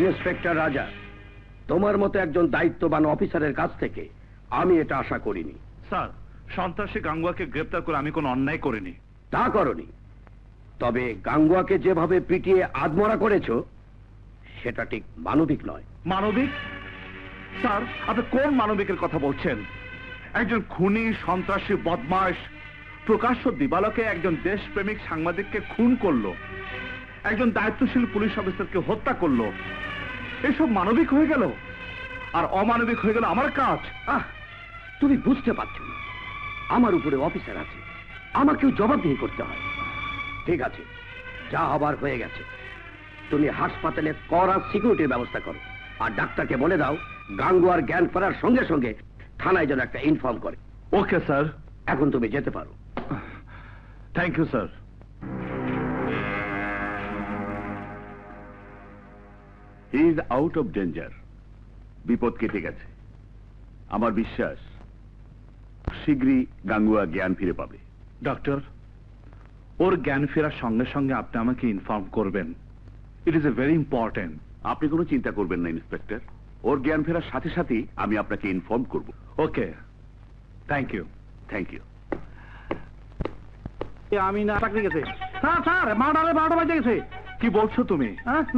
Inspector রাজা, তোমার মতো একজন দায়িত্ববান অফিসারের কাছ থেকে আমি এটা আশা করিনি। স্যার, সন্ত্রাসী গাঙ্গুয়াকে গ্রেপ্তার করে আমি কোনো অন্যায় করিনি। তা করনি, তবে গাঙ্গুয়াকে যেভাবে পিটিয়ে আধমরা করেছো সেটা ঠিক মানবিক নয়। মানবিক? স্যার, আপনি কোন মানবিকের কথা বলছেন? একজন খুনি, সন্ত্রাসী, বদমাশ প্রকাশ্য দিবালোকে একজন দেশপ্রেমিক সাংবাদিককে খুন করলো, একজন দায়িত্বশীল পুলিশ অফিসারকে হত্যা করলো। এসব মানবিক হয়ে গেল, আর অমানবিক হয়ে গেল আমার কাজ। তুমি বুঝতে পারছো না, আমার উপরে অফিসার আছে, আমাকেও জবাবদিহি করতে হয়। ঠিক আছে, যা হবার হয়ে গেছে। তুমি হাসপাতালে কড়া সিকিউরিটির ব্যবস্থা করো, আর ডাক্তারকে বলে দাও গাঙ্গুয়ার জ্ঞান ফেরার সঙ্গে সঙ্গে থানায় যেন একটা ইনফর্ম করে। Okay sir. এখন তুমি যেতে পারো। Thank you sir. He is out of danger. বিপদ কেটে গেছে। আমার বিশ্বাস শীঘ্রই গাঙ্গুয়া জ্ঞান ফিরে পাবে। ডক্টর, ওর জ্ঞান ফেরার সঙ্গে সঙ্গে আপনি আমাকে ইনফর্ম করবেন। It is a very important. আপনি কোনো চিন্তা করবেন না ইন্সপেক্টর, ওর জ্ঞান ফেরার সাথে সাথেই আমি আপনাকে ইনফর্ম করব। Okay, thank you. Thank you. আমি না চাকরি গেছে স্যার। স্যার, 12টা বাজে গেছে। কি বলছো তুমি?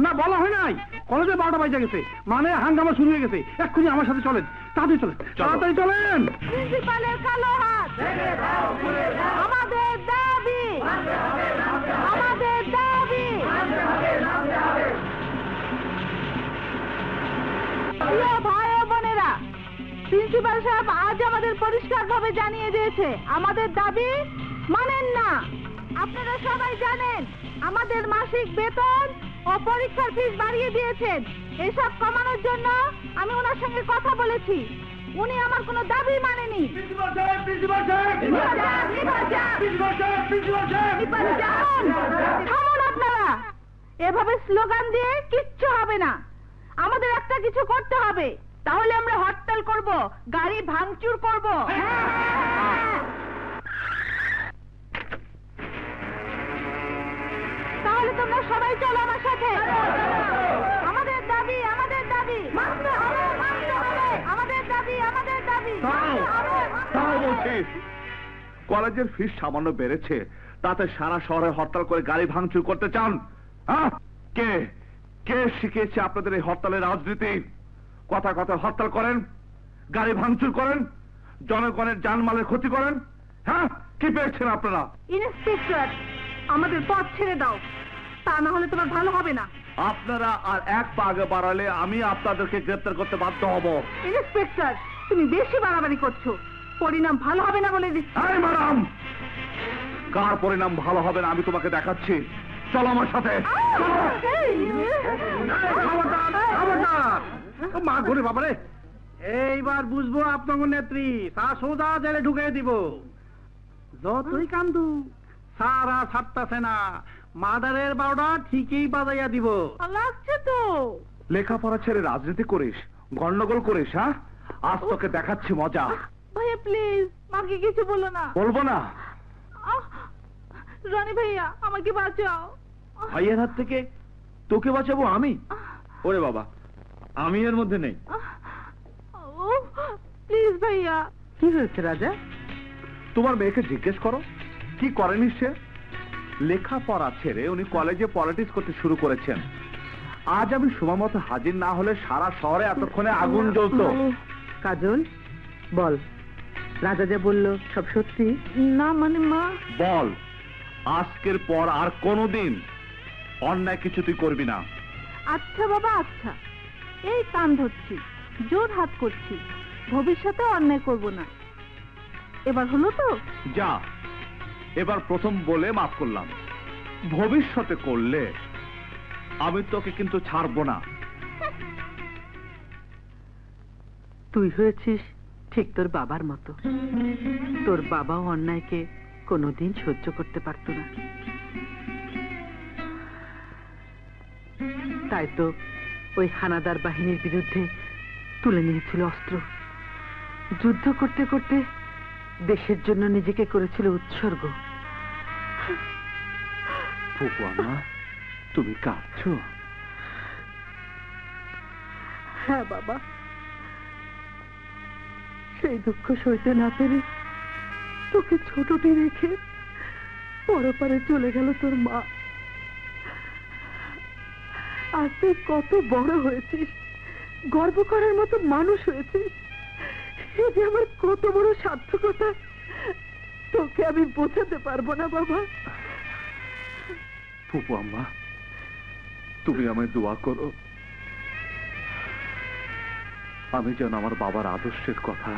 না, বলা হয় নাই। কলেজে 12টা বাজে গেছে, মানে হাঙ্গামা শুরু হয়ে গেছে। এক্ষুনি আমার সাথে চলেন, তাড়াতাড়ি চলেন, তাড়াতাড়ি চলেন। প্রিন্সিপালের কালো হাত, আমাদের দাবি, আমাদের দাবি। প্রিয় ভাই ও বোনেরা, প্রিন্সিপাল সাহেব আজ আমাদের পরিষ্কারভাবে জানিয়ে দিয়েছে আমাদের দাবি মানেন না। আপনারা সবাই জানেন আমাদের মাসিক বেতন ও পরীক্ষার ফিস বাড়িয়ে দিয়েছেন। এসব কমানোর জন্য আমি ওনার সঙ্গে কথা বলেছি, উনি আমার কোনো দাবি মানেনি। থামুন আপনারা, এভাবে স্লোগান দিয়ে কিচ্ছু হবে না। আমাদের একটা কিছু করতে হবে, তাহলে আমরা হরতাল করব, গাড়ি ভাঙচুর করব। তাহলে তোমরা সবাই চলো আমার সাথে। আমাদের দাবি, আমাদের দাবি মানতে হবে, মানতে হবে। আমাদের দাবি, আমাদের দাবি। তাও বলছি, কলেজের ফিস সামান্য বেড়েছে, তাতে সারা শহরে হরতাল করে গাড়ি ভাঙচুর করতে চান? কে কে শিখিয়েছে আপনাদের এই হরতালের রাজনীতি? কথা কথা হরতাল করেন, গাড়ি ভাঙচুর করেন, জনগণের জানমালের ক্ষতি করেন। হ্যাঁ, কি পেয়েছেন আপনারা? ইন্সপেক্টর, আমাদের পথ ছেড়ে দাও, তা না হলে তোমার ভালো হবে না। আপনারা আর এক পা আগে বাড়ালে আমি আপনাদেরকে গ্রেপ্তার করতে বাধ্য হব। ইন্সপেক্টর, তুমি বেশি বাড়াবাড়ি করছো, পরিণাম ভালো হবে না বলে দিচ্ছি। ম্যাডাম, কার পরিণাম ভালো হবে না আমি তোমাকে দেখাচ্ছি। চলো আমার সাথে। মা ঘুরে বাবারে, এইবার বুঝবো আপনার নেত্রী। তা সোজা জেলে ঢুকিয়ে দিব। যতই কান্দু সারা ছাড়তাছে না, মাদারের 12টা ঠিকই বাজাইয়া দিব। লাগছে তো। লেখাপড়া ছেড়ে রাজনীতি করিস, গন্ডগোল করিস? হ্যাঁ, আজ তোকে দেখাচ্ছি মজা। ভাইয়া প্লিজ, মাকে কিছু বলো না। বলবো না? রনি ভাইয়া, আমাকে বাঁচাও। ভাইয়ের হাত থেকে তোকে বাঁচাবো আমি? ওরে বাবা, আমি এর মধ্যে নেই। প্লিজ ভাইয়া। কি হয়েছে রাজা? তোমার মেয়েকে জিজ্ঞেস করো কি করেনি সে। লেখাপড়া ছেড়ে উনি কলেজে পলিটিক্স করতে শুরু করেছেন। আজ আমি সময় মতো হাজির না হলে সারা শহরে এতক্ষণে আগুন জ্বলতো। কাজল, বল, রাজা যা বললো সব সত্যি? না মানে মা। বল, আজকের পর আর কোনোদিন অন্যায় কিছু তুই করবি না। আচ্ছা বাবা, আচ্ছা, এই কান ধরছি, জোর হাত করছি, ভবিষ্যতে অন্যায় করব না। এবার হলো তো? যা, এবার প্রথম বলে মাফ করলাম, ভবিষ্যতে করলে আমি তোকে কিন্তু ছাড়বো না। তুই হয়েছিস ঠিক তোর বাবার মতো। তোর বাবাও অন্যায়কে কোনোদিন সহ্য করতে পারত না, তাই তো ওই হানাদার বাহিনীর বিরুদ্ধে তুলে নিয়েছিল অস্ত্র। যুদ্ধ করতে করতে দেশের জন্য নিজেকে করেছিল উৎসর্গ। ফুপুয়ামা, তুমি কাঁদছো? হ্যাঁ বাবা, সেই দুঃখ সইতে না পেরে তোকে ছোটটি রেখে পরপারে চলে গেল তোর মা। আজ তুই কত বড় হয়েছিস, গর্ব করার মতো মানুষ হয়েছিস। এই যে আমার কত বড় সার্থকতা, তোকে আমি বোঝাতে পারবো না বাবা। ফুপু আম্মা, তুমি আমায় দোয়া করো, আমি যেন আমার বাবার আদর্শের কথা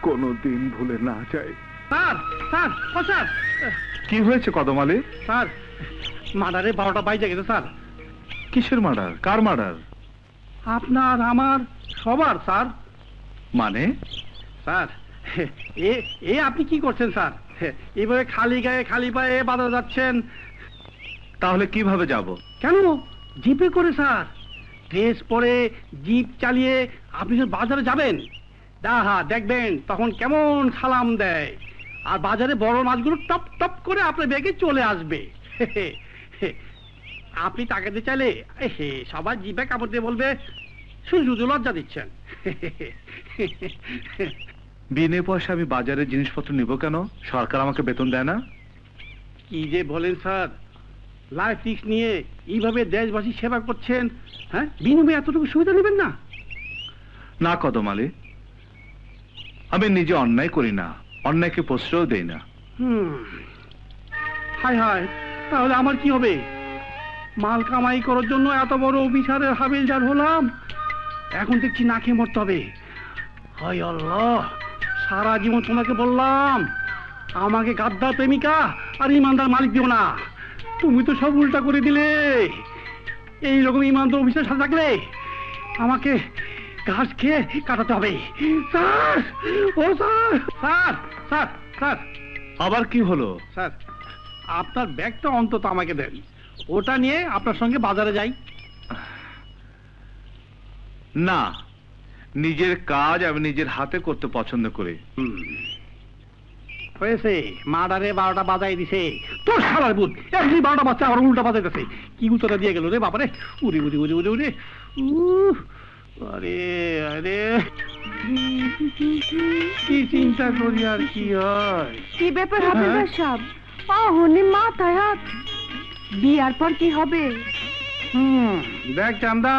কোনোদিন ভুলে না যাই। স্যার স্যার ও স্যার, কি হয়েছে কদম আলী? স্যার, মার্ডারে 12টা বাইজে গেছে স্যার। কিসের মার্ডার? কার মার্ডার? আপনার, আমার, সবার স্যার। মানে স্যার, এ আপনি কি করছেন স্যার? এবারে খালি গায়ে খালি পায়ে বাজার যাচ্ছেন। তাহলে কিভাবে যাব? কেন, জিপে করে স্যার। ড্রেস পরে জিপ চালিয়ে আপনি যখন বাজারে যাবেন, দেখবেন তখন কেমন সালাম দেয়, আর বাজারে বড় মাছগুলো টপ টপ করে আপনার ব্যাগে চলে আসবে। আপনি টাকাতে চাইলে সবাই জিপে কাপড় দিয়ে বলবে শুধু শুধু লজ্জা দিচ্ছেন। বিনে পয়সা আমি বাজারের জিনিসপত্র নিব কেন? সরকার আমাকে বেতন দেয় না? কি যে বলেন স্যার, লাইফ রিস্ক নিয়ে এইভাবে দেশবাসী সেবা করছেন, হ্যাঁ, বিনিময়ে এতটুকু সুবিধা নেবেন না? না কদম আলী, আমি নিজে অন্যায় করি না, অন্যায়কে প্রশ্রয় দেই না। হায় হায়, তাহলে আমার কি হবে? মাল কামাই করার জন্য এত বড় অফিসারের হাবিলদার হলাম, এখন দেখছি না খেয়ে মরতে হবে। হায় আল্লাহ, সারা জীবন তোমাকে বললাম আমাকে গাদ্দার প্রেমিকা আর ইমানদার মালিক দিও না, তুমি তো সব উল্টা করে দিলে। এইরকম ইমানদার অফিসার সাথে থাকলে আমাকে ঘাস খেয়ে কাটাতে হবে। স্যার, ও স্যার, স্যার স্যার স্যার। আবার কি হলো? স্যার, আপনার ব্যাগটা অন্তত আমাকে দেন, ওটা নিয়ে আপনার সঙ্গে বাজারে যাই। না, নিজের কাজ আমি নিজের হাতে করতে পছন্দ করি। হয়েছে, মার্ডারে 12টা বাজাই দিছে। তোর শালার বুধ, এমনি 12টা বাচ্চা আবার উল্টা বাজাইতেছে। কি উত্তরটা দিয়ে গেল রে বাবারে, উড়ি উড়ি উড়ি উড়ি উড়ি। আরে আরে, কি চিন্তা করি আর কি হয়। কি ব্যাপার হাবিলদার সাহেব? অহনি মাথায় হাত, বিয়ার পর কি হবে? দেখ চান্দা,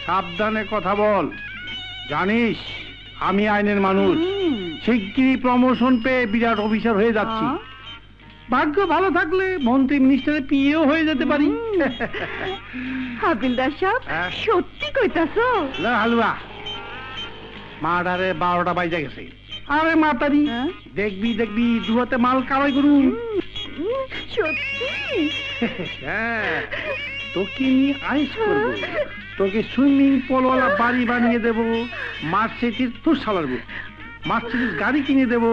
সাবধানে কথা বল, জানিস আমি আইনের মানুষ, শিগগিরই প্রমোশন পেয়ে বিরাট অফিসার হয়ে যাচ্ছি। ভাগ্য ভালো থাকলে মন্ত্রী মিনিস্টারের পিএও হয়ে যেতে পারি। হাবিলদার সাহেব, সত্যি কইতাছো? হালুয়া, মার্ডারে 12টা বাইজে গেছে। আরে মাতারি, দেখবি দেখবি দুহাতে মাল কামাই করু। সত্যি? হ্যাঁ, তোকে নিয়ে আইস করবো, তোকে সুইমিং পুলওয়ালা বাড়ি বানিয়ে দেবো, মার্সিডিজ, তোর শালার বুক মার্সিডিজ গাড়ি কিনে দেবো।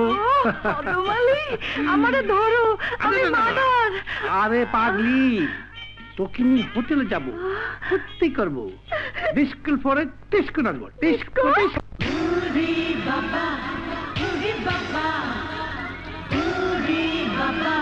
আমারে ধরো, আমি মার্ডার। আরে পাগলি, তোকে নিয়ে হোটেলে যাবো, সত্যি করবো, ডিস্কুল পরে টিস্কু নাচবো, টিস্কু বাবা, বাবা, বাবা, বাবা।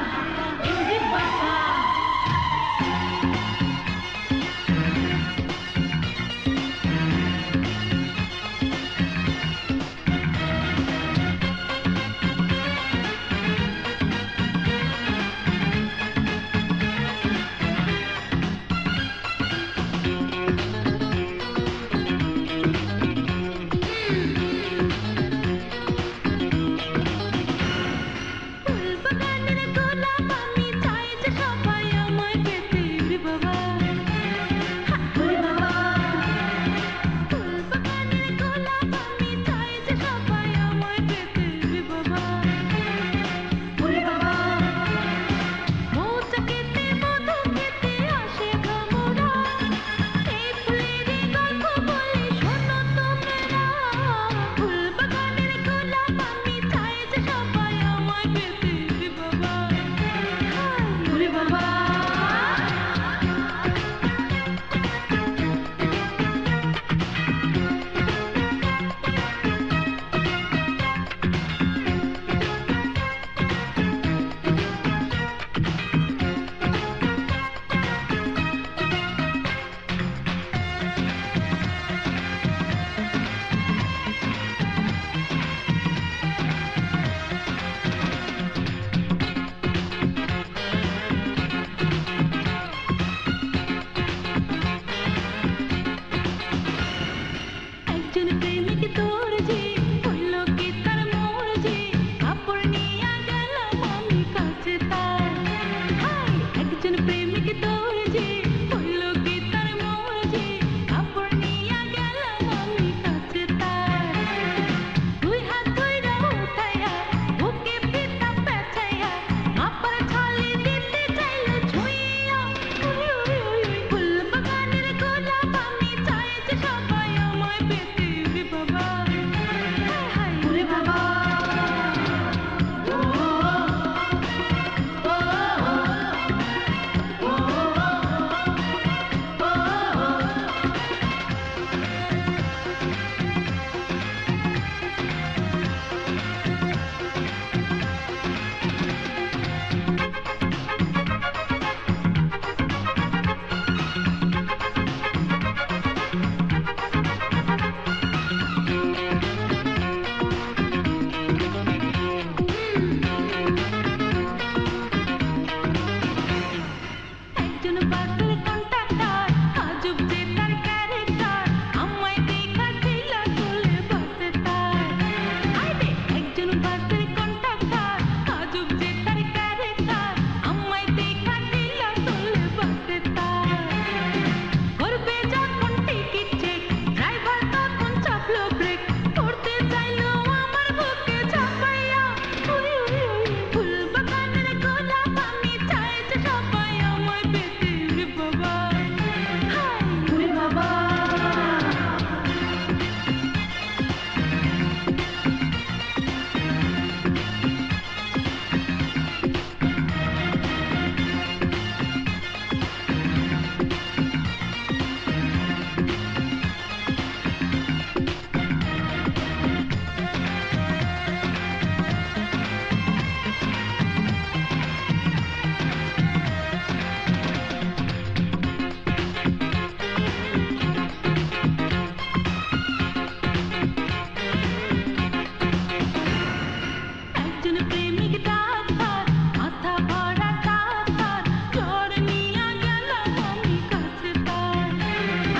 একজন প্রেমিক ডাক্তার মাথা ভরা ডাক্তার জ্বর নিয়ে গেল আমি কাছে তার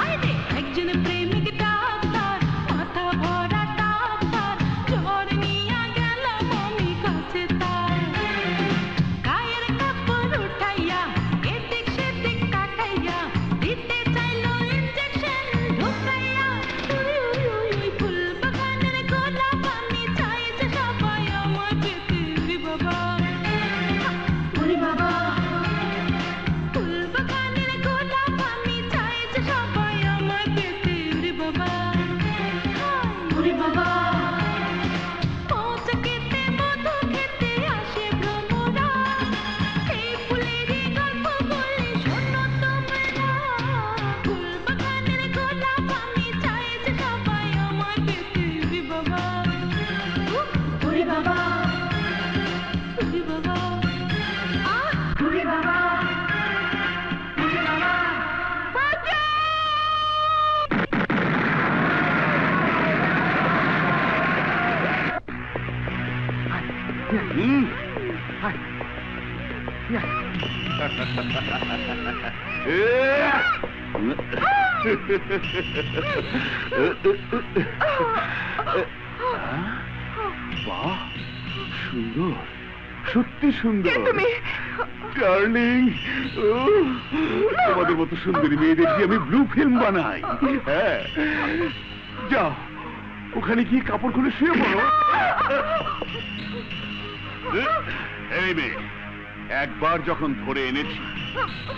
আরে একজন প্রেমিক ডাক্তার মাথা ভরা ডাক্তার জ্বর নিয়ে গেল আমি কাছে তার গায়ের কাপড় উঠাইয়া এদিক সেদিক কাটাইয়া দিতে চাইলো ইনজেকশন ঢুকাইয়া ওই ফুল বাগানের গোলাপ আমি চাই যে সবাই আমার পেতে রে বাবা ওরে বাবা ফুল বাগানের গোলাপ আমি চাই যে সবাই আমার পেতে রে বাবা ওরে বাবা মৌচাক খেতে মধু খেতে আসে ভ্রমরা এই ফুলেরই গল্প বলি শোনো তোমরা ফুল বাগানের গোলাপ আমি চাই যে সবাই আমার পেতে রে বাবা ওরে বাবা ওরে বাবা ওরে বাবা ওরে বাবা বাহ, সুন্দর, সত্যি সুন্দর ডার্লিং। তোমাদের মতো সুন্দরী মেয়েদের দিয়ে আমি ব্লু ফিল্ম বানাই। হ্যাঁ, যাও ওখানে গিয়ে কাপড় খুলে শুয়ে পড়ো। এই মেয়ে, একবার যখন ধরে এনেছি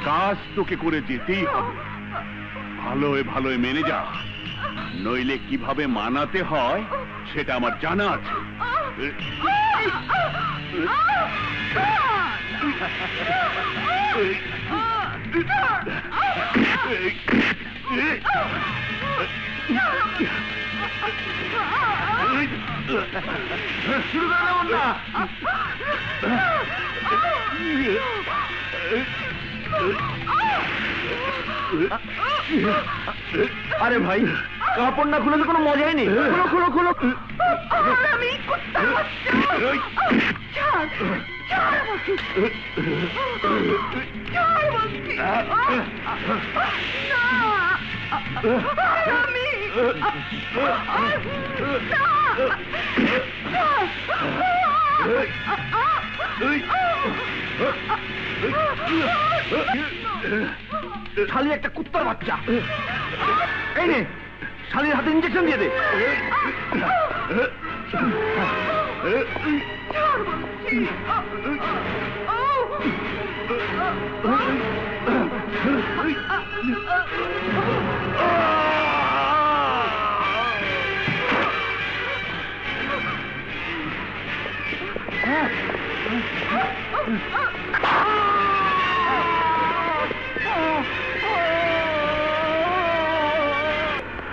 কাজ তোকে করে যেতেই হবে। ভালোয় ভালোয় মেনে যা, নইলে কিভাবে মানাতে হয় সেটা আমার জানা আছে। শুরু করে দেবো না। আরে ভাই, কাপড় না খুলে তো কোনো মজাই নেই। খুলো খুলো খুলো। আমি কুত্তা ছাড় ছাড় আমাকে ছাড় আমাকে আমি শালি একটা কুত্তার বাচ্চা। এই নে, শালির হাতে ইঞ্জেকশন দিয়ে দে।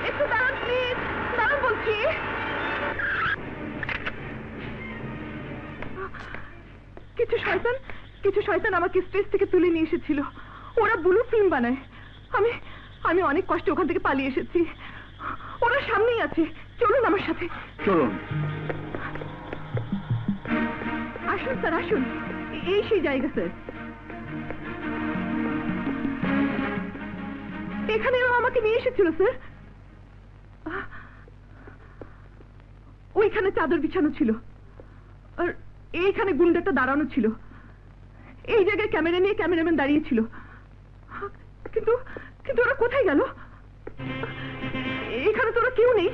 একটু দাঁড়ান প্লিজ, দাঁড়ান বলছি। কিছু শয়তান আমাকে স্টেজ থেকে তুলে নিয়ে এসেছিল। ওরা ব্লু ফিল্ম বানায়। আমি অনেক কষ্টে ওখান থেকে পালিয়ে এসেছি। ওরা সামনেই আছে, চলুন আমার সাথে। চলুন। আসুন স্যার, আসুন। এই সেই জায়গা স্যার। এখানে ওরা আমাকে নিয়ে এসেছিল স্যার। ওইখানে চাদর বিছানো ছিল, আর এইখানে গুন্ডাটা দাঁড়ানো ছিল। এই জায়গায় ক্যামেরা নিয়ে ক্যামেরাম্যান দাঁড়িয়েছিল। কিন্তু কিন্তু ওরা কোথায় গেল? এখানে তো ওরা কেউ নেই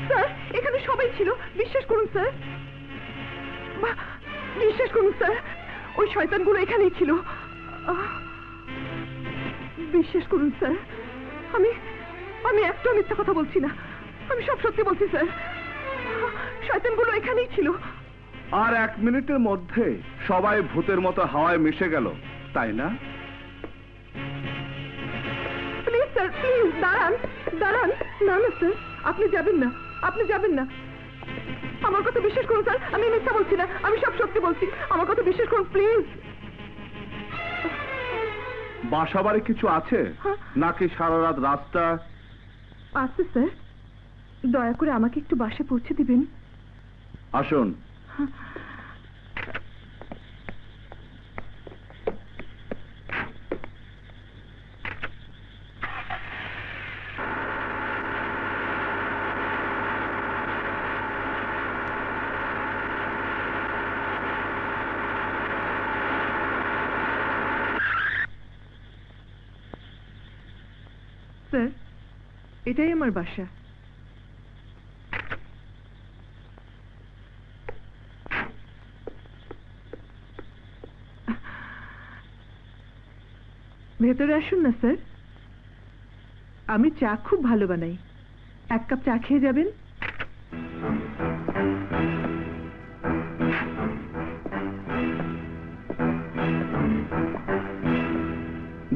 স্যার। এখানে সবাই ছিল, বিশ্বাস করুন স্যার, বিশ্বাস করুন স্যার। ওই শয়তানগুলো এখানেই ছিল। বিশ্বাস করুন স্যার, আমি একটাও মিথ্যা কথা বলছি না। আমি সব সত্যি বলছি স্যার। শয়তানগুলো এখানেই ছিল। আর 1 মিনিটের মধ্যে সবাই ভূতের মতো হাওয়ায় মিশে গেল, তাই না? প্লিজ স্যার, প্লিজ দাঁড়ান দাঁড়ান। না না স্যার, আপনি যাবেন না, আপনি যাবেন না। আমার কথা বিশ্বাস করুন স্যার, আমি মিথ্যা বলছি না, আমি সব সত্যি বলছি। আমার কথা বিশ্বাস করুন প্লিজ। বাসা বাড়ি কিছু আছে নাকি সারা রাত রাস্তা? আছে স্যার, দয়া করে আমাকে একটু বাসে পৌঁছে দিবেন। আসুন। স্যার, এটাই আমার বাসা। ভেতরে আসুন না স্যার, আমি চা খুব ভালো বানাই। এক কাপ চা খেয়ে যাবেন?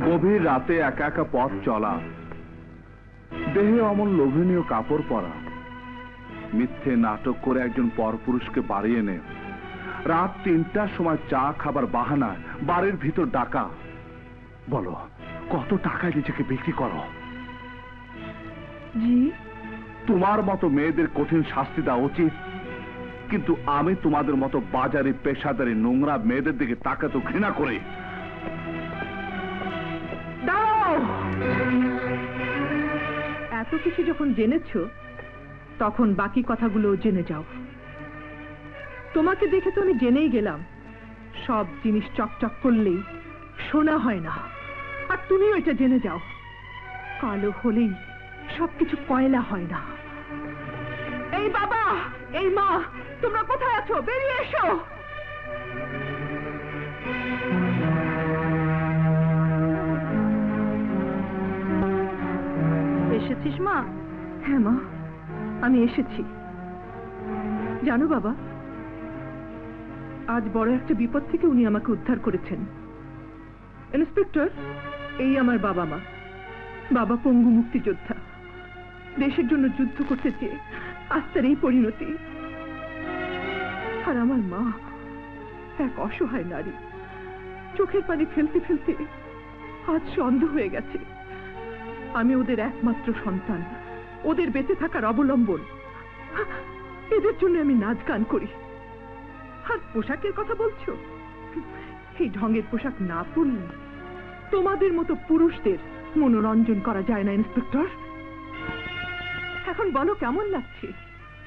গভীর রাতে একা একা পথ চলা, দেহে অমন লোভনীয় কাপড় পরা, মিথ্যে নাটক করে একজন পরপুরুষকে বাড়ি এনে রাত 3টার সময় চা খাবার বাহানায় বাড়ির ভিতর ডাকা। বলো, কত টাকায় নিজেকে বিক্রি করো? জি। তোমার মতো মেয়েদের কঠিন শাস্তি দেওয়া উচিত, কিন্তু আমি তোমাদের মতো বাজারে পেশাদারি নোংরা মেয়েদের দিকে তাকাতে ঘৃণা করি। দাঁড়াও! এত কিছু যখন জেনেছ, তখন বাকি কথাগুলো জেনে যাও। তোমাকে দেখে তো আমি জেনেই গেলাম, সব জিনিস চকচক করলেই সোনা হয় না। আর তুমিও এটা জেনে যাও, কালো হলেই সবকিছু কয়লা হয় না। এই বাবা, এই মা, তোমরা কোথায় আছো? বেরিয়ে এসো। এসেছিস মা? হ্যাঁ মা, আমি এসেছি। জানো বাবা, আজ বড় একটা বিপদ থেকে উনি আমাকে উদ্ধার করেছেন। ইন্সপেক্টর, এই আমার বাবা মা। বাবা পঙ্গু মুক্তিযোদ্ধা, দেশের জন্য যুদ্ধ করতে চেয়ে আজ তার এই পরিণতি। আর আমার মা এক অসহায় নারী, চোখের পানি ফেলতে ফেলতে আজ সে অন্ধ হয়ে গেছে। আমি ওদের একমাত্র সন্তান, ওদের বেঁচে থাকার অবলম্বন। এদের জন্য আমি নাচ গান করি। আর পোশাকের কথা বলছো, এই ঢঙের পোশাক না পরলে তোমাদের মতো পুরুষদের মনোরঞ্জন করা যায় না। ইন্সপেক্টর, এখন বলো কেমন লাগছে?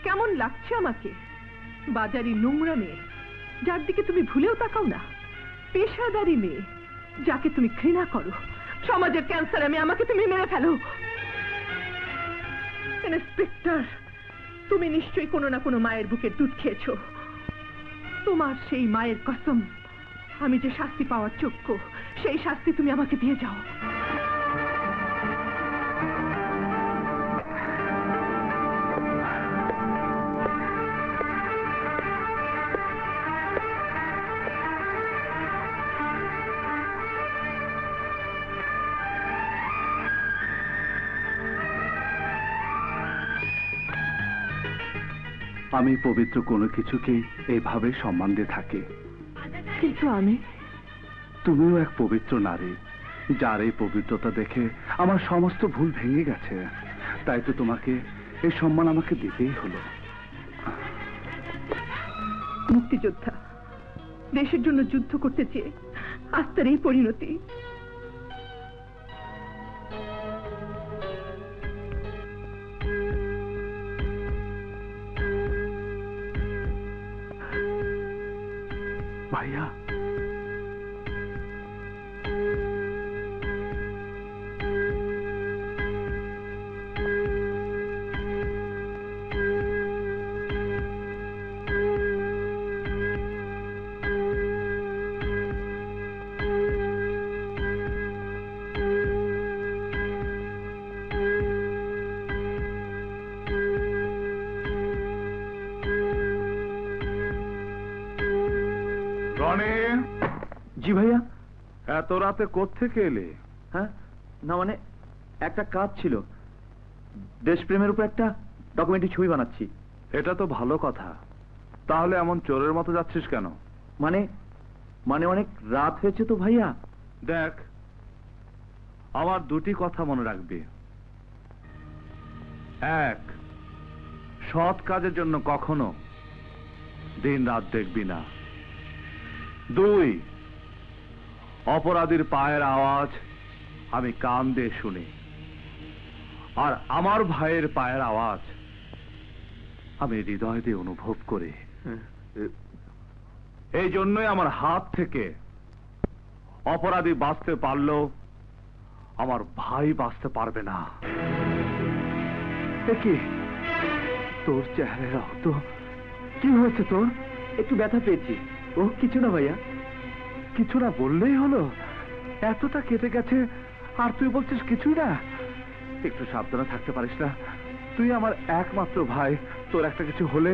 কেমন লাগছে আমাকে? বাজারি নোংরা মেয়ে, যার দিকে তুমি ভুলেও তাকাও না। পেশাদারি মেয়ে, যাকে তুমি ঘৃণা করো। সমাজের ক্যান্সার আমি, আমাকে তুমি মেরে ফেলো। ইন্সপেক্টর, তুমি নিশ্চয়ই কোনো না কোনো মায়ের বুকের দুধ খেয়েছো। তোমার সেই মায়ের কসম, আমি যে শাস্তি পাওয়ার যোগ্য, সেই শাস্তি তুমি আমাকে দিয়ে যাও। আমি পবিত্র কোনো কিছুকে এইভাবে সম্মান দিয়ে থাকি, কিন্তু আমি। তুমিও এক পবিত্র নারী, যার এই পবিত্রতা দেখে আমার সমস্ত ভুল ভেঙে গেছে। তাই তো তোমাকে এই সম্মান আমাকে দিতেই হলো। মুক্তিযোদ্ধা, দেশের জন্য যুদ্ধ করতে চেয়ে আজ তার এই পরিণতি। ভাইয়া, জি ভাইয়া। এত রাতে কোত্থেকে এলে? হ্যাঁ, না মানে একটা কাজ ছিল, দেশপ্রেমের উপর একটা ডকুমেন্টারি ছবি বানাচ্ছি। এটা তো ভালো কথা, তাহলে এমন চোরের মতো যাচ্ছিস কেন? মানে মানে অনেক রাত হয়েছে তো ভাইয়া। দেখ, আমার দুটি কথা মনে রাখবি। এক, সৎ কাজের জন্য কখনো দিন রাত দেখবি না। 2, অপরাধীর পায়ের আওয়াজ আমি কান দিয়ে শুনি, আর আমার ভাইয়ের পায়ের আওয়াজ আমি হৃদয় দিয়ে অনুভব করি। এই জন্যই আমার হাত থেকে অপরাধী বাঁচতে পারলেও আমার ভাই বাঁচতে পারবে না। কি তোর চেহারা রক্ত? কি হয়েছে তোর? একটু ব্যথা পেয়েছি। ও কিছু না ভাইয়া। কিছু না বললেই হলো? এতটা কেটে গেছে আর তুই বলছিস কিছুই না? একটু সাবধানে থাকতে পারিস না? তুই আমার একমাত্র ভাই, তোর একটা কিছু হলে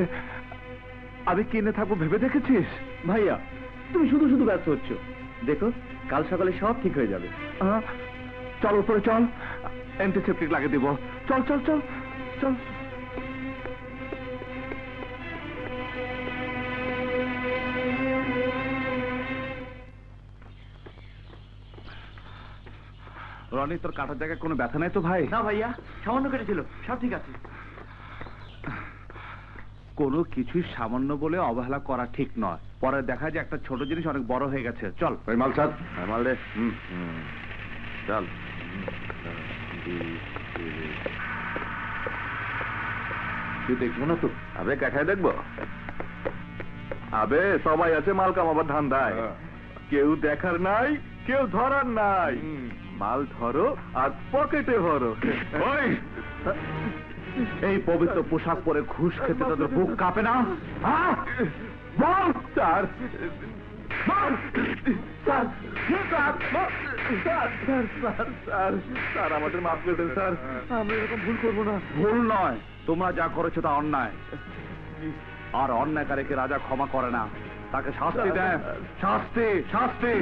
আমি কিনে থাকবো ভেবে দেখেছিস? ভাইয়া তুমি শুধু শুধু ব্যস্ত হচ্ছ। দেখো কাল সকালে সব ঠিক হয়ে যাবে। চল উপরে চল, অ্যান্টিসেপ্টিক লাগিয়ে দিব। চল চল চল চল। রনি, তোর কাটার জায়গায় কোনো ব্যথা নাই তো ভাই? না ভাইয়া, সামান্য কেটেছিল, সব ঠিক আছে। কোনো কিছুই সামান্য বলে অবহেলা করা ঠিক নয়। পরে দেখা যায় একটা ছোট জিনিস অনেক বড় হয়ে গেছে। চল মাল স্যার, মাল দে। চল। তুই দেখবো না তো? আবে কাঠায় দেখবো? আবে সবাই আছে মাল কামাবার ধান্দায়, কেউ দেখার নাই, কেউ ধরার নাই। মাল ধরো আর পকেটে ভরো। এই পবিত্র পোশাক পরে ঘুষ খেতে তোদের বুক কাঁপে না? স্যার, স্যার আমাদের মাফ করে দেন স্যার, আমরা এরকম ভুল করবো না। ভুল নয়, তোমরা যা করেছো তা অন্যায়, আর অন্যায়কারীকে রাজা ক্ষমা করে না, তাকে শাস্তি দেয়। শাস্তি, শাস্তি।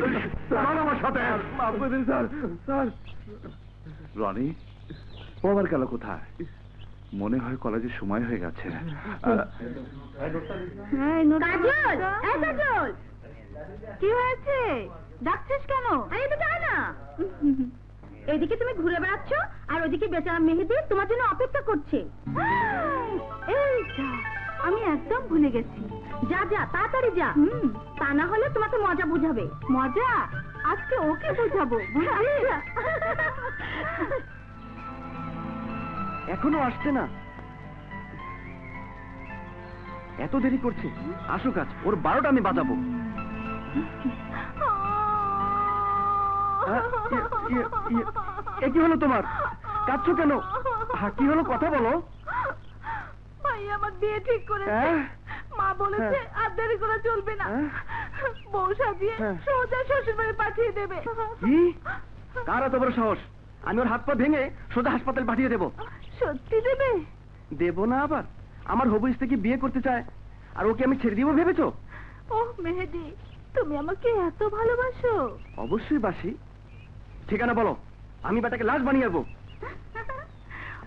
আমার সাথে মাফ করে দিন স্যার। স্যার রনি, ও আবার গেল কোথায়? মনে হয় কলেজের সময় হয়ে গেছে। কি হয়েছে? ডাকছিস কেন? না এদিকে তুমি ঘুরে বেড়াচ্ছ আর ওদিকে বেচারা মেহেদি তোমার জন্য অপেক্ষা করছে। এই যা, আমি একদম ভুলে গেছি। যা যা তাড়াতাড়ি যা, তা না হলে তোমাকে মজা বুঝাবে। মজা? আজকে ওকে বুঝাবো, বুঝলি? এখনো আসছে না? এত দেরি করছে? আসুক আজ, ওর 12টা আমি বাজাবো। কি হলো তোমার? কাঁদছো কেন? কি হলো, কথা বলো। ভাই আমার বিয়ে ঠিক করেছে, মা বলেছে আর দেরি করা চলবে না, বউ সাজিয়ে সোজা শ্বশুর বাড়ি পাঠিয়ে দেবে। কি? কার এত বড় সাহস? আমি ওর হাত পা ভেঙে সোজা হাসপাতাল পাঠিয়ে দেবো। সত্যি দেবে? দেবো না আবার? আমার হবু স্ত্রীকে বিয়ে করতে চায় আর ওকে আমি ছেড়ে দিব ভেবেছো? ওহ মেহেদি, তুমি আমাকে এত ভালোবাসো? অবশ্যই বাসি। ঠিকানা বলো, আমি বেটাকে লাশ বানিয়ে আসবো।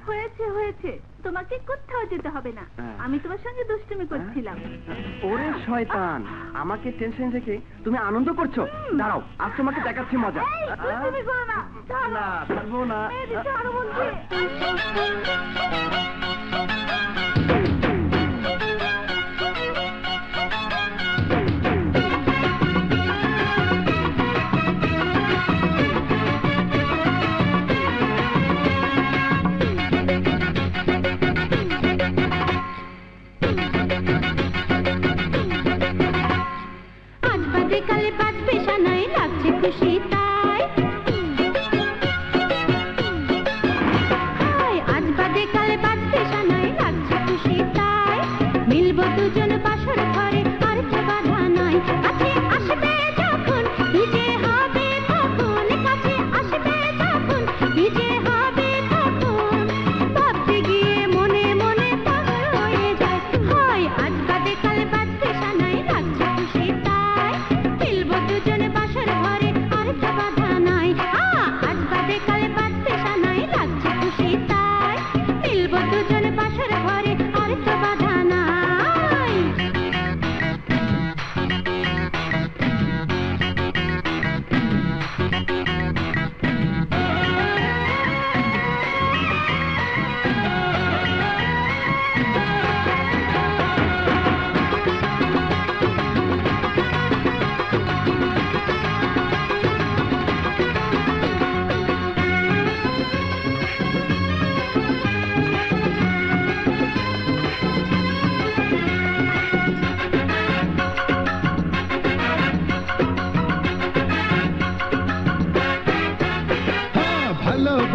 হয়েছে হয়েছে, তোমাকে কোথাও যেতে হবে না, আমি তোমার সঙ্গে দুষ্টুমি করছিলাম। ওরে শয়তান, আমাকে টেনশন থেকে তুমি আনন্দ করছো? দাঁড়াও, আজ তোমাকে দেখাচ্ছি মজা। দুষ্টুমি করো না, ছাড়ো। না, ছাড়বো না। মেহেদি ছাড়ো বলছি। কালে পাঁচ পেশা নয়, লাগছে খুশি তাই। আজ বাদে কালে পাঁচ পেশা নয়, লাগছে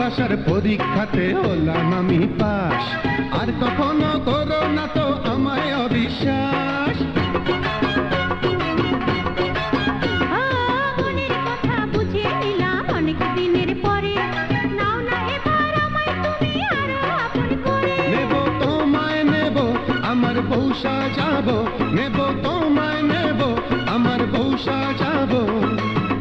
ভালোবাসার পরীক্ষাতে হলাম আমি পাস, আর কখনো করো না তো আমায় অবিশ্বাস। মনের কথা বুঝে নিলাম অনেক দিনের পরে, নাও না এবার আমায় তুমি আরো আপন করে। নেব তোমায় নেব আমার বউ সাজাবো, নেব তোমায় নেব আমার বউ সাজাবো,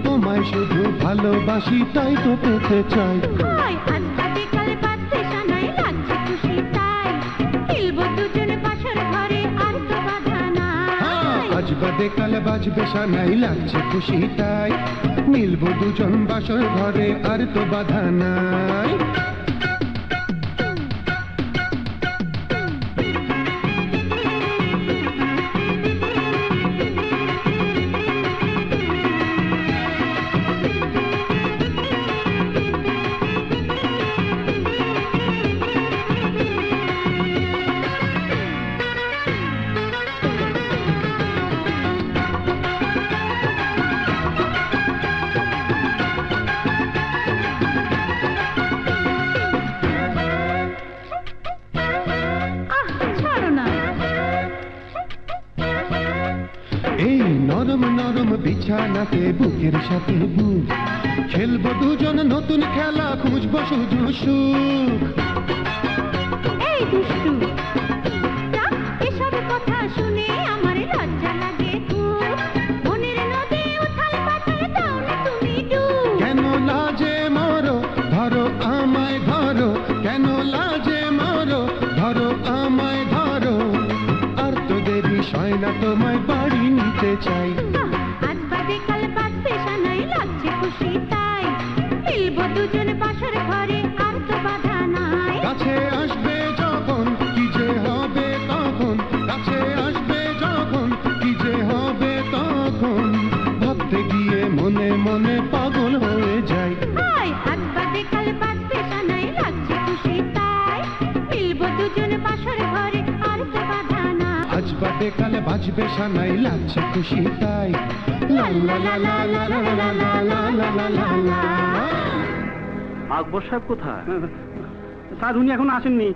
তোমায় শুধু ভালোবাসি তাই তো পেতে চাই। হায় আজ বাদে কাল বাদে সানাই লাগছে খুশি তাই, খেলবো দুজন বাসর ঘরে আর তো বাধা নাই। আজ বাদে কাল বাজবে সানাই লাগছে খুশি তাই, মিলবো দুজন বাসর ঘরে আর তো বাধা নাই। এই নরম নরম বিছানাতে বুকের সাথে বুক, খেলবো দুজন নতুন খেলা, খুঁজবো শুধু সুখ। এই দুষ্টু এসব কথা শুনে আমার লজ্জা লাগে খুব, মনের নদী উথাল পাথাল দাও না তুমি ডুব। কেন লাজে মরো ধরো আমায় ধরো, কেন লাজে মরো ধরো আমায় ধরো, আর তো দেরি সয় না তোমায় বাড়ি নিতে চাই। আজ বাদে কাল বাদে সানাই লাগছে খুশি তাই, মিলবো দুজন বাসর ঘরে আর তো বাধা নাই। কাছে আসবে যখন কি যে হবে তখন, কাছে আসবে যখন কি যে হবে তখন, ভাবতে গিয়ে মনে মনে পাগল হয়ে যাই। হায় আজ বাদে কাল বাদে সানাই লাগছে খুশি তাই, মিলবো দুজন বাসর ঘরে আর তো বাধা নাই। আজ বাদে কালে বাজবে সানাই লাগছে খুশি তাই, লা লা লা লা লা লা লা লা লা লা লা লা লা। আকবর সাহেব কোথায়? স্যার উনি এখনো আসেননি।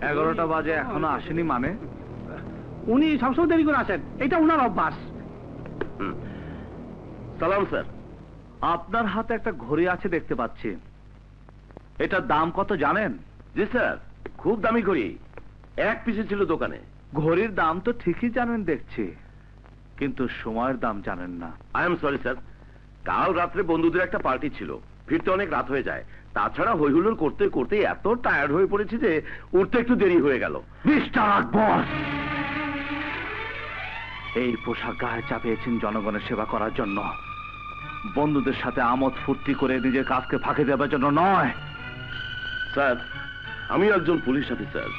11টা বাজে এখনো আসেনি মানে? উনি সবসময় দেরি করে আসেন, এটা উনার অভ্যাস। সালাম স্যার। আপনার হাতে একটা ঘড়ি আছে দেখতে পাচ্ছি, এটার দাম কত জানেন? জি স্যার, খুব দামি ঘড়ি, এক পিসে ছিল দোকানে। ঘড়ির দাম তো ঠিকই জানেন দেখছি, কিন্তু সময়ের দাম জানেন না। আই এম সরি স্যার, কাল রাত্রে বন্ধুদের একটা পার্টি ছিল, ফিরতে অনেক রাত হয়ে যায়। তাছাড়া হইহুল্লোড় করতে করতে এত টায়ার্ড হয়ে পড়েছি যে উঠতে একটু দেরি হয়ে গেল। মিস্টার আকবর, এই পোশাক গায়ে চাপিয়েছেন জনগণের সেবা করার জন্য, বন্ধুদের সাথে আমোদ ফুর্তি করে নিজের কাজকে ফাঁকি দেওয়ার জন্য নয়। স্যার, আমি একজন পুলিশ অফিসার,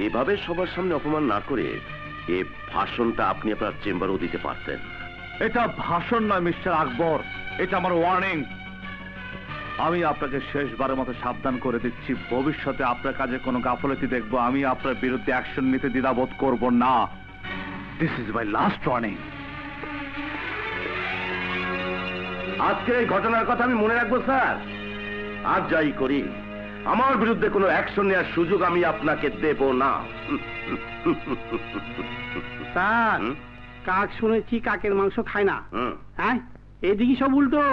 এভাবে সবার সামনে অপমান না করে এই ভাষণটা আপনি আপনার চেম্বারও দিতে পারতেন। এটা ভাষণ নয় মিস্টার আকবর, এটা আমার ওয়ার্নিং। আমি আপনাকে শেষবারের মতো সাবধান করে দিচ্ছি, ভবিষ্যতে আপনার কাজে কোনো গাফলতি দেখবো আমি আপনার বিরুদ্ধে অ্যাকশন নিতে দ্বিধাবোধ করব না। This is my last warning. আজকের এই ঘটনার কথা আমি মনে রাখবো স্যার। আর যাই করি, আমার বিরুদ্ধে কোনো অ্যাকশন নেওয়ার সুযোগ আমি আপনাকে দেব না। স্যার, কাক শুনেছি কাকের মাংস খায় না। হুম। হ্যাঁ, এদিকে সব উল্টো।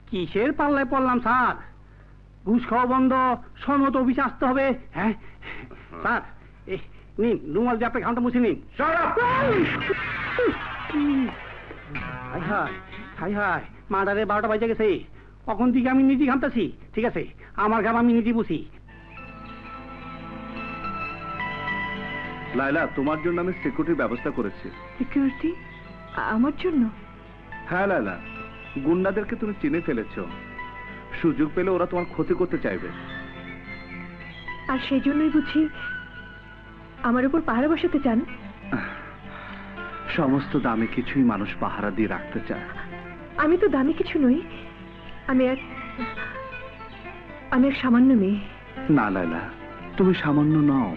কিসের পাল্লায় পড়লাম স্যার? ঘুষ খাওয়া বন্ধ, সময় অফিসে আসতে হবে। হ্যাঁ স্যার, নিন রুমাল দিয়ে আপনার ঘামটা মুছে নিন। হাই হাই হাই হাই, মার্ডারে 12টা বাজে গেছে, কখন থেকে আমি নিজে ঘামতাছি। ঠিক আছে, আমার ঘাম আমি নিজে বুঝি। লাইলা, তোমার জন্য আমি সিকিউরিটির ব্যবস্থা করেছি। সিকিউরিটি? আমার জন্য? হ্যাঁ লাইলা, গুন্ডাদেরকে তুমি চিনে ফেলেছ, সুযোগ পেলে ওরা তোমার ক্ষতি করতে চাইবে। আর সেই জন্যই বুঝি আমার উপর পাহারা বসাতে চান? সমস্ত দামি কিছুই মানুষ পাহারা দিয়ে রাখতে চায়। আমি তো দামি কিছু নই, আমি এক সামান্য মেয়ে। না লাইলা, তুমি সামান্য নও।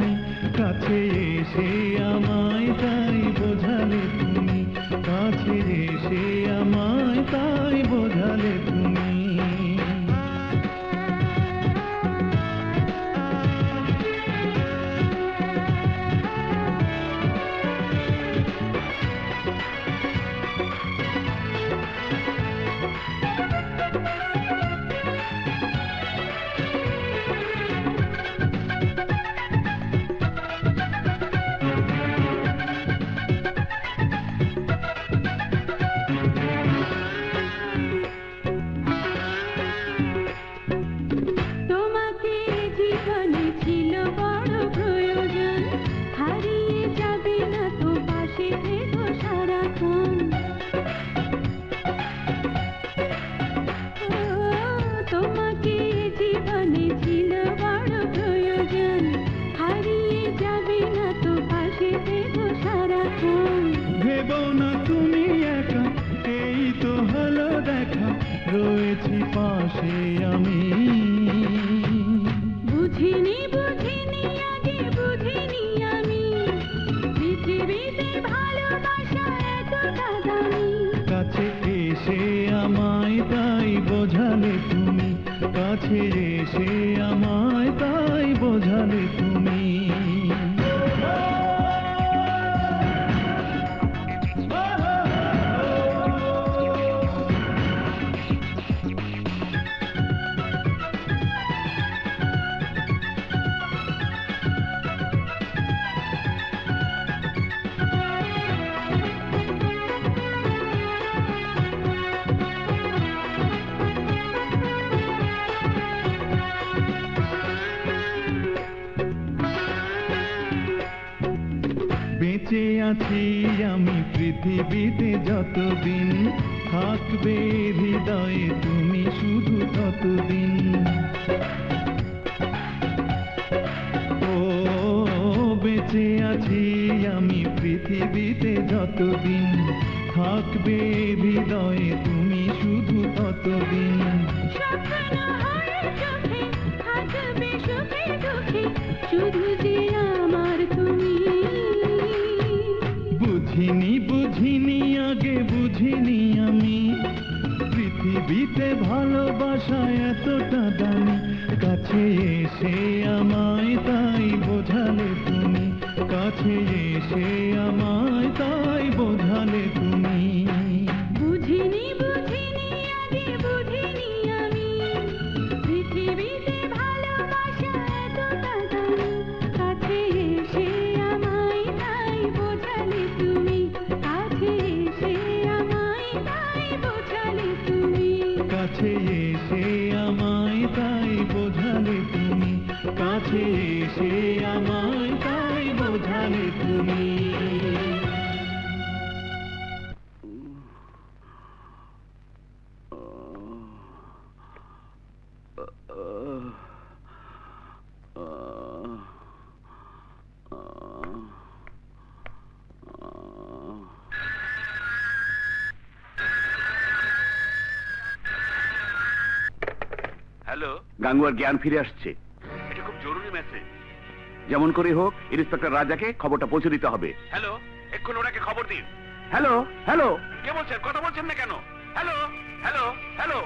দামি, কাছে এসে আমায় তাই বোঝালে তুমি, কাছে এসে আমায় তাই বোঝালে তুমি। রয়েছি পাশে আমি, বুঝিনি বুঝিনি আগে বুঝিনি আমি, পৃথিবীতে ভালোবাসা এতটা দামি, কাছে এসে আমায় তাই বোঝালে তুমি, কাছে এসে আমায় তাই বোঝালে তুমি। বেঁচে আছি আমি পৃথিবীতে যতদিন, থাকবে হৃদয়ে তুমি শুধু ততদিন। ও বেঁচে আছি আমি পৃথিবীতে যতদিন, থাকবে হৃদয়ে তুমি শুধু ততদিন। শুধু যে আমার তুমি, বুঝিনি বুঝিনি আগে বুঝিনি আমি, পৃথিবীতে ভালোবাসা এতটা দামি, কাছে এসে আমায় তাই বোঝালে তুমি, কাছে এসে আমায় তাই বোঝালে তুমি। বুঝিনি বুঝিনি আগে বুঝিনি আমি, পৃথিবীতে ভালোবাসা এতটা দামি, কাছে এসে আমায় তাই বোঝালে তুমি, কাছে এসে আমায় তাই বোঝালে তুমি, কাছে এসে আমায় তাই বোঝালে তুমি, কাছে এসে আমায় তাই বোঝালে তুমি। হ্যালো, গাঙ্গুয়ার জ্ঞান ফিরে আসছে। এটা খুব জরুরি মেসেজ। যেমন করে হোক ইন্সপেক্টর রাজাকে খবরটা পৌঁছে দিতে হবে। হ্যালো, এক্ষুনি ওনাকে খবর দিন। হ্যালো হ্যালো, কে বলছেন? কথা বলছেন না কেন? Hello hello hello.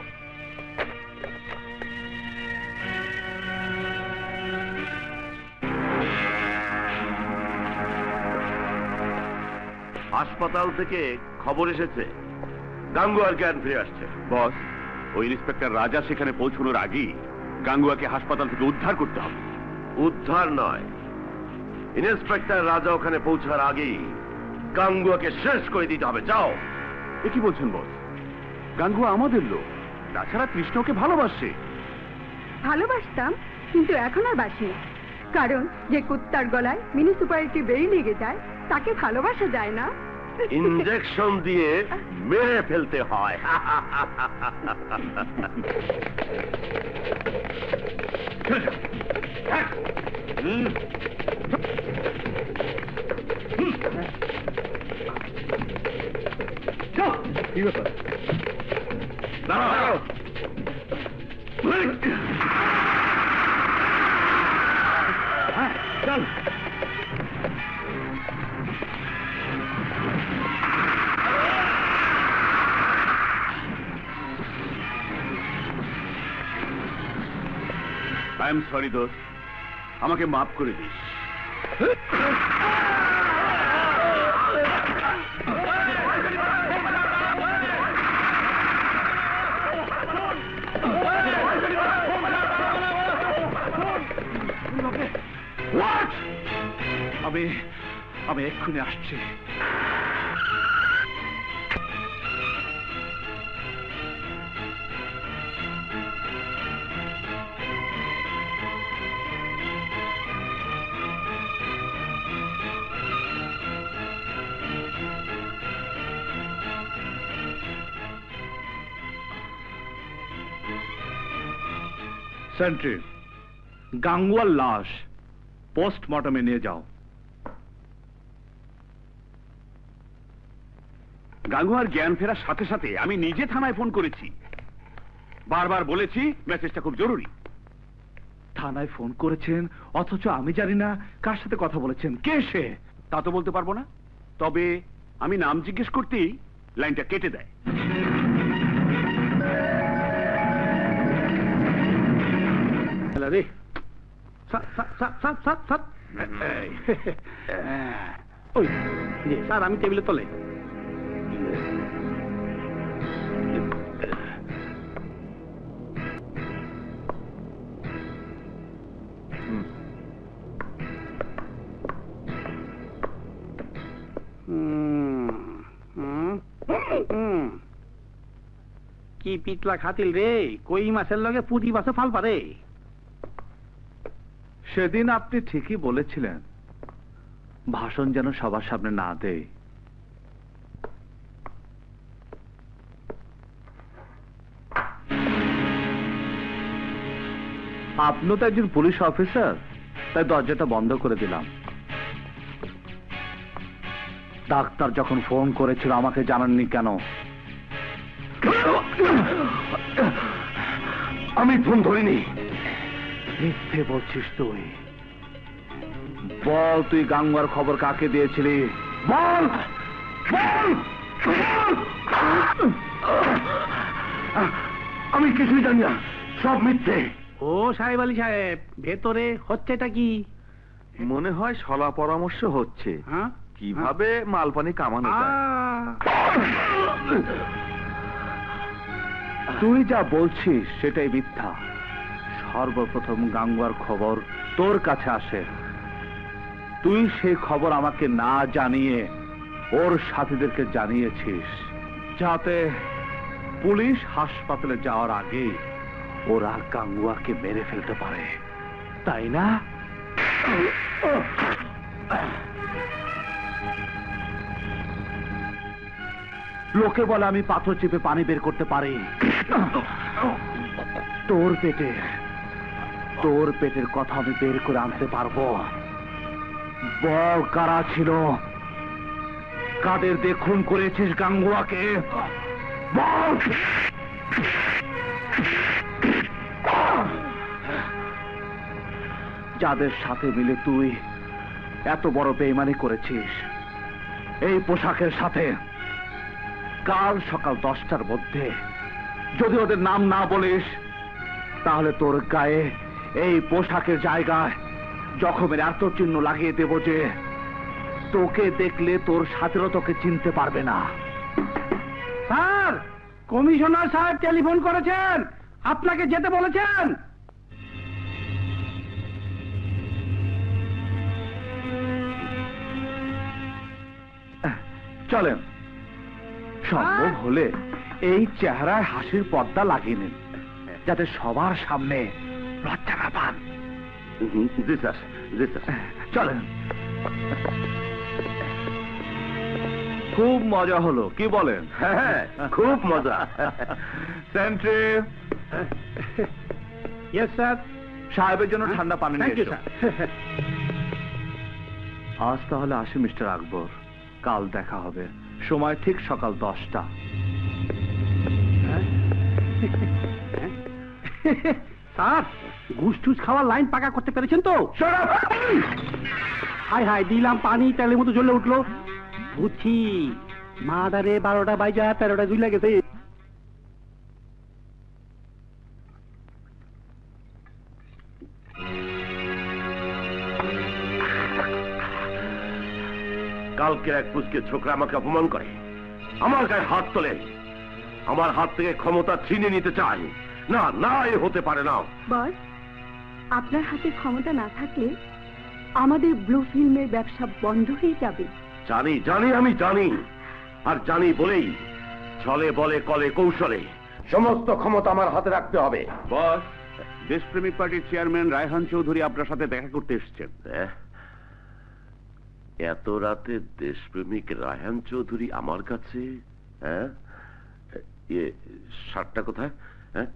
হাসপাতাল থেকে খবর এসেছে গাঙ্গুয়ার জ্ঞান ফিরে আসছে। বস, ওই ইন্সপেক্টর রাজা সেখানে পৌঁছানোর আগেই গাঙ্গুয়াকে হাসপাতাল থেকে উদ্ধার করতে হবে। উদ্ধার নয়, ইন্সপেক্টর রাজা ওখানে পৌঁছার আগেই গাঙ্গুয়াকে শেষ করে দিতে হবে। যাও। এ কি বলছেন বস? গাঙ্গুয়া আমাদের লোক, তাছাড়া কৃষ্ণকে ভালোবাসে। ভালোবাসতাম, কিন্তু এখন আর বাসি না, কারণ যে কুত্তার গলায় মিউনিসিপ্যালিটি বেরি লেগে যায় তাকে ভালোবাসা যায় না। ইনজেকশন দিয়ে মেরে ফেলতে হয়। কি ব্যাপার? দাঁড়াও। যা চল। আই এম সরি দোস্ত, আমাকে মাফ করে দিস। আমি এক্ষুনি আসছি। সেন্ট্রি, গাঙ্গুয়ার লাশ পোস্টমর্টমে নিয়ে যাও। গাঙ্গুয়ার জ্ঞান ফেরার সাথে সাথে আমি নিজে থানায় ফোন করেছি, বারবার বলেছি মেসেজটা খুব জরুরি। থানায় ফোন করেছেন অথচ আমি জানি না কার সাথে কথা বলেছেন, কে সে? তা তো বলতে পারবো না, তবে আমি নাম জিজ্ঞেস করতেই লাইনটা কেটে দেয়। রে ওই যে স্যার, আমি টেবিলে তলে। কি পিতলা খাতিল রে, কই মাছের লগে পুঁটি মাছে ফাল পারে। সেদিন আপনি ঠিকই বলেছিলেন, ভাষণ যেন সবার সামনে না দেয়। আপনিও তো একজন পুলিশ অফিসার, তাই দরজাটা বন্ধ করে দিলাম। ডাক্তার যখন ফোন করেছিল আমাকে জানাননি কেন? আমি ফোন ধরিনি। মিথ্যে বলছিস তুই। বল, তুই গাঙ্গুয়ার খবর কাকে দিয়েছিলি? বল বল। আমি কিছুই জানি না, সব মিথ্যে। ও সাহেব আলী সাহেব, ভেতরে হচ্ছেটা কি? মনে হয় সলা পরামর্শ হচ্ছে হ্যাঁ, কিভাবে মালপানি কামানো যায়। তুই যা বলছিস সেটাই মিথ্যা। সর্বপ্রথম গাঙ্গুয়ার খবর তোর কাছে আসে, তুই সেই খবর আমাকে না জানিয়ে ওর সাথীদেরকে জানিয়েছিস, যাতে পুলিশ হাসপাতালে যাওয়ার আগে ওরা গাঙ্গুয়াকে মেরে ফেলতে পারে, তাই না? লোকে বলে আমি পাথর চেপে পানি বের করতে পারি। তোর পেটের কথা আমি বের করে আনতে পারবো। বল, কারা ছিল, কাদের দিয়ে খুন করেছিস গাঙ্গুয়াকে? বল। যাদের সাথে মিলে তুই এত বড় বেইমানি করেছিস এই পোশাকের সাথে, কাল সকাল 10টার মধ্যে যদি ওদের নাম না বলিস তাহলে তোর গায়ে এই পোশাকের জায়গায় জখমের এত চিহ্ন লাগিয়ে দেব যে তোকে দেখলে তোর সাথীরা তোকে চিনতে পারবে না। স্যার, কমিশনার সাহেব টেলিফোন করেছেন, আপনাকে যেতে বলেছেন। চলেন, সম্ভব হলে এই চেহারায় হাসির পর্দা লাগিয়ে নিন, যাতে সবার সামনে লজ্জা না পান। জি স্যার, জি স্যার। চলেন। খুব মজা হলো, কি বলেন? হ্যাঁ, খুব মজা। সেন্ট্রি। Yes sir. সাহেবের জন্য ঠান্ডা পানি নিয়ে থ্যাংক ইউ এসো। স্যার। আজ তাহলে আসি মিস্টার আকবর, কাল দেখা হবে, সময় ঠিক সকাল 10টা। স্যার, ঘুষ টুস খাওয়ার লাইন পাকা করতে পেরেছেন তো? হাই হাই দিলাম পানি তেলের মতো জ্বলে উঠলো। বুঝছি মাদারে 12টা বাইজা 13টা জুইলা গেছে। কালকের এক পুচকে ছোকরা আমাকে অপমান করে, আমার গায়ে হাত তোলে, আমার হাত থেকে ক্ষমতা ছিনিয়ে নিতে চায়। না না, এ হতে পারে না। বস, আপনার হাতে ক্ষমতা না থাকলে আমাদের ব্লু ফিল্মের ব্যবসা বন্ধ হয়ে যাবে। জানি জানি, আমি জানি, আর জানি বলেই ছলে বলে কলে কৌশলে সমস্ত ক্ষমতা আমার হাতে রাখতে হবে। বস, দেশপ্রেমিক পার্টির চেয়ারম্যান রায়হান চৌধুরী আপনার সাথে দেখা করতে এসেছেন। এত রাতে দেশপ্রেমিক রায়হান চৌধুরী আমার কাছে? হ্যাঁ, শার্টটা কোথায়? হ্যাঁ,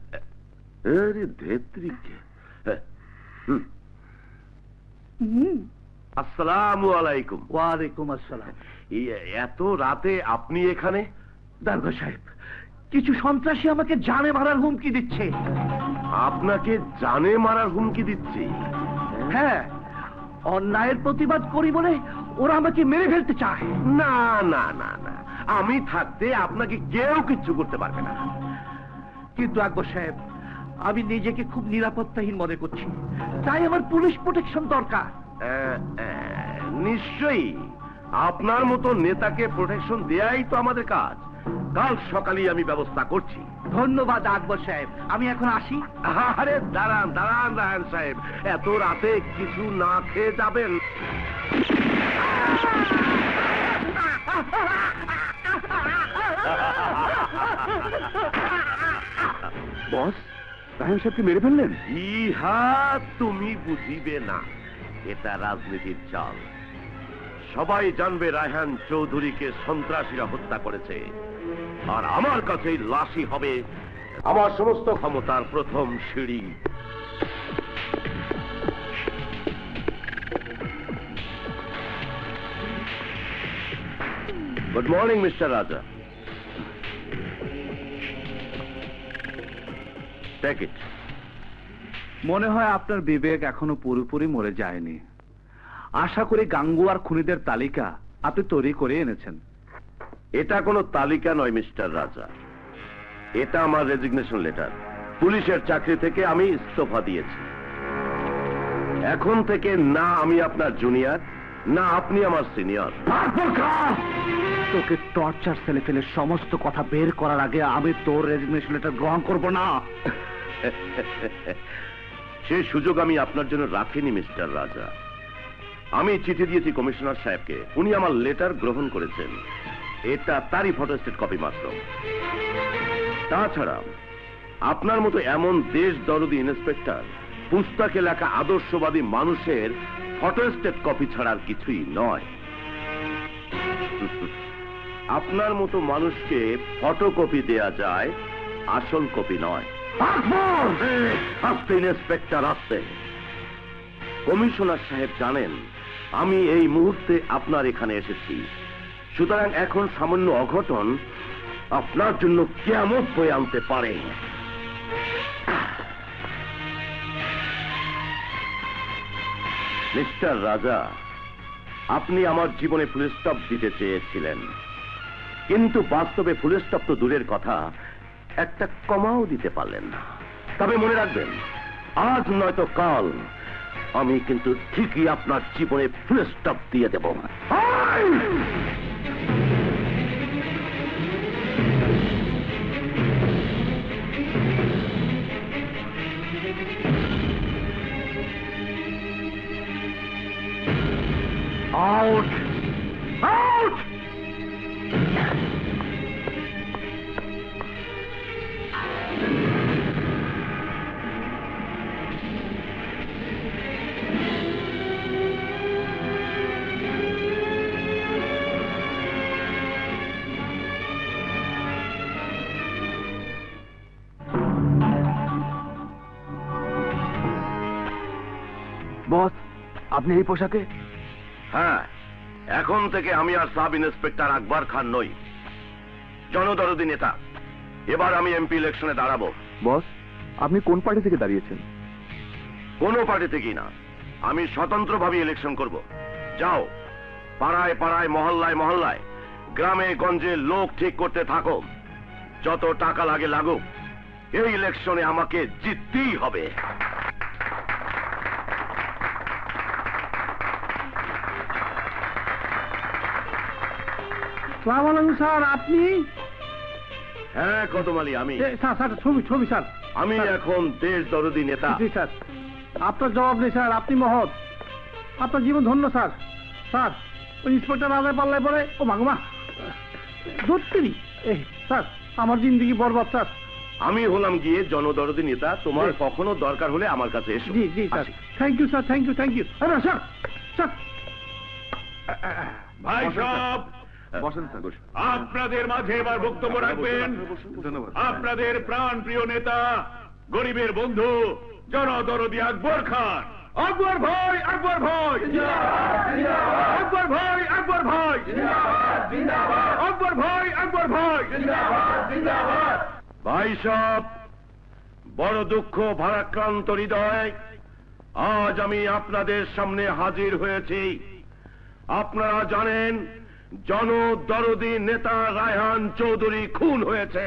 আরে ধেত্রীকে। আসসালামু আলাইকুম। ওয়ালাইকুম আসসালাম। এত রাতে আপনি এখানে? দারোগা সাহেব, কিছু সন্ত্রাসী আমাকে জানে মারার হুমকি দিচ্ছে। আপনাকে জানে মারার হুমকি দিচ্ছে? হ্যাঁ, অন্যায়ের প্রতিবাদ করি বলে ওরা আমাকে মেরে ফেলতে চায়। না না না না, আমি থাকতে আপনাকে কেউ কিচ্ছু করতে পারবে না। কিন্তু আকবর সাহেব, আমি নিজেকে খুব নিরাপত্তাহীন মনে করছি, তাই আমার পুলিশ প্রোটেকশন দরকার। নিশ্চয়ই, আপনার মতো নেতাকে প্রোটেকশন দেয়াই তো আমাদের কাজ। কাল সকালেই আমি ব্যবস্থা করছি। ধন্যবাদ আকবর সাহেব, আমি এখন আসি। আরে দাঁড়ান দাঁড়ান রায়হান সাহেব, এত রাতে কিছু না খেয়ে যাবেন? বস, রায়হান সাহেবকে মেরে ফেললেন? ইহা তুমি বুঝিবে না, এটা রাজনীতির চাল। সবাই জানবে রায়হান চৌধুরীকে সন্ত্রাসীরা হত্যা করেছে, আর আমার কাছেই লাশই হবে আমার সমস্ত ক্ষমতার প্রথম সিঁড়ি। Good morning mister Raja. Take it. মনে হয় আপনার বিবেক এখনো পুরোপুরি মরে যায়নি। আশা করি গাঙ্গুয়ার খুনিদের তালিকা আপনি তৈরি করে এনেছেন। এটা কোনো তালিকা নয় মিস্টার রাজা, এটা আমার রেজিগনেশন লেটার। পুলিশের চাকরি থেকে আমি ইস্তফা দিয়েছি। এখন থেকে না আমি আপনার জুনিয়র, না আপনি আমার সিনিয়র। তোকে টর্চার সেলে ফেলে সমস্ত কথা বের করার আগে আমি তোর রেজিগনেশন লেটার গ্রহণ করব না। সেই সুযোগ আমি আপনার জন্য রাখিনি মিস্টার রাজা। আমি চিঠি দিয়েছি কমিশনার সাহেবকে, উনি আমার লেটার গ্রহণ করেছেন। এটা তারই ফটোস্টেট কপি মাত্র। তাছাড়া আপনার মতো এমন দেশ দরদি ইন্সপেক্টর পুস্তকে লেখা আদর্শবাদী মানুষের ফটোস্টেট কপি ছাড়ার কিছুই নয়। আপনার মতো মানুষকে ফটোকপি দেয়া যায়, আসল কপি নয়। আসতে ইন্সপেক্টর আসতে। কমিশনার সাহেব জানেন আমি এই মুহূর্তে আপনার এখানে এসেছি, সুতরাং এখন সামান্য অঘটন আপনার জন্য কিয়ামত বয়ে আনতে পারে। মিস্টার রাজা, আপনি আমার জীবনে ফুল স্টপ দিতে চেয়েছিলেন, কিন্তু বাস্তবে ফুল স্টপ তো দূরের কথা, একটা কমাও দিতে পারলেন না। তবে মনে রাখবেন, আজ নয়তো কাল আমি কিন্তু ঠিকই আপনার জীবনে ফুল স্টপ দিয়ে দেব। আউট! আউট! বস, আপনি এই পোশাকে? হ্যাঁ, এখন থেকে আমি আর সাব ইন্সপেক্টর আকবর খান নই, জনদরদি নেতা। এবার আমি এমপি ইলেকশনে দাঁড়াবো। বস, আপনি কোন পার্টি থেকে দাঁড়িয়েছেন? কোনো পার্টি থেকেই না, আমি স্বতন্ত্রভাবে ইলেকশন করব। যাও, পাড়ায় পাড়ায়, মহল্লায় মহল্লায়, গ্রামে গঞ্জে লোক ঠিক করতে থাকো। যত টাকা লাগে লাগুক, এই ইলেকশনে আমাকে জিততেই হবে। সালাম আলাইকুম স্যার, আপনি? হ্যাঁ কদম আলী, আমি। স্যার স্যার, ছবি স্যার। আমি এখন দেশ দরদি নেতা। জি স্যার, আপনার জবাব নেই স্যার, আপনি মহৎ, আপনার জীবন ধন্য স্যার। স্যার, ওই ইন্সপেক্টর রাজার পাল্লায় পড়ে, ও মাগুমা ধরতেনি। স্যার, আমার জিন্দিগি বরবাদ স্যার। আমি হলাম গিয়ে জনদরদি নেতা, তোমার কখনো দরকার হলে আমার কাছে এসো। জি জি sir, thank you sir, thank you thank you. আরে স্যার, স্যার ভাই সব বসেন স্যার। আপনাদের মাঝে এবার বক্তব্য রাখবেন ধন্যবাদ। আপনাদের প্রাণ প্রিয় নেতা, গরিবের বন্ধু, জনদরদি আকবর খান। আকবর ভাই, আকবর ভাই, আকবর ভাই, আকবর ভাই, আকবর ভাই, আকবর ভাই। ভাই সব, বড় দুঃখ ভারাক্রান্ত হৃদয়, আজ আমি আপনাদের সামনে হাজির হয়েছি। আপনারা জানেন জনদরদি নেতা রায়হান চৌধুরী খুন হয়েছে।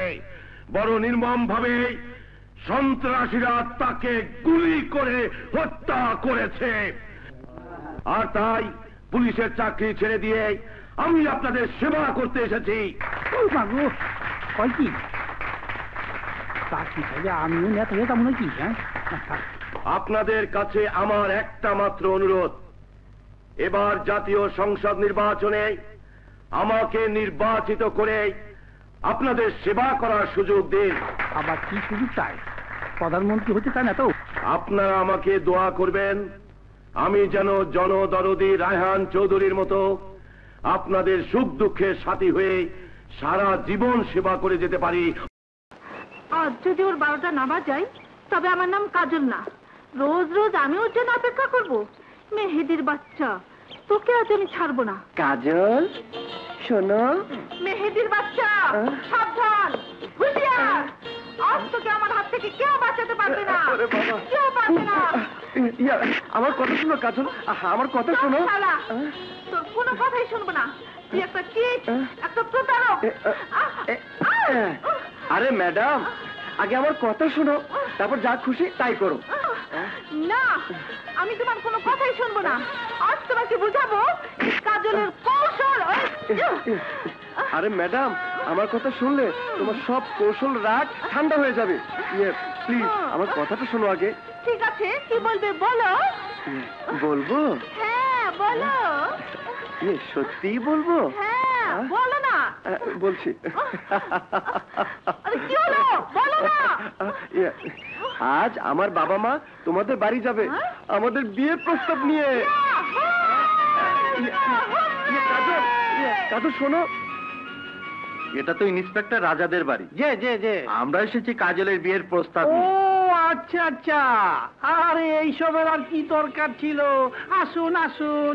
বড় নির্মম ভাবে সন্ত্রাসীরা তাকে গুলি করে হত্যা করেছে। আর তাই পুলিশের চাকরি ছেড়ে দিয়ে আমি আপনাদের সেবা করতে এসেছি। কি চাকরি চাইলে আমিও নেতা হয়ে যাবো নাকি? হ্যাঁ, আপনাদের কাছে আমার একটা মাত্র অনুরোধ, এবার জাতীয় সংসদ নির্বাচনে আমাকে নির্বাচিত করে আপনাদের সেবা করার সুযোগ দিন। আবার কি সুযোগ চাই? প্রধানমন্ত্রী হতে চায় না তো? আপনারা আমাকে দোয়া করবেন, আমি যেন জনদরদি রায়হান চৌধুরীর মতো আপনাদের সুখ দুঃখের সাথী হয়ে সারা জীবন সেবা করে যেতে পারি। আজ যদি ওর 12টা না বাজায়, তবে আমার নাম কাজল না। রোজ রোজ আমি ওর জন্য অপেক্ষা করবো? মেহেদির বাচ্চা, তোকে আজ আমি ছাড়বো না। কাজল শোনো, মেহেদির বাচ্চা, সাবধান, হুঁশিয়ার। আজ তোকে আমার হাত থেকে কেউ বাঁচাতে পারবে না, কেউ পারবে না। আমার কথা শোনো কাজল, আমার কথা শোনো। শালা, তোর কোনো কথাই শুনবো না। তুই একটা চিট, একটা প্রতারক। আরে ম্যাডাম, আগে আমার কথা শোনো, তারপর যা খুশি তাই করো। না, আমি তোমার কোনো কথাই শুনবো না। আজ তোমাকে বুঝাবো এই কাজলের কৌশল। আরে ম্যাডাম, আমার কথা শুনলে তোমার সব কৌশল রাগ ঠান্ডা হয়ে যাবে। প্লিজ আমার কথাটা শোনো আগে। ঠিক আছে, কি বলবে বলো। বলবো? হ্যাঁ বলো। সত্যিই বলবো? হ্যাঁ বলো না। বলছি। আরে কি হলো, বলো না। আজ আমার বাবা মা তোমাদের বাড়ি যাবে আমাদের বিয়ের প্রস্তাব নিয়ে। কাজল শোনো, এটা তো ইন্সপেক্টর রাজাদের বাড়ি। যে আমরা এসেছি কাজলের বিয়ের প্রস্তাব ও নিয়ে। আচ্ছা আচ্ছা, আরে এইসবের আর কি দরকার ছিল? আসুন আসুন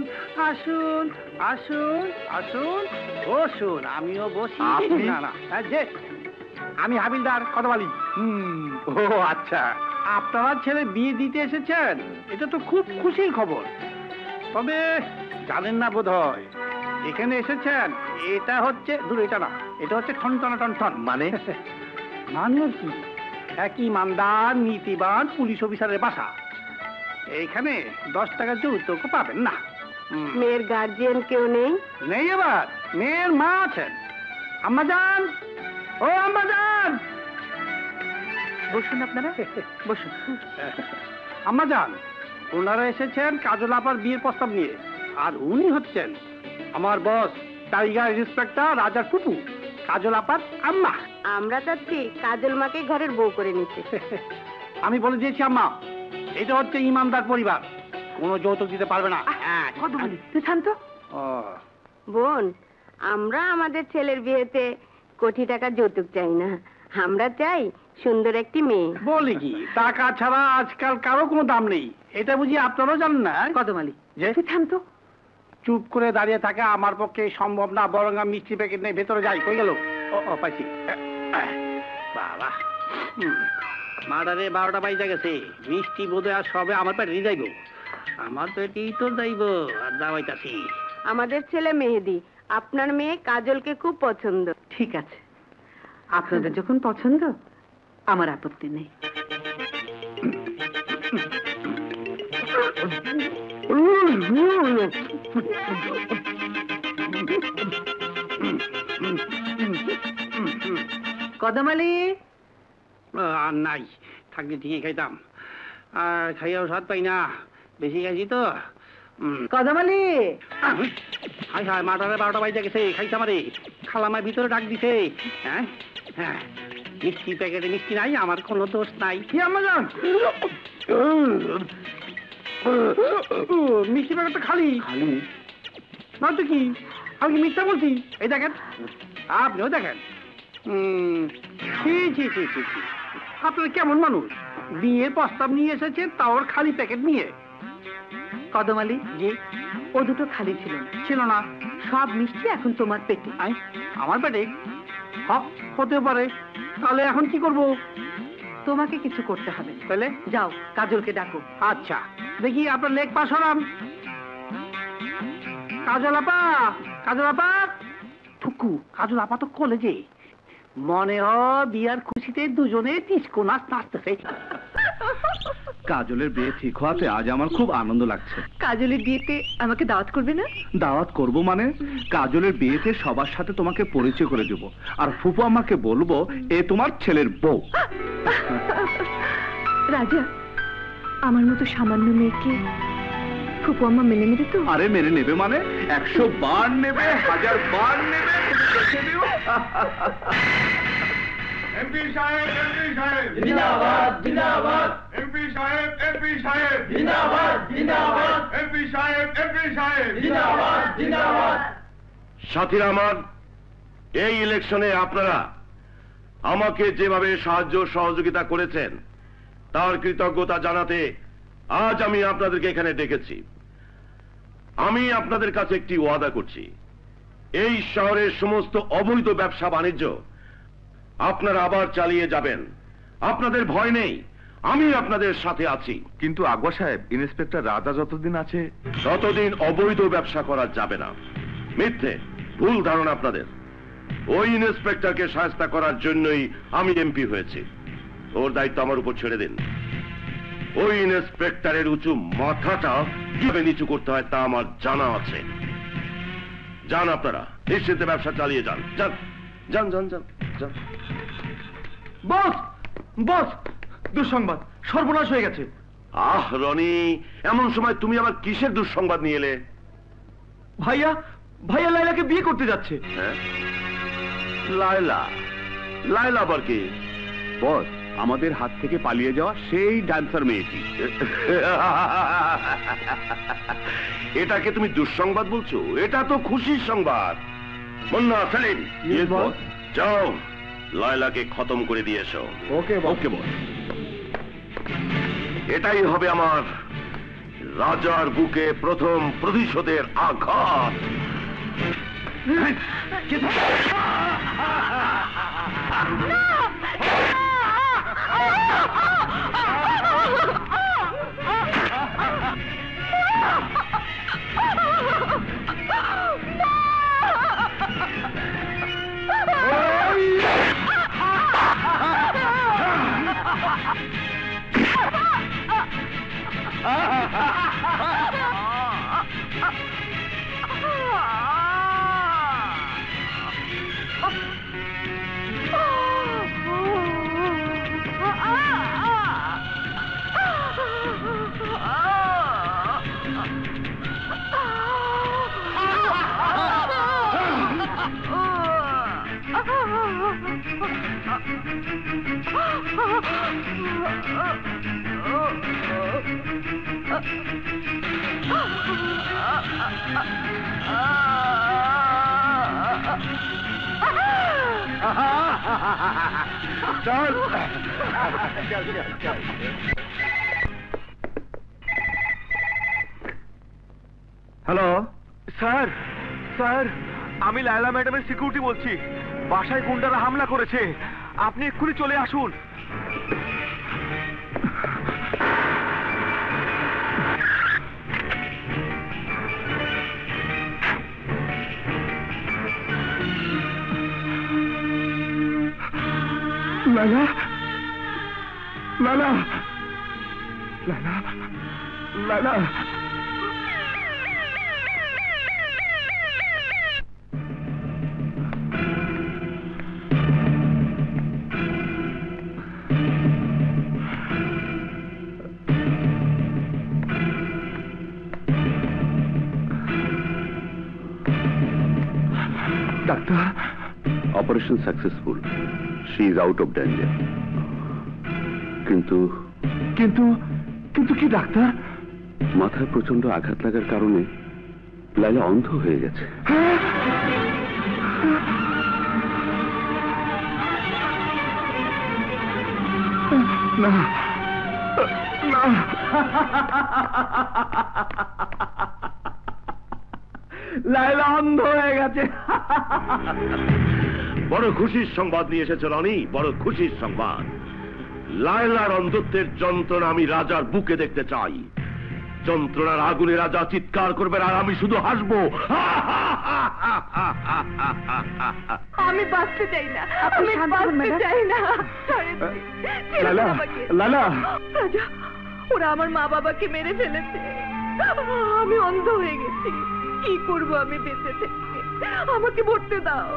আসুন আসুন আসুন, বসুন, আমিও বসি। আপনি? না না, যে আমি হাবিলদার কদমালি। ও আচ্ছা, আপনারা ছেলে বিয়ে দিতে এসেছেন, এটা তো খুব খুশির খবর। তবে জানেন না বোধ হয়, এখানে এসেছেন এটা হচ্ছে, দূর এটা না, এটা হচ্ছে ঠনঠনা টনঠন। মানে? মানে কি? এক ইমানদার নীতিবান পুলিশ অফিসারের বাসা। এইখানে 10 টাকা যৌতুক পাবেন না। মেয়ের গার্জিয়ান কেউ নেই? নেই, আবার মেয়ের মা আছেন। আম্মা যান, ও আম্মা যান, বসুন আপনারা, বসুন। আম্মা যান, ওনারা এসেছেন কাজল আপার বিয়ের প্রস্তাব নিয়ে। আর উনি হচ্ছেন আমার বস, টাইগার ইন্সপেক্টর রাজার ফুপু, কাজল আপার আম্মা। আমরা চাচ্ছি কাজল মাকে ঘরের বউ করে নিতে। আমি বলে দিয়েছি আম্মা, এটা হচ্ছে ইমানদার পরিবার, কোনো যৌতুক দিতে পারবে না। তুই শান্ত। বোন, আমরা আমাদের ছেলের বিয়েতে কোটি টাকা যৌতুক চাই না, আমরা চাই সুন্দর একটি মেয়ে। বলি কি, টাকা ছাড়া আজকাল কারো কোনো দাম নেই, এটা বুঝি আপনারাও জানেন না? কদমালি, যে শান্ত। চুপ করে দাঁড়িয়ে থাকা আমার পক্ষে সম্ভব না, বরং আমি মিষ্টি প্যাকেট নিয়ে ভেতরে যাই। কই গেল? ও পাইছি। বাবা, মার্ডারে 12টা বাজে গেছে, মিষ্টি বোধ আর সবে আমার পেটেই যাইব, আমার পেটেই তো যাইব, আর যাওয়াইতাছি। আমাদের ছেলে মেহেদি আপনার মেয়ে কাজলকে খুব পছন্দ। ঠিক আছে, আপনাদের যখন পছন্দ আমার আপত্তি নেই। কদমালি আর নাই, থাকলে ঠিকই খাইতাম, আর খাইয়াও স্বাদ পাই না, বেশি খাইছি তো। কদমালি হাই হাই, মার্ডারে 12টা বাজে গেছে, খাইতাম আরে। খালামার ভিতরে ডাক দিছে। হ্যাঁ হ্যাঁ, মিষ্টি প্যাকেটে মিষ্টি নাই, আমার কোনো দোষ নাই। কি আমার জান, মিষ্টি প্যাকেটটা খালি খালি না তো কি, আমি কি মিথ্যা বলছি? এই দেখেন, আপনিও দেখেন। আপনার কেমন মানুষ, বিয়ের প্রস্তাব নিয়ে এসেছেন, তাও খালি প্যাকেট নিয়ে। কদমালি, জি, ও দুটো খালি ছিল না। ছিল না? সব মিষ্টি এখন তোমার পেটে। আমার পেটে? হতে পারে। তাহলে এখন কি করব? তোমাকে কিছু করতে হবে। তাহলে যাও, কাজলকে ডাকো। আচ্ছা, দেখি আপনার লেগ পাস হলাম। কাজল আপা, কাজল আপা, টুকু, কাজল আপা তো কলেজে। মনে হয় বিয়ার খুশিতে দুজনে ডিস্কো নাচ নাচতেছে। কাজলের বিয়ে ঠিক হওয়াতে আজ আমার খুব আনন্দ লাগছে। কাজলের বিয়েতে আমাকে দাওয়াত করবে না? দাওয়াত করব মানে, কাজলের বিয়েতে সবার সাথে তোমাকে পরিচয় করে দেব, আর ফুপু আমাকে বলবো এ তোমার ছেলের বউ। রাজা, আমার মতো সামান্য মেয়েকে ফুপু আম্মা মেনে নেবে তো? আরে মেনে নেবে মানে 100 বার নেবে, 1000 বার নেবে। এমপি সাহেব, এমপি সাহেব জিন্দাবাদ জিন্দাবাদ, এমপি সাহেব, এমপি সাহেব জিন্দাবাদ জিন্দাবাদ, এমপি সাহেব, এমপি সাহেব জিন্দাবাদ জিন্দাবাদ। সাথীরা আমার, এই ইলেকশনে আপনারা আমাকে যেভাবে সাহায্য সহযোগিতা করেছেন তার কৃতজ্ঞতা জানাতে আজ আমি আপনাদেরকে এখানে ডেকেছি। আমি আপনাদের কাছে একটি ওয়াদা করছি, এই শহরের সমস্ত অবৈধ ব্যবসা বাণিজ্য আপনারা আবার চালিয়ে যাবেন, আপনাদের ভয় নেই, আমি আপনাদের সাথে আছি। কিন্তু আগুয়া সাহেব, ইন্সপেক্টর রাজা যতদিন আছে ততদিন অবৈধ ব্যবসা করা যাবে না। মিথ্যে, ভুল ধারণা আপনাদের। ওই ইন্সপেক্টরকে শায়েস্তা করার জন্যই আমি এমপি হয়েছি, ওর দায়িত্ব আমার উপর ছেড়ে দিন। ওই ইন্সপেক্টরের উঁচু মাথাটা কিভাবে নিচু করতে হয় তা আমার জানা আছে। যান আপনারা, নিশ্চিন্তে ব্যবসা চালিয়ে যান, যান যান যান যান যান। বস, বস, দুঃসংবাদ, সর্বনাশ হয়ে গেছে। আহ রনি, এমন সময় তুমি আবার কিসের দুঃসংবাদ নিয়ে এলে? ভাইয়া, ভাইয়া লাইলাকে বিয়ে করতে যাচ্ছে। হ্যাঁ, লায়লা? লায়লা আবার কি? বস, আমাদের হাত থেকে পালিয়ে যাওয়া সেই ডান্সার মেয়েটি। এটাকে তুমি দুঃসংবাদ বলছো? এটা তো খুশির সংবাদ। মুন্না, সেলিম, যাও লায়লাকে খতম করে দিয়ে এসো। ওকে ওকে বস। এটাই হবে আমার রাজার বুকে প্রথম প্রতিশোধের আঘাত। চল। হ্যালো স্যার, স্যার আমি লায়লা ম্যাডামের সিকিউরিটি বলছি। বাসায় গুন্ডারা হামলা করেছে, আপনি এক্ষুনি চলে আসুন। লালা লালা লালা লালা doctor, operation successful, she is out of danger. কিন্তু কিন্তু কিন্তু কি ডাক্তার? মাথায় প্রচন্ড আঘাত লাগার কারণে লাইলা অন্ধ হয়ে গেছে। না না, লাইলা অন্ধ হয়ে গেছে। বড় খুশির সংবাদ নিয়ে এসেছে রনি, বড় খুশির সংবাদ। লায়লার অন্ধত্বের যন্ত্রণা আমি রাজার বুকে দেখতে চাই। যন্ত্রণার আগুনে রাজা চিৎকার করবেন আর আমি শুধু হাসবো। আমি বাঁচতে চাই না, আমি বাঁচতে চাই না। লালা লালা, রাজা, ওরা আমার মা বাবাকে মেরে ফেলেছে। আমি অন্ধ হয়ে গেছি, কি করব আমি বেঁচে থেকে? আমাকে মরতে দাও,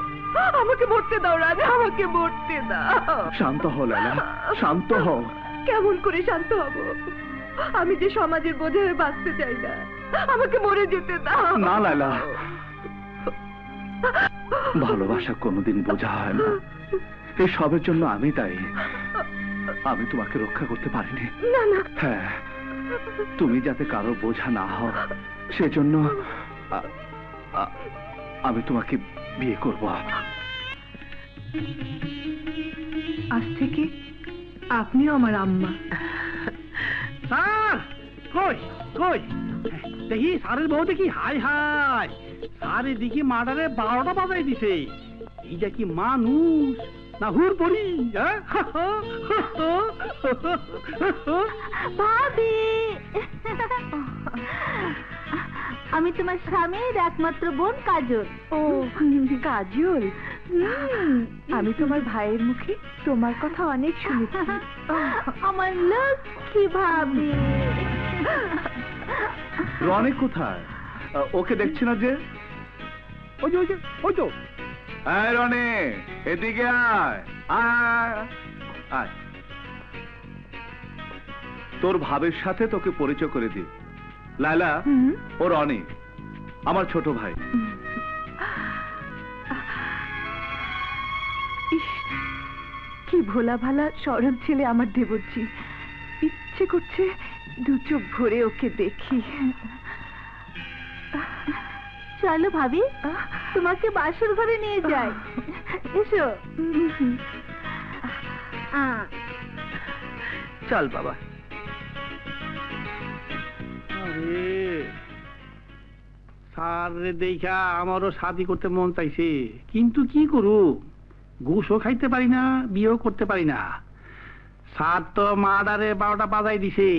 আমাকে মরতে দাও রাজা, আমাকে মরতে দাও। শান্ত হও লালা, শান্ত হও। কেমন করে শান্ত হব? আমি যে সমাজের বোঝে হয়ে বাঁচতে চাই না, আমাকে মরে যেতে দাও। না লালা, ভালোবাসা কোনোদিন বোঝা হয় না। এই সবের জন্য আমি দায়ী। আমি তোমাকে রক্ষা করতে পারিনি। না না, হ্যাঁ, তুমি যাতে কারো বোঝা না হও সেজন্য আমি তোমাকে বিয়ে করব। আজ থেকে আপনিও আমার আম্মা। স্যার কই কই দেখি, স্যারের বউ দেখি, হাই হাই, স্যার এদিকে মার্ডারে 12টা বাজাই দিছে। এইটা কি মানুষ না হুর পড়ি? ভাবি, আমি তোমার স্বামীর একমাত্র বোন কাজল। ও কাজল, আমি তোমার ভাইয়ের মুখে তোমার কথা অনেক শুনেছি। আমার লক্ষ্মী ভাবি। রনি কোথায়? ওকে দেখছি না যে। ওই যে ওই যে ওই তো। আয় রনি, এদিকে আয় আয় আয়। তোর ভাবের সাথে তোকে পরিচয় করে দি। লায়লা, ও রনি, আমার ছোট ভাই। ইস, কি ভোলা ভালা সরল ছেলে আমার দেবজি। ইচ্ছে করছে দু চোখ ভরে ওকে দেখি। চলো ভাবি, তোমাকে বাসর ঘরে নিয়ে যাই। এসো। চল বাবা। স্যার দেখা আমারও শাদি করতে মন চাইছে, কিন্তু কি করু, ঘুষও খাইতে পারি না, বিয়েও করতে পারি না। স্যার তো মার্ডারে 12টা বাজাই দিছে।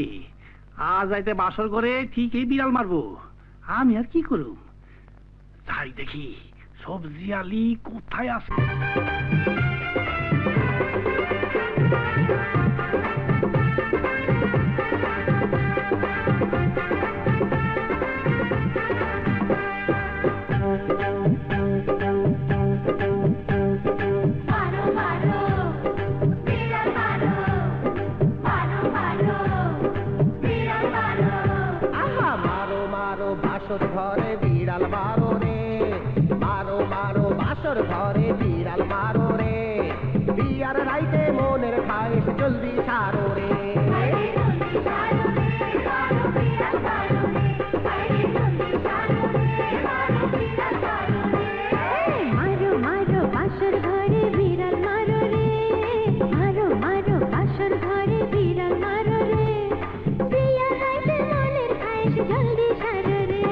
আজ যাইতে বাসর করে ঠিকই বিড়াল মারবো। আমি আর কি করু? তাই দেখি সবজি আলি কোথায় আছে। ঘরে বিড়াল মারো রে, মারো মারো বাসর ঘরে বিড়াল মারো রে। বিয়ার রাইতে মনের খাইস জলদি সারো রে। মারো মারো বাসর ঘরে বিড়াল মারো রে, মারো মারো বাসর ঘরে বিড়াল মারো রে। বিয়ার রাইতে মনের খাইস জলদি সারো রে।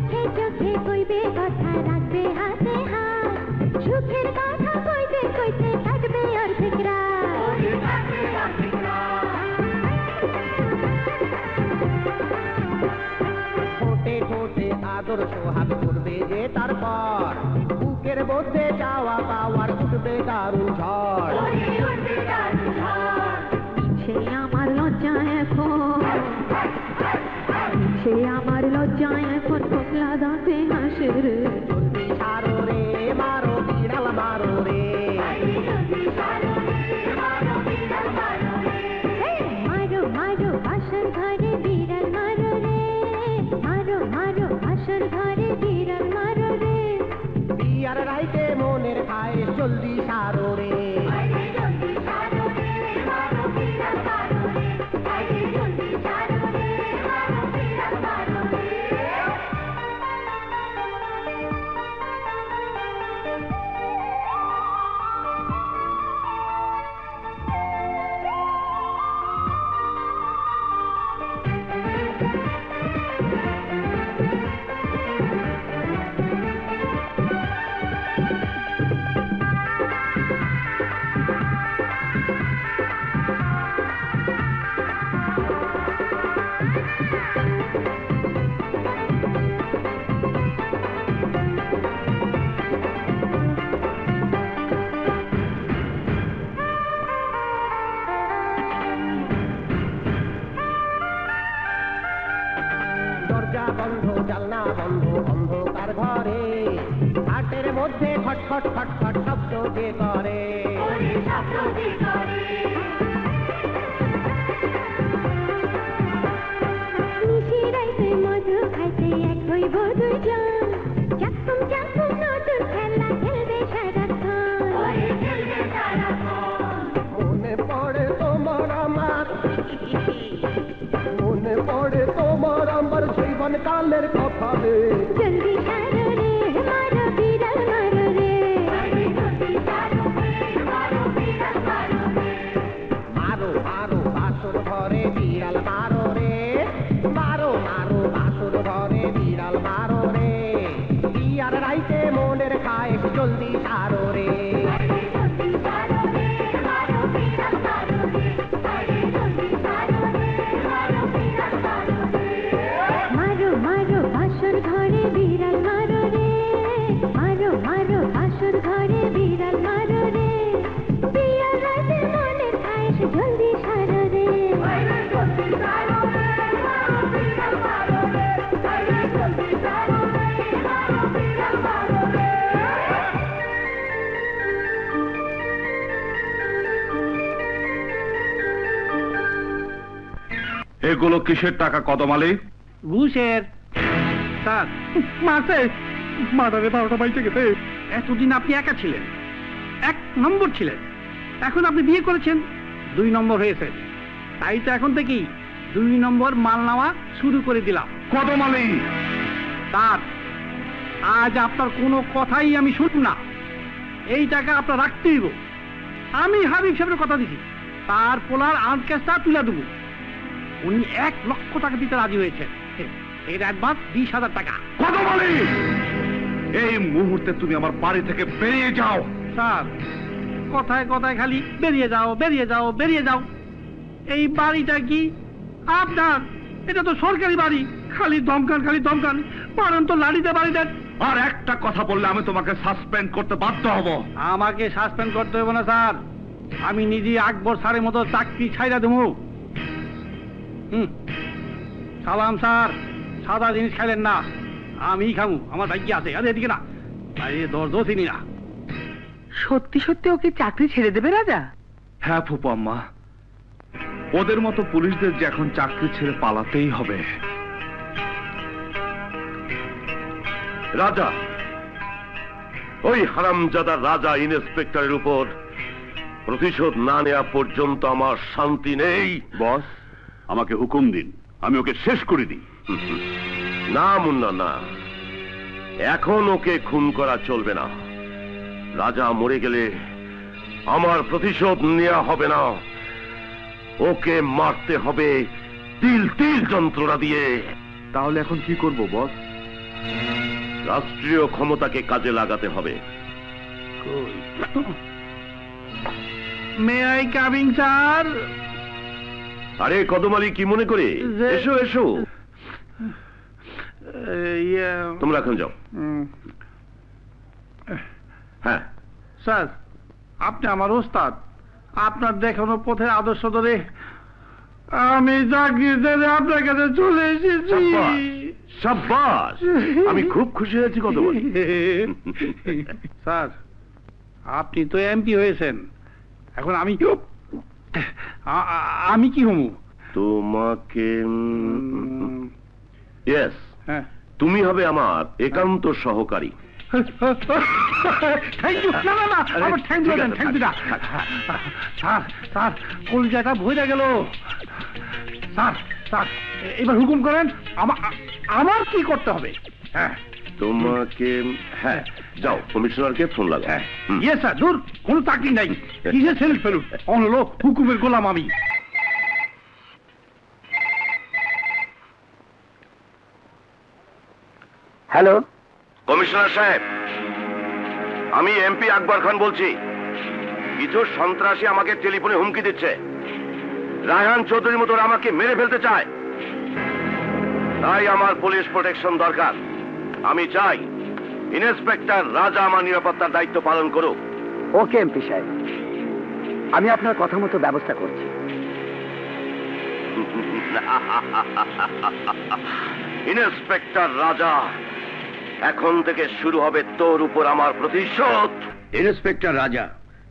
চোখে চোখে কইবে কথা রাখবে হাতে হাত সুখের কথা কইতে কইতে থাকবে অর্ধেক রাত ঠোঁটে ঠোঁটে আদর সোহাগ করবে যে তারপর বুকের মধ্যে যাওয়া পাওয়ার উঠবে দারুণ ঝড় সে আমার লজ্জা এখন সে আমার লজ্জা এখন পোকলা দাঁতে হাসে রে জলদি ছাড়ো রে মারো বিড়াল মারো রে মারো মারো বাসর ঘরে বিড়াল মারো রে মারো মারো বাসর ঘরে বিড়াল মারো রে বিয়ার রাইতে মনের খায় জলদি ছাড়ো রে দরজা বন্ধ জানলা বন্ধ অন্ধকার ঘরে হাটের মধ্যে খটখট খটখট শব্দ যে করে নিশিরাইতে মধু খাইতে এক হইব দুইজন চাকুম চাকুম নতুন খেলা খেলবে সারাক্ষণ মনে পড়ে তোমার আমার মনে পড়ে তোমার আমার জীবন কালের কথা রে জলদি ছাড়ো রে মারো বিড়াল মারো রে মারো মারো বাসর ঘরে বিড়াল মারো রে মারো মারো বাসর ঘরে বিড়াল মারো রে বিয়ার রাইতে মনের খায় জলদি ছাড়ো রে মারো মারো বাসর ঘরে বিড়াল মারো রে মারো মারো বাসর ঘরে বিড়াল মারো রে বিয়ার রাতে মনে খায় জলদি ছাড়ো রে এগুলো কিসের টাকা কদম আলী? ঘুষের স্যার মাসে মার্ডারে 12টা বাইতে গেছে এতদিন আপনি একা ছিলেন 1 নম্বর ছিলেন এখন আপনি বিয়ে করেছেন 2 নম্বর হয়েছে তাই তো এখন থেকেই 2 নম্বর মাল নেওয়া শুরু করে দিলাম কদম আলী স্যার আজ আপনার কোনো কথাই আমি শুনব না এই টাকা আপনার রাখতেই হবে আমি হাবিব সাহেবের কথা দিছি তার পোলার আনকেসটা তুলে দেবো উনি 1 লক্ষ টাকা দিতে রাজি হয়েছে এর অ্যাডভান্স 20,000 টাকা কদম আলী এই মুহূর্তে তুমি আমার বাড়ি থেকে বেরিয়ে যাও স্যার কথায় কথায় খালি বেরিয়ে যাও বেরিয়ে যাও বেরিয়ে যাও এই বাড়িটা কি আপনার এটা তো সরকারি বাড়ি খালি দমকান পারেন তো লাড়িতে বাড়ি দেন আর একটা কথা বললে আমি তোমাকে সাসপেন্ড করতে বাধ্য হব আমাকে সাসপেন্ড করতে হবে না স্যার আমি নিজে আকবর স্যারের মতো চাকরি ছাইরা দেবো সালাম স্যার সাদা জিনিস খাইলেন না আমি খাবো আমার ভাগ্য আছে আরে এদিকে না দরজও চিনি না সত্যি সত্যি ওকে চাকরি ছেড়ে দেবে রাজা? হ্যাঁ ফুপু আম্মা ওদের মতো পুলিশদের যে এখন চাকরি ছেড়ে পালাতেই হবে রাজা ওই হারামজাদা রাজা ইন্সপেক্টরের উপর প্রতিশোধ না নেওয়া পর্যন্ত আমার শান্তি নেই বস আমাকে হুকুম দিন আমি ওকে শেষ করে দিই না মুন্না না এখন ওকে খুন করা চলবে না রাজা মরে গেলে আমার প্রতিশোধ নেওয়া হবে না ওকে মারতে হবে তিল তিল যন্ত্রণা দিয়ে তাহলে এখন কি করব বস? রাষ্ট্রীয় ক্ষমতাকে কাজে লাগাতে হবে। May I coming sir? আরে কদম আলী, কি মনে করে? এসো এসো, তোমরা এখন যাও। হ্যাঁ স্যার, আপনি আমার ওস্তাদ। আপনার দেখানো পথের আদর্শ ধরে আমি চাকরি ছেড়ে আপনার কাছে চলে এসেছি। সাব্বাস, আমি খুব খুশি হয়েছি কদম আলী। স্যার, আপনি তো এমপি হয়েছেন, এখন আমি কি হমু? তোমাকে ইয়েস, তুমি হবে আমার একান্ত সহকারী। Thank you. না না না, আমার থ্যাংক ইউ দেন, থ্যাংক ইউ না। স্যার স্যার, কলজাটা ভইরা গেল। স্যার স্যার, এবার হুকুম করেন, আমার কি করতে হবে? হ্যাঁ তোমাকে, হ্যাঁ যাও কমিশনারকে ফোন লাগাও। ইয়ে স্যার, দূর, কোনো চাকরি নাই, কিসের সেলফ ফেলুন, হলো হুকুমের গোলাম আমি। হ্যালো কমিশনার সাহেব, আমি এমপি আকবর খান বলছি। কিছু সন্ত্রাসী আমাকে টেলিফোনে হুমকি দিচ্ছে। রায়হান চৌধুরীর মতো আমাকে মেরে ফেলতে চায়। তাই আমার পুলিশ প্রোটেকশন দরকার। আমি চাই ইন্সপেক্টর রাজা আমার নিরাপত্তার দায়িত্ব পালন করুক। ওকে এমপি সাহেব, আমি আপনার কথা মতো ব্যবস্থা করছি। ইন্সপেক্টর রাজা, এখন থেকে শুরু হবে তোর উপর আমার প্রতিশোধ। ইন্সপেক্টর রাজা,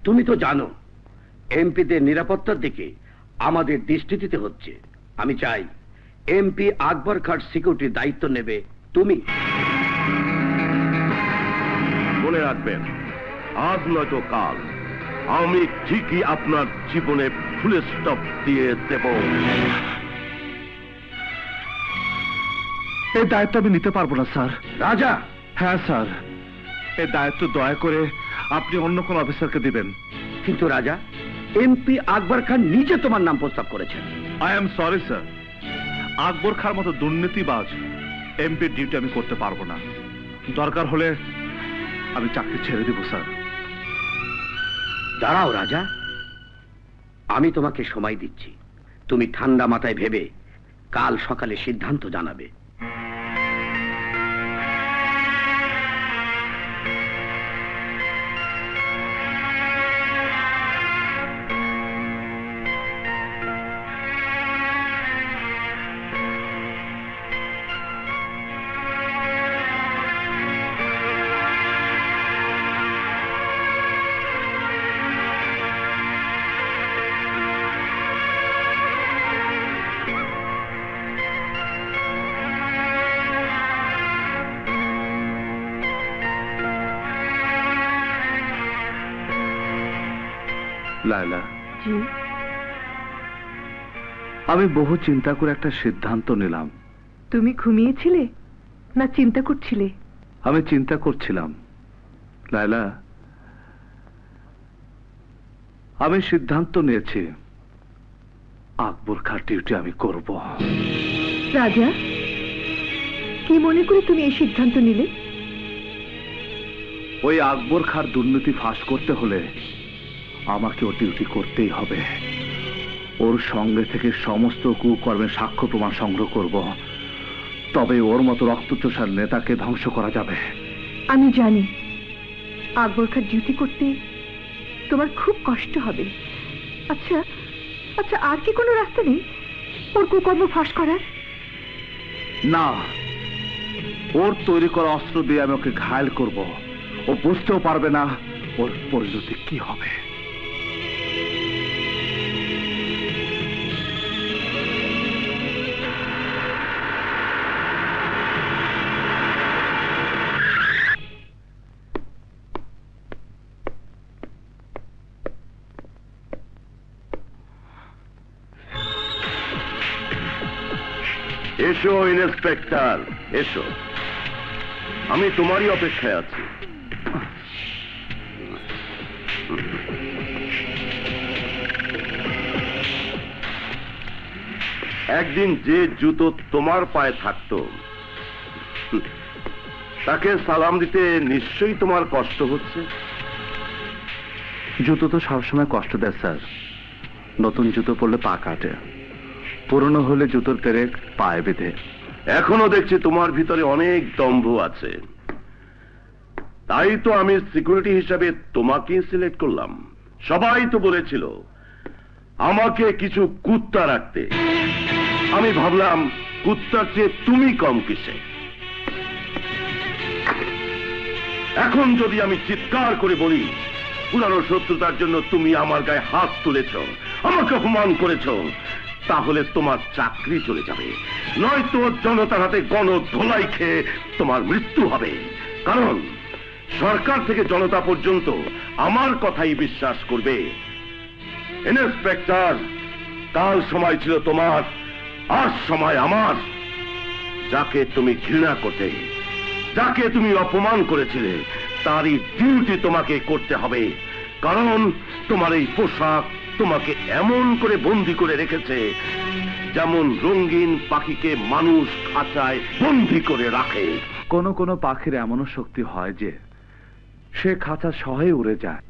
তুমি তো জানো এমপিদের নিরাপত্তার দিকে আমাদের দৃষ্টি দিতে হচ্ছে। আমি চাই এমপি আকবর খান সিকিউরিটির দায়িত্ব নেবে তুমি। মনে রাখবেন, আজ নয়তো কাল আমি ঠিকই আপনার জীবনে ফুল স্টপ দিয়ে দেব। এই দায়িত্ব আমি নিতে পারবো না স্যার। রাজা? হ্যাঁ স্যার, এই দায়িত্ব দয়া করে আপনি অন্য কোন অফিসারকে দিবেন। কিন্তু রাজা, এমপি আকবর খান নিজে তোমার নাম প্রস্তাব করেছেন। আই এম সরি স্যার, আকবর খান মতো দুর্নীতিবাজ এমপির ডিউটি আমি করতে পারবো না। দরকার হলে আমি চাকরি ছেড়ে দেব স্যার। দাঁড়াও রাজা, আমি তোমাকে সময় দিচ্ছি। তুমি ঠান্ডা মাথায় ভেবে কাল সকালে সিদ্ধান্ত জানাবে। লায়লা, আমি বহু চিন্তা করে একটা সিদ্ধান্ত নিলাম। তুমি ঘুমিয়েছিলে না চিন্তা করছিলে? আমি চিন্তা করছিলাম। লায়লা, আমি সিদ্ধান্ত নিয়েছি আকবর খান ডিউটি আমি করব। রাজা, কি মনে করে তুমি এই সিদ্ধান্ত নিলে? ওই আকবর খান দুর্নীতি ফাঁস করতে হলে আমাকে ও ডিউটি করতেই হবে। ওর সঙ্গে থেকে সমস্ত কুকর্মের সাক্ষ্য প্রমাণ সংগ্রহ করব, তবে ওর মতো রক্তচোষার নেতাকে ধ্বংস করা যাবে। আমি জানি আকবর খান ডিউটি করতে তোমার খুব কষ্ট হবে। আচ্ছা আচ্ছা, আর কি কোনো রাস্তা নেই ওর কুকর্ম ফাঁস করার? না, ওর তৈরি করা অস্ত্র দিয়ে আমি ওকে ঘায়েল করব। ও বুঝতেও পারবে না ওর পরিণতি কি হবে। এসো ইন্সপেক্টর, এসো, আমি তোমারই অপেক্ষায় আছি। একদিন যে জুতো তোমার পায়ে থাকতো তাকে সালাম দিতে নিশ্চয়ই তোমার কষ্ট হচ্ছে। জুতো তো সবসময় কষ্ট দেয় স্যার। নতুন জুতো পরলে পা কাটে, পুরনো হলে জুতোর পেরেক পায়ে বেঁধে। এখনো দেখছি তোমার ভিতরে অনেক দম্ভ আছে, তাই তো আমি সিকিউরিটি হিসাবে তোমাকে সিলেক্ট করলাম। সবাই তো বলেছিল আমাকে কিছু কুত্তা রাখতে, আমি ভাবলাম কুত্তার চেয়ে তুমি কম কিসে। এখন যদি আমি চিৎকার করে বলি পুরানো শত্রুতার জন্য তুমি আমার গায়ে হাত তুলেছ, আমাকে অপমান করেছ, তাহলে তোমার চাকরি চলে যাবে, নয়তো জনতার হাতে গণধোলাই খেয়ে তোমার মৃত্যু হবে। কারণ সরকার থেকে জনতা পর্যন্ত আমার কথাই বিশ্বাস করবে। ইন্সপেক্টর, কাল সময় ছিল তোমার, আজ সময় আমার। যাকে তুমি ঘৃণা করতে, যাকে তুমি অপমান করেছিলে, তারই ডিউটি তোমাকে করতে হবে। কারণ তোমার এই পোশাক তোমাকে এমন করে বন্দি করে রেখেছে যেমন রঙিন পাখিকে মানুষ খাঁচায় বন্দি করে রাখে। কোন কোন পাখির এমনও শক্তি হয় যে সে খাঁচা সহে উড়ে যায়।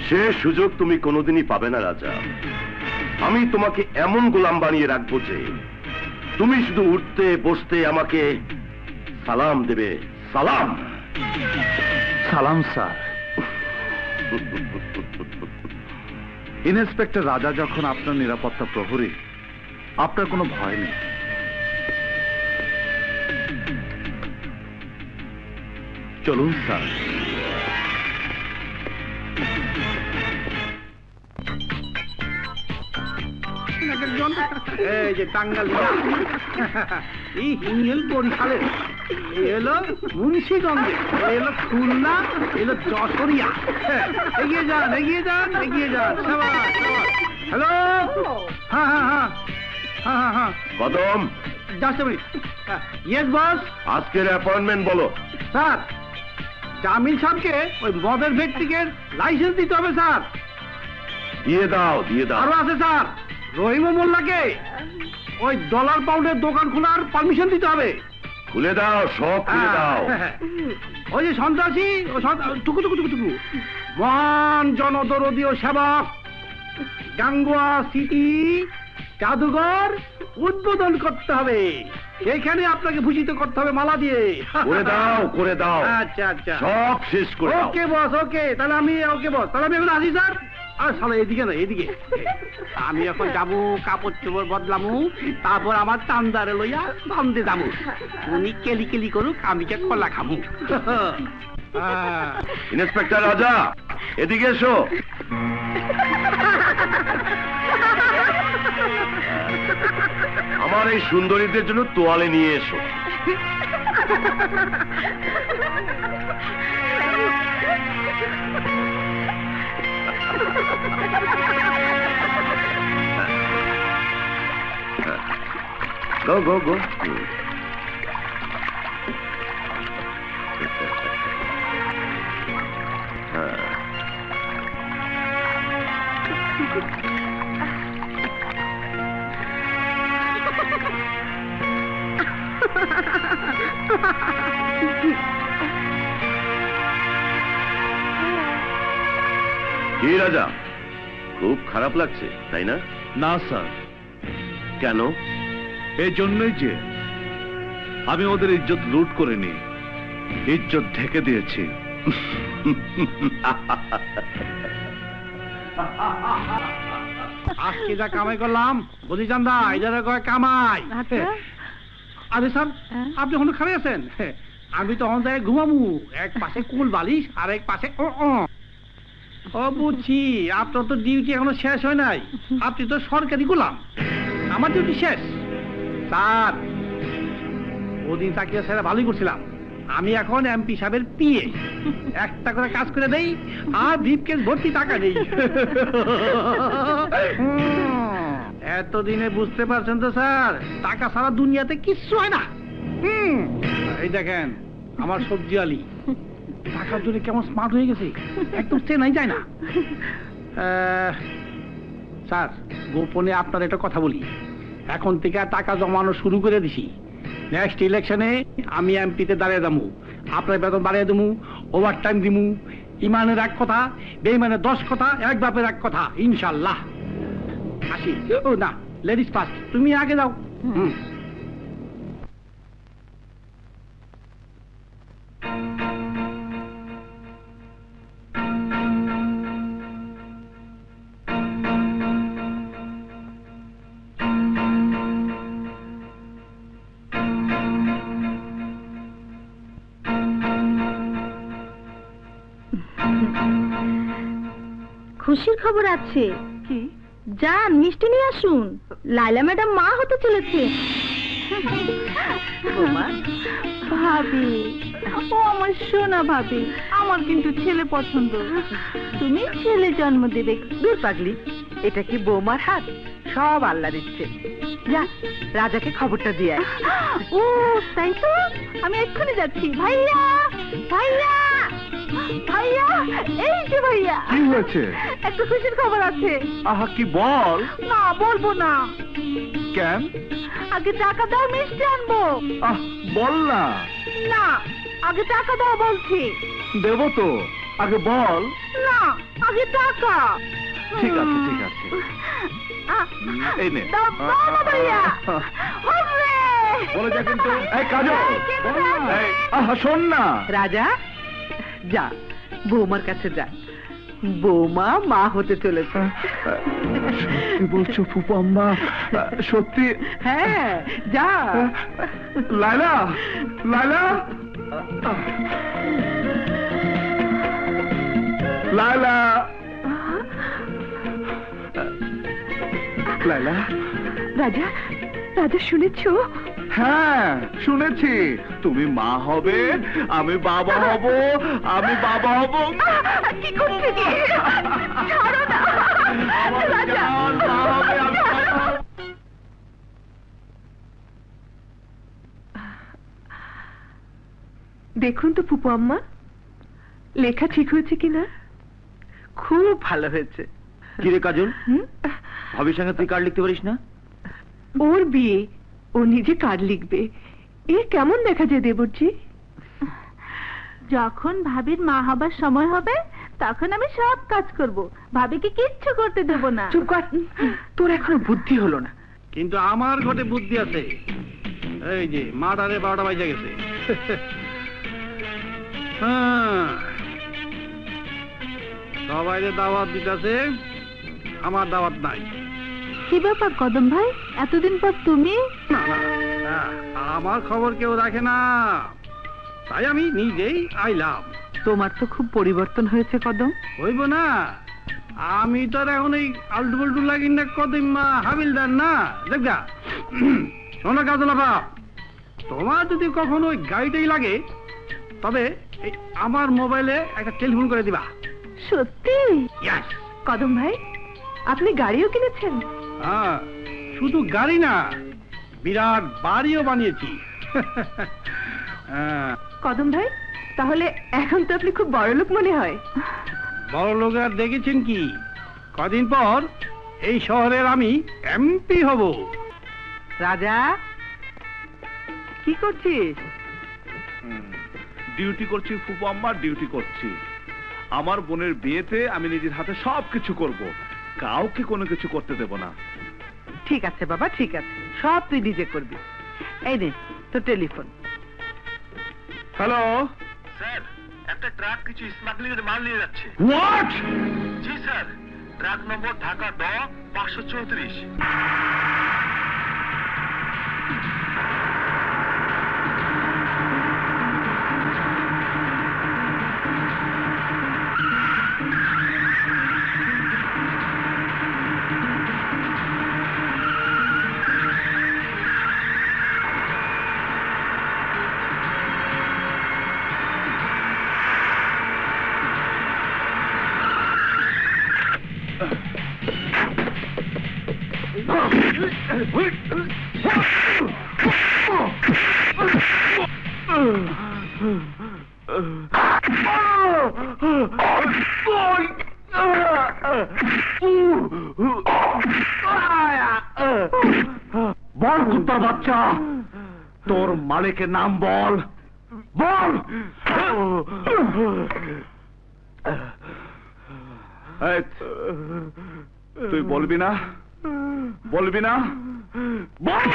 সে সুযোগ তুমি কোনোদিনই পাবে না রাজা। আমি তোমাকে এমন গোলাম বানিয়ে রাখবো যে তুমি শুধু উঠতে বসতে আমাকে সালাম দেবে। সালাম। সালাম স্যার। ইন্সপেক্টর রাজা যখন আপনার নিরাপত্তা প্রহরী, আপনার কোনো ভয় নেই। চলুন স্যার। এই যে টাঙ্গাল, এই হিঙ্গেল বরিশালের, এই হলো মুন্সিগঞ্জে, এই হলো খুলনা, এই হলো যশোরিয়া। এগিয়ে যান, এগিয়ে যান, এগিয়ে যান। হ্যালো, হ্যাঁ হ্যাঁ হ্যাঁ হ্যাঁ হ্যাঁ কদম, জাস্ট মিনিট। Yes boss. আজকের অ্যাপয়েন্টমেন্ট বলো। স্যার, জামিল সাহেবকে ওই মদের ব্যক্তিকে লাইসেন্স দিতে হবে স্যার। দিয়ে দাও, দিয়ে দাও। আরো আছে স্যার, রহিম মোল্লাকে ওই ডলার পাউন্ডের দোকান খোলার পারমিশন দিতে হবে। খুলে দাও, সব খুলে দাও। ওই যে সন্ত্রাসী, টুকু টুকু টুকু টুকু মহান জনদরদীয় সেবক গাঙ্গুয়া সিটি জাদুঘর উদ্বোধন করতে হবে। এখানে আপনাকে ভূষিত করতে হবে মালা দিয়ে। করে দাও, করে দাও। আচ্ছা আচ্ছা, সব শেষ করে দাও। ওকে বস, ওকে। তাহলে আমি ওকে বস, তাহলে আমি এখন আসি স্যার। আর শালা এদিকে না, এদিকে। আমি এখন যাবো, কাপড় চোপড় বদলামু, তারপর আমার চান্দারে লইয়া বান্ধে যাবো। উনি কেলি কেলি করুক, আমি কে কলা খামু। ইন্সপেক্টর রাজা, এদিকে এসো। আমার এই সুন্দরীদের জন্য তোয়ালে নিয়ে এসো। Go, go, go. কি রাজা, খুব খারাপ লাগছে তাই না? না স্যার। কেন? এই জন্যই যে আমি ওদের ইজ্জত লুট করে নি, ইজ্জত ঢেকে দিয়েছি। আজকে যা কামাই করলাম বুঝি চান্দা, এটারে কয় কামাই। আরে স্যার, আপনি এখন খারাপ আছেন? আমি তখন যাই ঘুমামু, এক পাশে কুল বালিশ আর এক পাশে ও বুঝছি। আপনার তো ডিউটি এখনো শেষ হয় নাই, আপনি তো সরকারি গোলাম, আমার ডিউটি শেষ। স্যার, ওদিন চাকরি ছেড়ে ভালোই করছিলাম, আমি এখন এমপি সাহেবের পিএ, একটা করে কাজ করে দেই আর ব্রিফকেস ভর্তি টাকা নেই। এতদিনে বুঝতে পারছেন তো স্যার, টাকা ছাড়া দুনিয়াতে কিচ্ছু হয় না। এই দেখেন আমার সবজি আলি, টাকার জন্য কেমন স্মার্ট হয়ে গেছে, একদম চেনাই যায় না। স্যার, গোপনে আপনার একটা কথা বলি, এখন থেকে টাকা জমানো শুরু করে দিছি। নেক্সট ইলেকশনে আমি এমপিতে দাঁড়িয়ে যাবো, আপনার বেতন বাড়িয়ে দেবো, ওভার টাইম দিমু। ইমানের এক কথা, বেইমানের 10 কথা, এক বাপের এক কথা, ইনশাল্লাহ। আসি। ও না, লেডিস ফার্স্ট, তুমি আগে যাও। খুশির খবর আছে। কি? যান মিষ্টি নিয়ে আসুন, লাইলা ম্যাডাম মা হতে চলেছে। ভাবি, ও আমার সোনা ভাবি, আমার কিন্তু ছেলে পছন্দ। তুমি ছেলে জন্ম দেবে। দূর পাগলি, এটা কি বৌমার হাত? সব আল্লাহর ইচ্ছে। যা, রাজাকে খবরটা দিয়ে আয়। ও তাই তো, আমি এক্ষুনি যাচ্ছি। ভাইয়া, ভাইয়া, ভাইয়া, এই যে ভাইয়া। কি হয়েছে? একটা খুশির খবর আছে। আহা, কি বল। না, বলবো না। কেন? আগে টাকা দাও, মিষ্টি আনবো। বল না। না, আগে টাকা দাও বলছি। দেবো তো, আগে বল। না, আগে টাকা। ঠিক আছে, ঠিক আছে। এই নে। দাও না ভাইয়া। হুররে! বলে যা কিন্তু। এই কাজল, আহা শোন না। রাজা, যা বৌমার কাছে যা, বৌমা মা হতে চলেছে। সত্যি বলছো ফুপু আম্মা? সত্যি? হ্যাঁ, যা। লায়লা, লায়লা, লায়লা, লায়লা। রাজা, রাজা শুনেছো? হ্যাঁ শুনেছি, তুমি মা হবে, আমি বাবা হব, আমি বাবা হব। কি করছে কি? ছাড়ো না রাজা। দেখুন তো ফুপু আম্মা, লেখা ঠিক হয়েছে কিনা? খুব ভালো হয়েছে। কিরে কাজল, ভাবির সঙ্গে তুই কার্ড লিখতে পারিস না? ওর বিয়ে, ও নিজে কার্ড লিখবে, এ কেমন দেখা যায় দেবরজি? যখন ভাবির মা হবার সময় হবে তখন আমি সব কাজ করব, ভাবিকে কিচ্ছু করতে দেব না। চুপ কর, তোর এখনো বুদ্ধি হলো না। কিন্তু আমার ঘটে বুদ্ধি আছে। এই যে মাটারে 12টা বাজে গেছে। সবাই দাওয়াত দিতেছে, আমার দাওয়াত নাই। কি ব্যাপার কদম ভাই, এতদিন পর তুমি? না না, আমার খবর কেউ রাখে না, তাই আমি নিজেই আইলাম। তোমার তো খুব পরিবর্তন হয়েছে কদম। হইব না, আমি তো এখন এই আলটু পাল্টু লাগি না, কদিম্মা হাবিলদার না। দেখা শোনো কাজলাপা, তোমার যদি কখনো ওই গাড়িটাই লাগে তবে এই আমার মোবাইলে একটা টেলিফোন করে দিবা। সত্যি? কদম ভাই, আপনি গাড়িও কিনেছেন? হ্যাঁ, শুধু গাড়ি না, বিরাট বাড়িও বানিয়েছি। কদম ভাই, তাহলে এখন তো আপনি খুব বড় লোক মনে হয়। বড় লোক আর দেখেছেন কি, কদিন পর এই শহরের আমি এমপি হব। রাজা, কি করছিস? ডিউটি করছি ফুপু আম্মা, ডিউটি করছি। আমার বোনের বিয়েতে আমি নিজের হাতে সবকিছু করব, কাউকে কোনো কিছু করতে দেব না। ঠিক আছে বাবা, ঠিক আছে, সব তুই নিজে করবি। এই নে তো টেলিফোন। হ্যালো স্যার, একটা ট্রাক কিছু স্মাগলিং এর মাল নিয়ে যাচ্ছে। হোয়াট? জি স্যার, ট্রাক নম্বর ঢাকা 534। বল কুত্তার বাচ্চা, তোর মালিকের নাম বল, বল। তুই বলবি না, বলবি না? বল,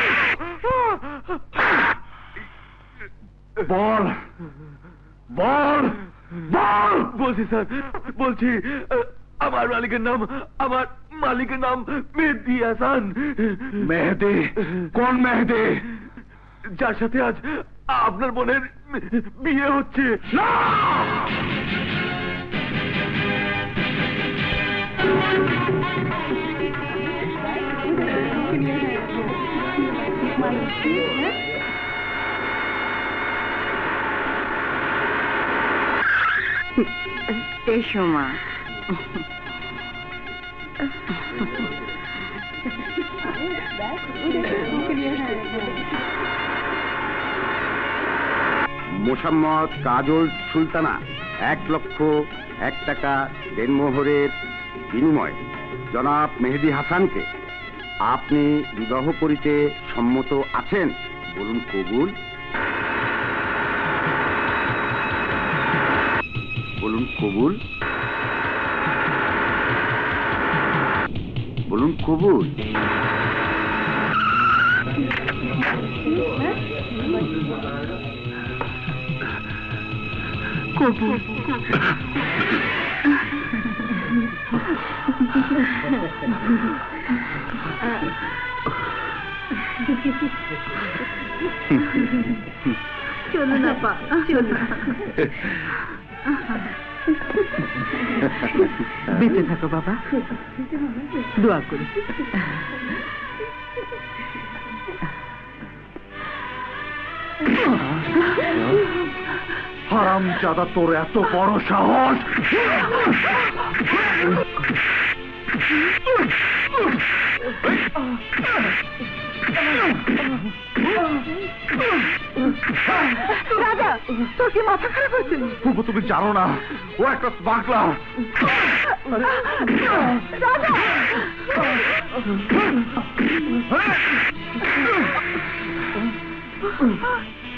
বল, বল, বল। বলছি স্যার, বলছি আমার মালিকের নাম মেহেদি হাসান। মেহেদি? কোন মেহেদি? যার সাথে আজ আপনার বোনের বিয়ে হচ্ছে। না, এসো মা। মোসাম্মদ কাজল সুলতানা 1,01,000 টাকা দেনমোহরের বিনিময়ে জনাব মেহেদি হাসানকে আপনি বিবাহ করিতে সম্মত আছেন? বলুন কবুল। বলুন কবুল, বলুন কবুল। কবুল। চলো না পা, চলো। বেঁচে থাকো বাবা, দোয়া করি। হারামজাদা, তোর এত বড় সাহস! রাজা, তোর কি মাথা খারাপ হয়েছে? তুমি জানো না ও একটা স্মাগলার।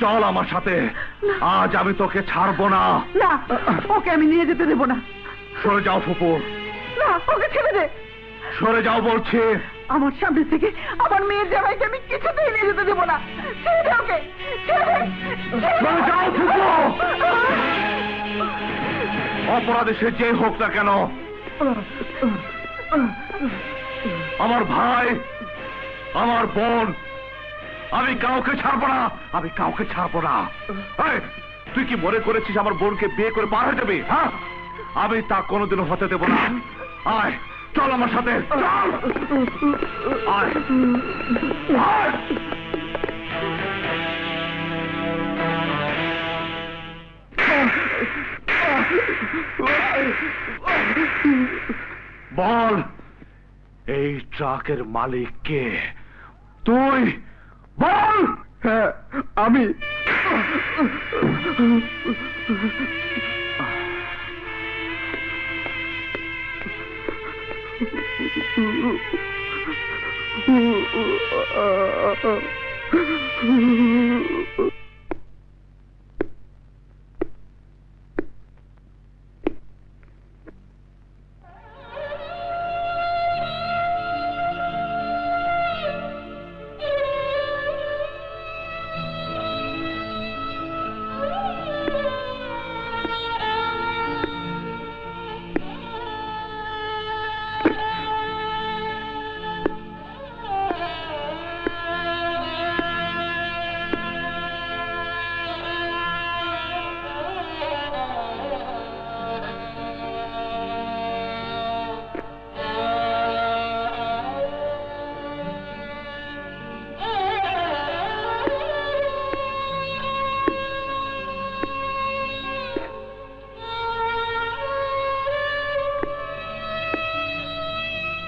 চল আমার সাথে, আজ আমি তোকে ছাড়বো না। না, ওকে আমি নিয়ে যেতে দেবো না। সরে যাও ফুপু। না, ওকে ছেড়ে দে। সরে যাও বলছি। আমার সামনে থেকে আমার মেয়ের জামাইকে আমি কিছুতেই নিয়ে যেতে দেবো না। ছেড়ে দে ওকে, ছেড়ে দে। সরে যাও ফুপু। অপরাধী সে যে হোক না কেন, আমার ভাই, আমার বোন, আমি কাউকে ছাড়বো না, আমি কাউকে ছাড়বো না। তুই কি মনে করেছিস আমার বোনকে বিয়ে করে পার হয়ে যাবে? হ্যাঁ, আমি তা কোনোদিনও হতে দেব না। আয়, চল আমার সাথে, চল। আয়, আয়। বল, এই ট্রাকের মালিক কে? তুই বল। হ্যাঁ, আমি।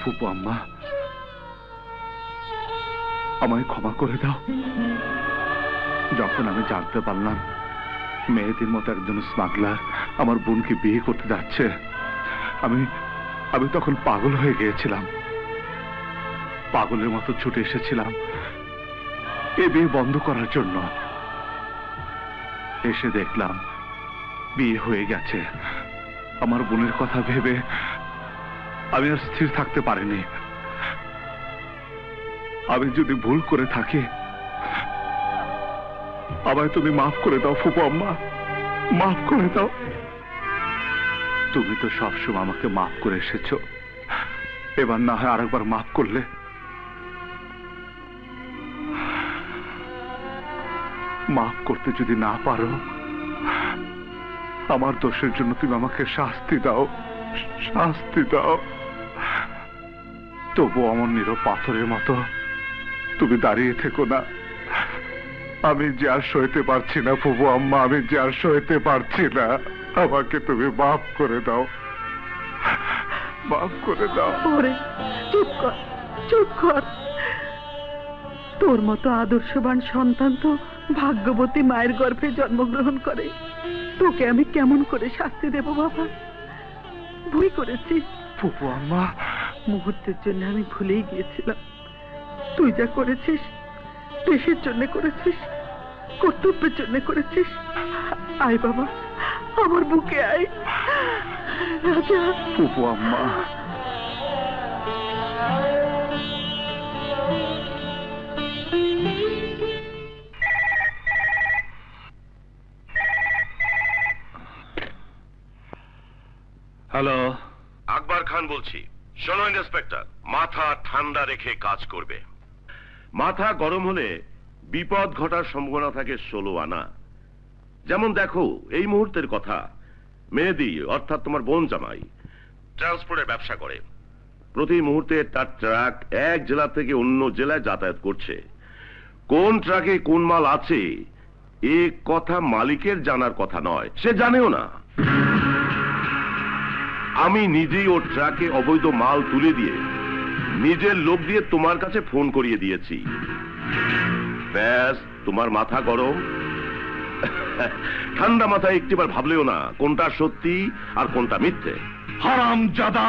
ফুপু আম্মা, আমায় ক্ষমা করে দাও। যখন আমি জানতে পারলাম মেয়েদের মতো একজন স্মাগলার আমার বোনকে বিয়ে করতে যাচ্ছে, আমি তখন পাগল হয়ে গিয়েছিলাম। পাগলের মতো ছুটে এসেছিলাম, এ বিয়ে বন্ধ করার জন্য। এসে দেখলাম বিয়ে হয়ে গেছে। আমার বোনের কথা ভেবে আমি আর স্থির থাকতে পারিনি। আমি যদি ভুল করে থাকি আমায় তুমি মাফ করে দাও ফুপু আম্মা, মাফ করে দাও। তুমি তো সবসময় আমাকে মাফ করে এসেছো, এবার না হয় আরেকবার মাফ করলে। মাফ করতে যদি না পারো আমার দোষের জন্য তুমি আমাকে শাস্তি দাও, শাস্তি দাও। তবু আমার নীরব পাথরের মতো তুমি দাঁড়িয়ে থেকো না। আমি যে আর সইতে পারছি না ফুপু আম্মা, আমি যে আর সইতে পারছি না। আমাকে তুমি মাফ করে দাও, মাফ করে দাও। ওরে চুপ কর, চুপ কর। তোর মতো আদর্শবান সন্তান তো ভাগ্যবতী মায়ের গর্ভে জন্মগ্রহণ করে। তোকে আমি কেমন করে শাস্তি দেব বাবা? ভুল করেছি ফুপু আম্মা। মুহূর্তের জন্য আমি ভুলেই গিয়েছিলাম। তুই যা করেছিস দেশের জন্য করেছিস, কর্তব্যের জন্য করেছিস। আয় বাবা, আমার বুকে আয়। রাজা। ফুপু আম্মা। হ্যালো, আকবর খান বলছি। শোনো ইন্সপেক্টর, মাথা ঠান্ডা রেখে কাজ করবে। মাথা গরম হলে বিপদ ঘটার সম্ভাবনা থাকে 16 আনা। যেমন দেখো, এই মুহূর্তের কথা, মেহেদি অর্থাৎ তোমার বোন জামাই ট্রান্সপোর্টের ব্যবসা করে। প্রতি মুহূর্তে তার ট্রাক এক জেলা থেকে অন্য জেলায় যাতায়াত করছে। কোন ট্রাকে কোন মাল আছে এ কথা মালিকের জানার কথা নয়, সে জানেও না। আমি নিজেই ওর ট্রাকে অবৈধ মাল তুলে দিয়ে নিজের লোক দিয়ে তোমার কাছে ফোন করিয়ে দিয়েছি। ব্যাস, তোমার মাথা গরম। ঠান্ডা মাথায় একটিবার ভাবলেও না কোনটা সত্যি আর কোনটা মিথ্যে। হারামজাদা,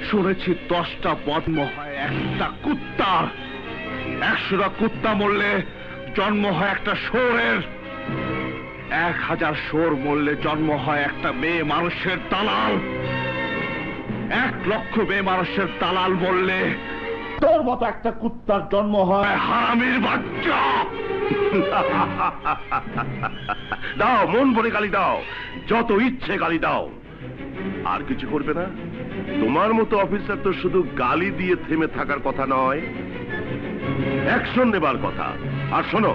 শুনেছি 10টা জন্ম হয় একটা কুত্তার, 100টা কুত্তা মরলে জন্ম হয় একটা শুয়োরের, 1000 শুয়োর মরলে জন্ম হয় একটা মেয়ে মানুষের দালাল, 1 লক্ষ মেয়ে মানুষের দালাল মরলে তোর মতো একটা কুত্তার জন্ম হয় হারামির বাচ্চা। দাও, মন ভরে গালি দাও, যত ইচ্ছে গালি দাও, আর কিছু করবে না। তোমার মতো অফিসার তো শুধু গালি দিয়ে থেমে থাকার কথা নয়, অ্যাকশন নেবার কথা। আর শোনো,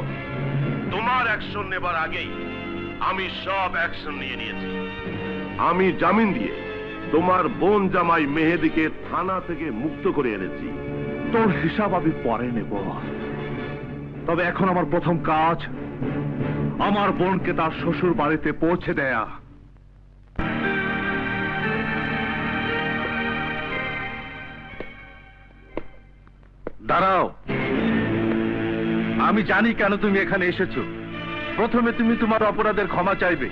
তোমার অ্যাকশন নেবার আগেই আমি সব অ্যাকশন নিয়ে নিয়েছি। আমি জামিন দিয়ে তোমার বোন জামাই মেহেদিকে থানা থেকে মুক্ত করে এনেছি। তোর হিসাব আমি পরে নেব, তবে এখন আমার প্রথম কাজ আমার বোনকে তার শ্বশুর বাড়িতে পৌঁছে দেয়া। দাঁড়াও, আমি জানি কেন তুমি এখানে এসেছো। প্রথমে তুমি তোমার অপরাধের ক্ষমা চাইবে,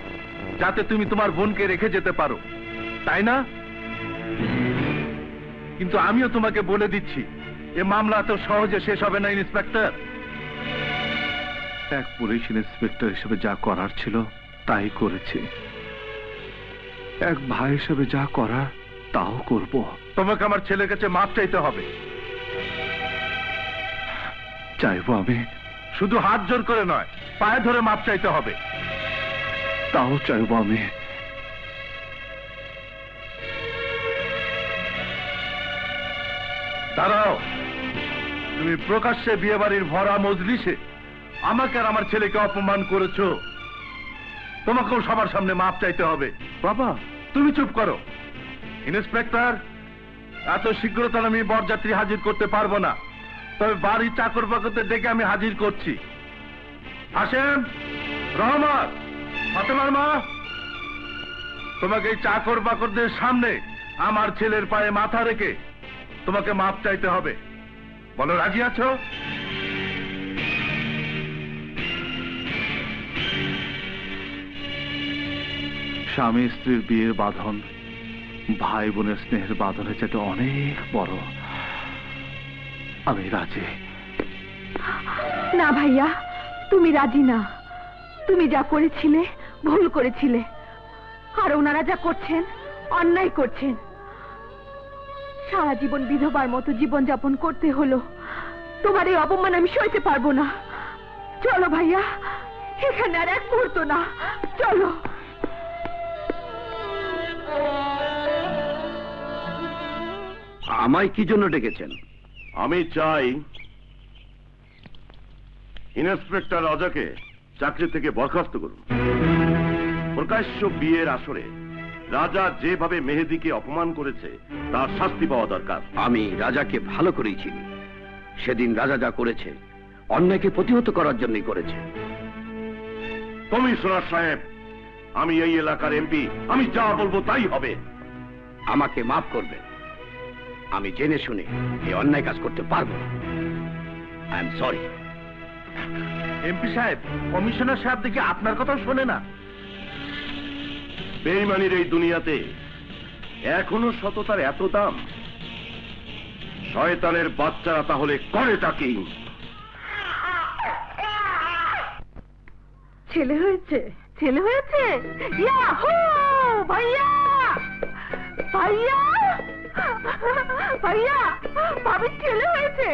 যাতে তুমি তোমার বোনকে রেখে যেতে পারো, তাই না? কিন্তু আমিও তোমাকে বলে দিচ্ছি, এ মামলা এত সহজে শেষ হবে না ইন্সপেক্টর। এক পুলিশ ইন্সপেক্টর হিসেবে যা করার ছিল তাই করেছি, এক ভাই হিসেবে যা করার তাও করব। তোমাকে আমার ছেলের কাছে মাপ চাইতে হবে। চাইবো আমি, শুধু হাত জোর করে নয়, পায়ে ধরে মাপ চাইতে হবে, তাও চাইবো আমি। দাঁড়াও, তুমি প্রকাশ্যে বিয়ে বাড়ির ভরা মজলিসে আমাকে আর আমার ছেলেকে অপমান করেছো, তোমাকেও সবার সামনে মাপ চাইতে হবে। বাবা, তুমি চুপ করো। ইন্সপেক্টর, এত শীঘ্রতা আমি বরযাত্রী হাজির করতে পারবো না, তবে বাড়ির চাকর বাকরদের ডেকে আমি হাজির করছি। হাসেম, রহমত, ফাতেমার মা, তোমাকে এই চাকর বাকরদের সামনে আমার ছেলের পায়ে মাথা রেখে তোমাকে মাপ চাইতে হবে। বলো, রাজি আছো? স্বামী স্ত্রীর বিয়ের বাঁধন ভাই বোনের স্নেহের বাঁধনের চাইতে অনেক বড়। আমি রাজি। না ভাইয়া, তুমি রাজি না। তুমি যা করেছিলে ভুল করেছিলে, আর ওনারা যা করছেন অন্যায় করছেন। সারা জীবন বিধবার মতো জীবন যাপন করতে হলো। তোমার এই অপমান আমি সইতে পারবো না। চলো ভাইয়া, এখানে আর এক মুহূর্ত না, চলো। আমায় কি জন্য ডেকেছেন? আমি চাই ইন্সপেক্টর রাজাকে চাকরি থেকে বরখাস্ত করুন। প্রকাশ্য বিয়ের আসরে রাজা যেভাবে মেহেদীকে অপমান করেছে তার শাস্তি পাওয়া দরকার। আমি রাজাকে ভালো করেই চিনি। সেদিন রাজা যা করেছে অন্যায়কে প্রতিহত করার জন্যই করেছে। কমিশনার সাহেব, আমি এই এলাকার এমপি, আমি যা বলবো তাই হবে। আমাকে মাফ করবেন, আমি জেনে শুনে এই অন্যায় কাজ করতে পারবো না। I am sorry. এমপি সাহেব, কমিশনার সাহেব দেখে আপনার কথাও শোনে না। বেঈমানির এই দুনিয়াতে এখনো সততার এত দাম? শয়তানের বাচ্চারা তাহলে করেটা কি? ছেলে হয়েছে, ছেলে হয়েছে। ইয়াহু! ভাইয়া, ভাইয়া, ভাইয়া, ভাবির ছেলে হয়েছে।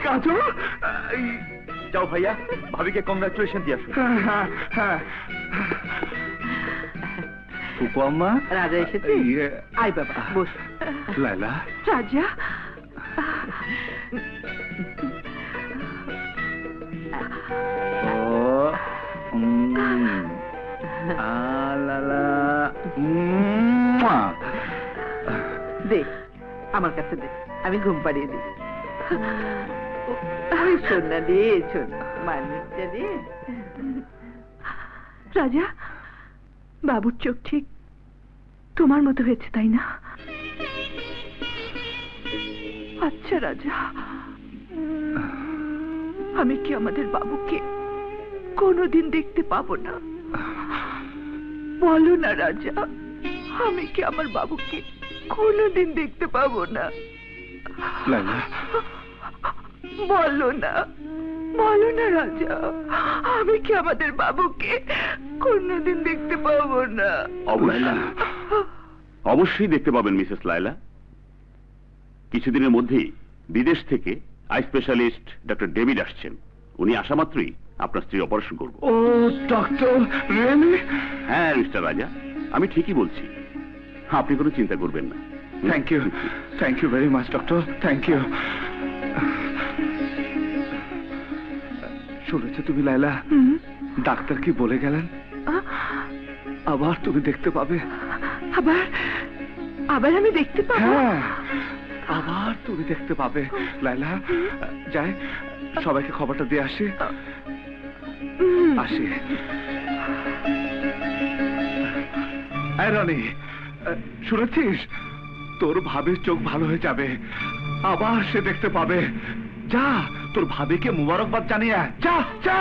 কাজল, যাও ভাইয়া, ভাবিকে কংগ্রাচুলেশন দিয়ে আসো। উপমা, রাজা এসেছে। আয় বাবা, বস। লাইলা, রাজা, দে আমার কাছে দে, আমি ঘুম পাড়িয়ে দিই। ওই শোন না, দে শোন, মানুষটা দে। রাজা, বাবুর চোখ ঠিক তোমার মতো হয়েছে, তাই না? আচ্ছা রাজা, আমি কি আমাদের বাবুকে কোনোদিন দেখতে পাবো না? বলো না রাজা, আমি কি আমার বাবুকে কোনোদিন দেখতে পাবো না? লাইলা, বলো না, বলো না রাজা, আমি কি আমাদের বাবুকে কোনোদিন দেখতে পাবো না? অবশ্যই দেখতে পাবেন মিসেস লায়লা। কিছুদিনের মধ্যেই বিদেশ থেকে আই স্পেশালিস্ট ডক্টর ডেভিড আসছেন। উনি আসা মাত্রই আপনার স্ত্রী অপারেশন করব। ও ডক্টর, রিয়েলি? হ্যাঁ মিস্টার রাজা, আমি ঠিকই বলছি, আপনি কোনো চিন্তা করবেন না। Thank you very much doctor, thank you. শুনেছো তুমি লাইলা, ডাক্তার কি বলে গেলেন? আবার তুমি দেখতে পাবে। আবার? আবার আমি দেখতে পাবো? হ্যাঁ, আবার তুমি দেখতে পাবে লাইলা। যাই, সবাইকে খবরটা দিয়ে আসি। আসি। এই রনি, শুনেছিস? তোর ভাবির চোখ ভালো হয়ে যাবে, আবার সে দেখতে পাবে। যা, তোর ভাবিকে মুবারকবাদ জানিয়ে আয়। যা যা।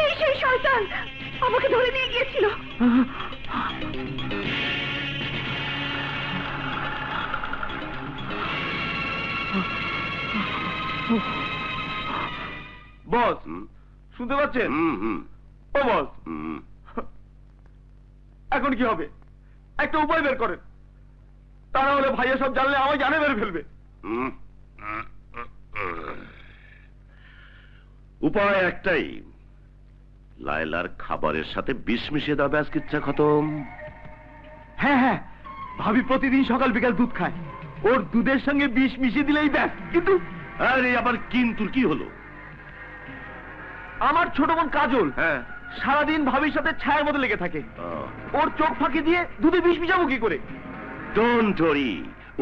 এই সেই শয়তান আমাকে ধরে নিয়ে গিয়েছিল। বস, শুনতে পাচ্ছেন? ও বস, এখন কি হবে? একটা উপায় বের করেন, তা না হলে ভাইয়া সব জানলে আমায় জানে মেরে ফেলবে। উপায় একটাই, লায়লার খাবারের সাথে বিষ মিশিয়ে দাও, ব্যাস কিচ্ছা খতম। হ্যাঁ হ্যাঁ, ভাবি প্রতিদিন সকাল বিকাল দুধ খায়, ওর দুধের সঙ্গে বিষ মিশিয়ে দিলেই ব্যাস। কিন্তু আরে আবার কিন্তু কি হলো? আমার ছোট বোন কাজল সারাদিন ভাবির সাথে ছায়ার মতো লেগে থাকে। ওর চোখ ফাঁকি দিয়ে দুধে বিষ মিশাবো কি করে? ডোন্ট ওয়ারি,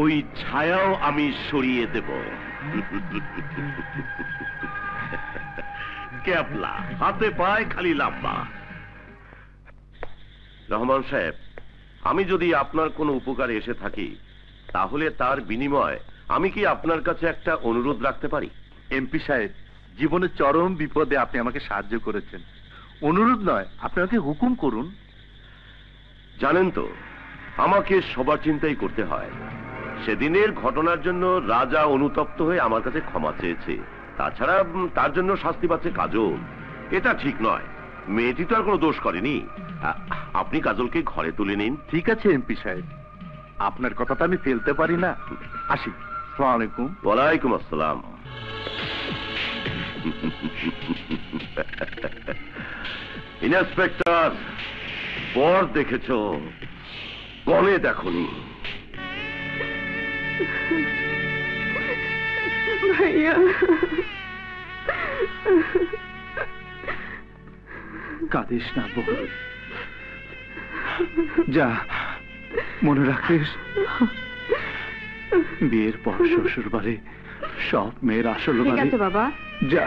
ওই ছায়াও আমি সরিয়ে দেব। ক্যাপলা, হাতে পায় খালি লাম্বা। রহমান সাহেব, আমি যদি আপনার কোনো উপকারে এসে থাকি, তাহলে তার বিনিময়ে আমি কি আপনার কাছে একটা অনুরোধ রাখতে পারি? এমপি সাহেব, জীবনের চরম বিপদে আপনি আমাকে সাহায্য করেছেন। অনুরোধ নয়, আপনি আমাকে হুকুম করুন। জানেন তো, আমাকে সবার চিন্তাই করতে হয়। সেদিনের ঘটনার জন্য রাজা অনুতপ্ত হয়ে আমার কাছে ক্ষমা চেয়েছে, তাছাড়া তার জন্য শাস্তি পাচ্ছে কাজল। এটা ঠিক নয়। মেয়েটি তো আর কোনো দোষ করেনি। আপনি কাজলকে ঘরে তুলে নিন। ঠিক আছে এমপি সাহেব, আপনার কথাটা আমি ফেলতে পারি না। আসি। আসসালামু আলাইকুম। ওয়ালাইকুম আসসালাম। ইন্সপেক্টর, বর দেখেছো, কনে দেখনি। ভাইয়া, কাঁদিস না বউ, যা মনে রাখিস বিয়ের পর শ্বশুর বাড়ি সব মেয়ের আসল ঠিক বাড়ি। আছে বাবা, যা।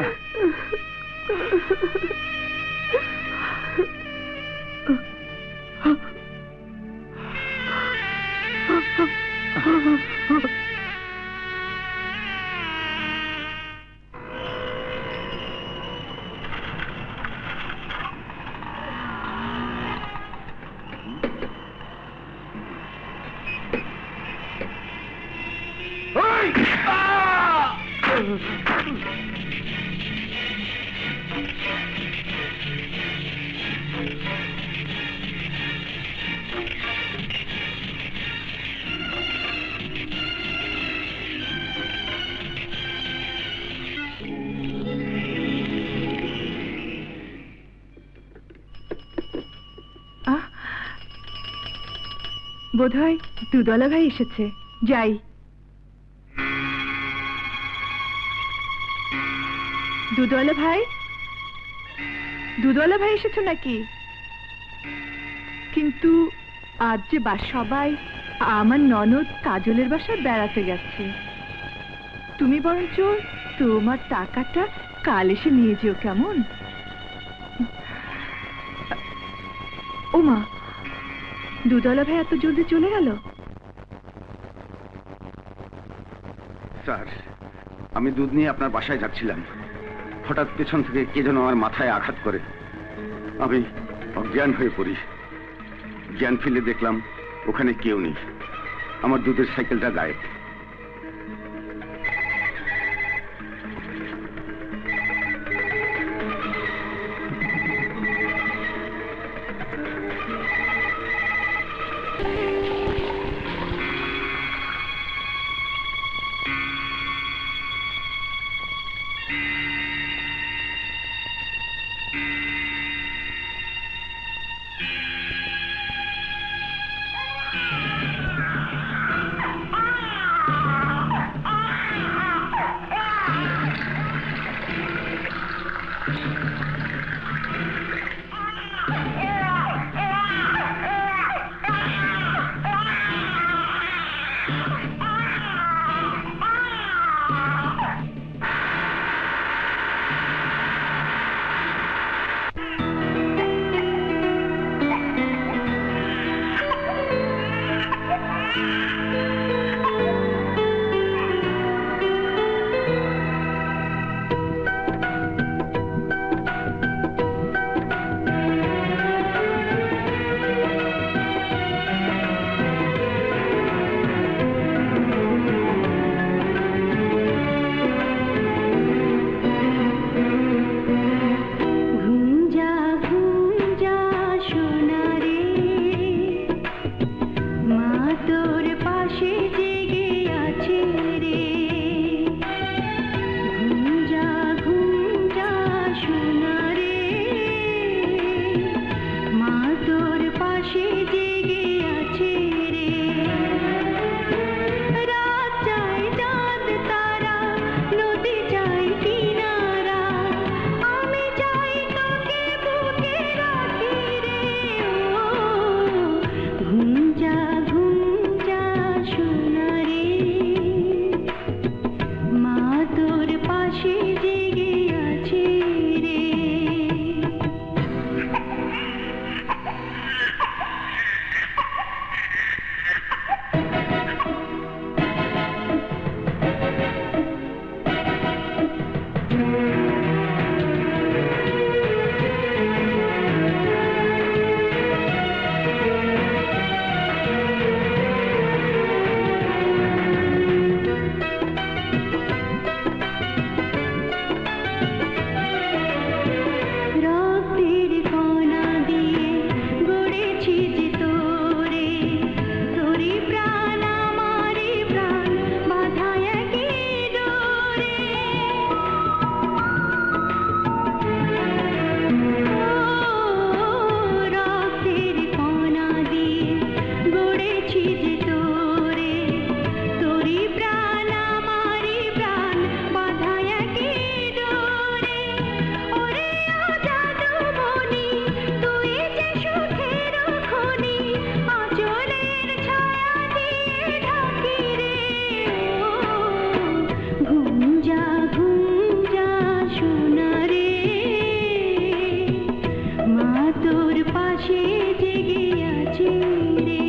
বোধহয় দুদলা ভাই এসেছে, যাই। দুদলা ভাই, দুদলা ভাই এসেছো নাকি? কিন্তু আজ যে সবাই আমার ননদ কাজলের বাসায় বেড়াতে গেছে, তুমি বরঞ্চ তোমার টাকাটা কাল এসে নিয়ে যেও, কেমন? ও মা, দুদলা ভাই এত জলদি চলে গেল? স্যার, আমি দুধ নিয়ে আপনার বাসায় যাচ্ছিলাম, হঠাৎ পেছন থেকে কে যেন আমার মাথায় আঘাত করে আমি অজ্ঞান হয়ে পড়ি। জ্ঞান ফিরে দেখলাম ওখানে কেউ নেই, আমার দুধের সাইকেলটা গায়েব। রে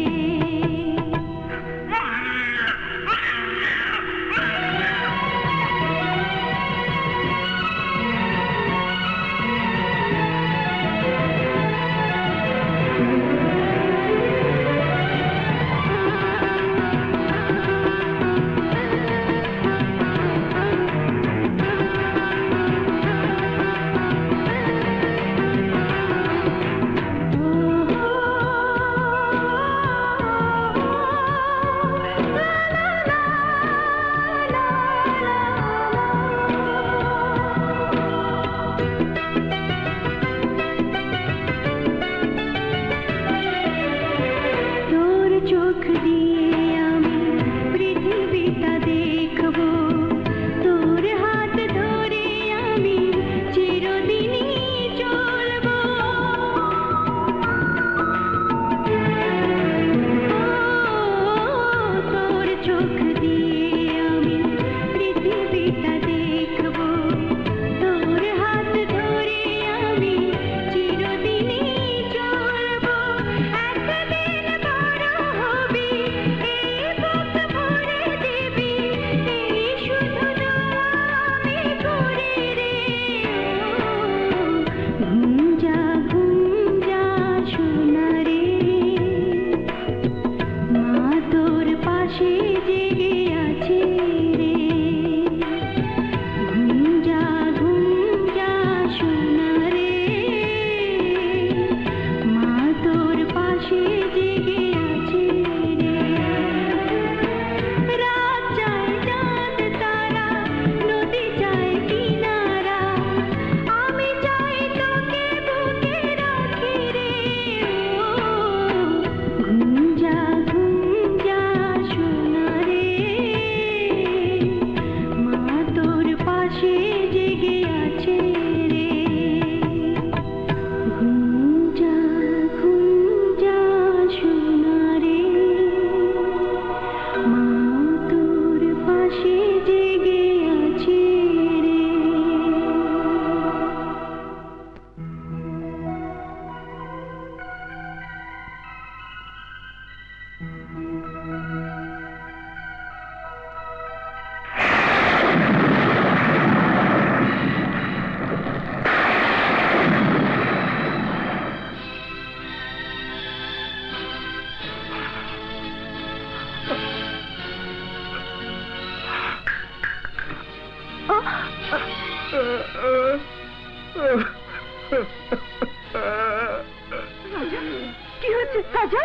কি হচ্ছে রাজা?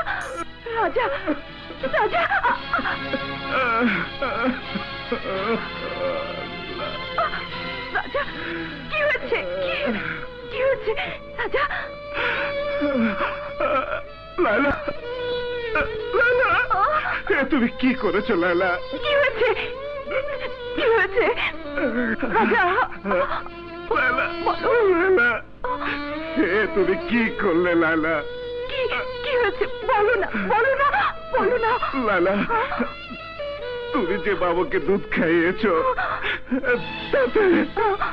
রাজা রাজা রাজা কি হচ্ছে? কি হচ্ছে রাজা? লায়লা, লায়লা, তুমি কি করেছো লায়লা? কি হয়েছে? কি হয়েছে রাজা? লায়লা, লায়লা, তুমি কি করলে লায়লা? কি হয়েছে বলো না, বলো না, বলো না। লায়লা, তুমি যে বাবুকে দুধ খাইয়েছো তাতে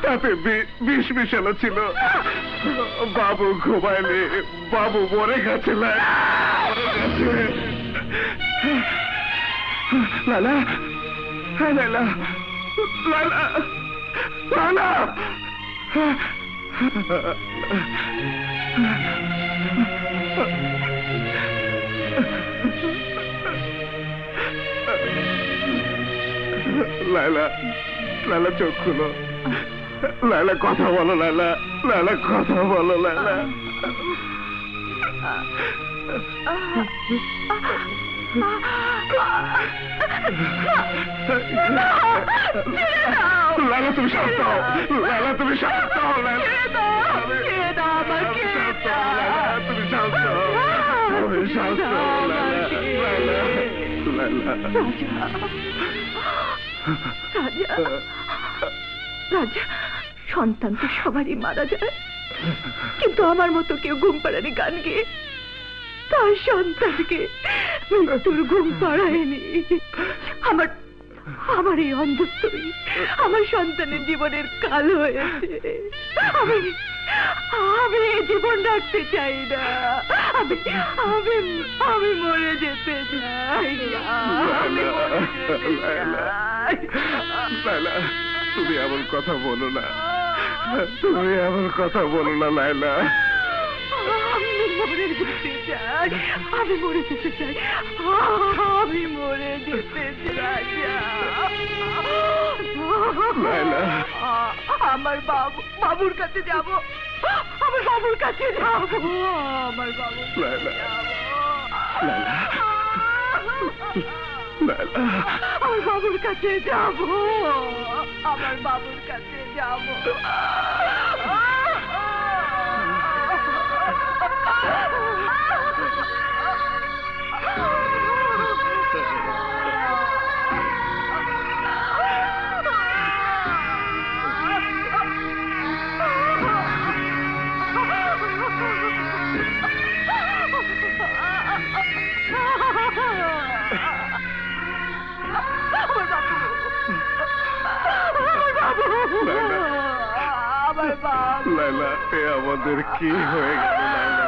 তাতে বিষ মিশানো ছিল। বাবু ঘুমাইলে বাবু মরে গেছে। লায়লা, হ্যাঁ লায়লা, লায়লা, লায়লা, লায়লা, লায়লা চোখ খুলো। লায়লা কথা বলো। লায়লা, লায়লা কথা বলো। লায়লা, লায়লা তুমি শান্ত হও। লায়লা তুমি শান্ত হও। তুমি শান্ত হও। তুমি শান্ত হও। লায়লা, রাজা, রাজা, সন্তান তো সবারই মারা যায়, কিন্তু আমার মতো কেউ ঘুম পাড়ানি গান গেয়ে তার সন্তানকে মৃত্যুর ঘুম পাড়ায়নি। আমার এই অন্ধ স্ত্রী আমার সন্তানের জীবনের কাল হয়েছে। আমি এই জীবন রাখতে চাই না, আমি আমি আমি মরে যেতে চাই। লায়লা, তুমি এমন কথা বলো না, তুমি এমন কথা বলো না লায়লা। আমি মরে যেতে চাই, আমি মরে যেতে চাই, আমি মরে যেতে চাই। লায়লা, আমার বাবুর কাছে যাব, আমার বাবুর কাছে যাব, আমার বাবু। লায়লা, লায়লা, লায়লা, আমার বাবুর কাছে যাব, আমার বাবুর কাছে যাব। লায়লা, এ আমাদের কি হয়ে গেল লায়লা?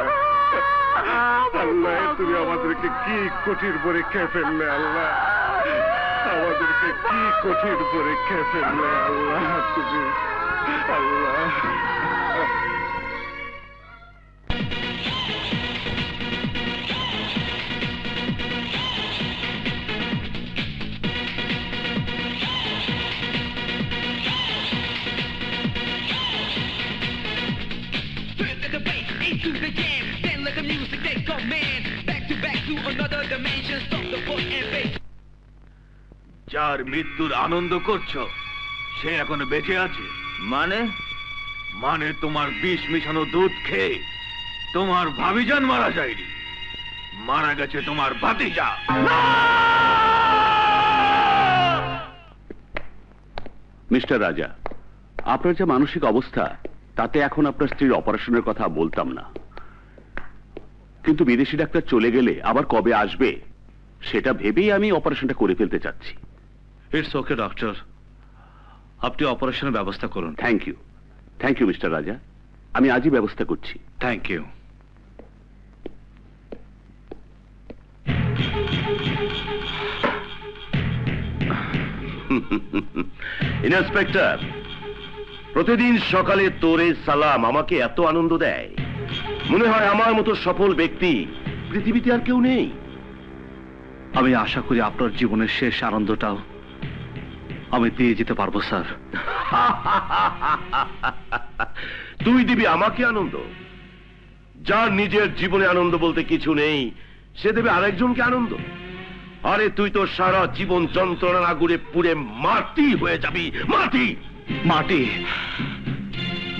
আল্লাহ, তুমি আমাদেরকে কি কঠিন পরীক্ষায় ফেললে আল্লাহ, আমাদেরকে কি কঠিন পরীক্ষায় ফেললে আল্লাহ, তুমি আল্লাহ। যার মৃত্যুর আনন্দ করছো সে এখনো বেঁচে আছে। মানে তোমার বিষ মিশানো দুধ খেয়ে তোমার ভাবিজান মারা যায়নি, মারা গেছে তোমার ভাতিজা। মিস্টার রাজা, আপনার যে মানসিক অবস্থা তাতে এখন আপনার স্ত্রীর অপারেশনের কথা বলতাম না, কিন্তু বিদেশি ডাক্তার চলে গেলে আবার কবে আসবে সেটা ভেবেই আমি অপারেশনটা করে ফেলতে চাচ্ছি। ইটস ওকে ডক্টর, আপনি অপারেশনের ব্যবস্থা করুন। Thank you, thank you mister Raja, আমি আজই ব্যবস্থা করছি। Thank you. ইন্সপেক্টর, প্রতিদিন সকালে তোরে সালাম আমাকে এত আনন্দ দেয়, মনে হয় আমার মতো সফল ব্যক্তি পৃথিবীতে আর কেউ নেই। আমি আশা করি আপনার জীবনের শেষ আনন্দটাও আমি দিয়ে যেতে পারবো স্যার। তুই দিবি আমাকে আনন্দ? যার নিজের জীবনে আনন্দ বলতে কিছু নেই সে দেবে আরেকজনকে আনন্দ। আরে তুই তো সারা জীবন যন্ত্রণা গুড়ে পুড়ে মাটি হয়ে যাবি। মাটি মাটি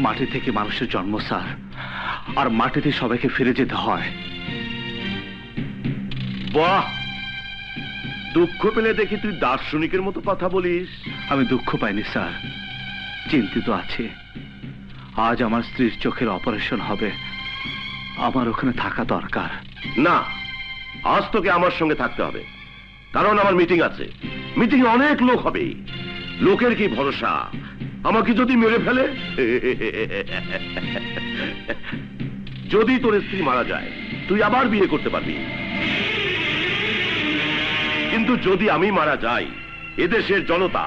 মাটি থেকে মানুষের জন্ম স্যার, আর মাটিতে সবাইকে ফিরে যেতে হয়। বাহ, দুঃখ পেলে দেখি তুই দার্শনিকের মতো কথা বলিস। আমি দুঃখ পাইনি স্যার, চিন্তিত আছি। আজ আমার স্ত্রীর চোখের অপারেশন হবে, আমার ওখানে থাকা দরকার। না, আজ তোকে আমার সঙ্গে থাকতে হবে, কারণ আমার মিটিং আছে। মিটিং অনেক লোক হবে, লোকের কি ভরসা আমাকে যদি মেরে ফেলে। যদি তোর স্ত্রী মারা যায় তুই আবার বিয়ে করতে পারবি, কিন্তু যদি আমি মারা যাই এদেশের জনতা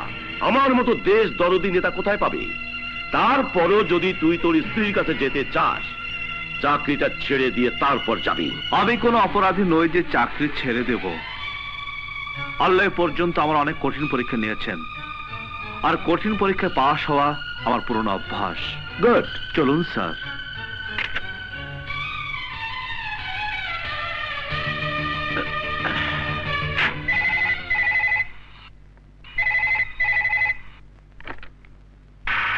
আমার মতো দেশ দরদি নেতা কোথায় পাবে? তারপরও যদি তুই তোর স্ত্রীর কাছে যেতে চাস চাকরিটা ছেড়ে দিয়ে তারপর যাবি। আমি কোনো অপরাধী নই যে চাকরি ছেড়ে দেব। আল্লাহ পর্যন্ত আমার অনেক কঠিন পরীক্ষা নিয়েছেন, আর কঠিন পরীক্ষায় পাস হওয়া আমার পুরনো অভ্যাস। গুড, চলুন স্যার।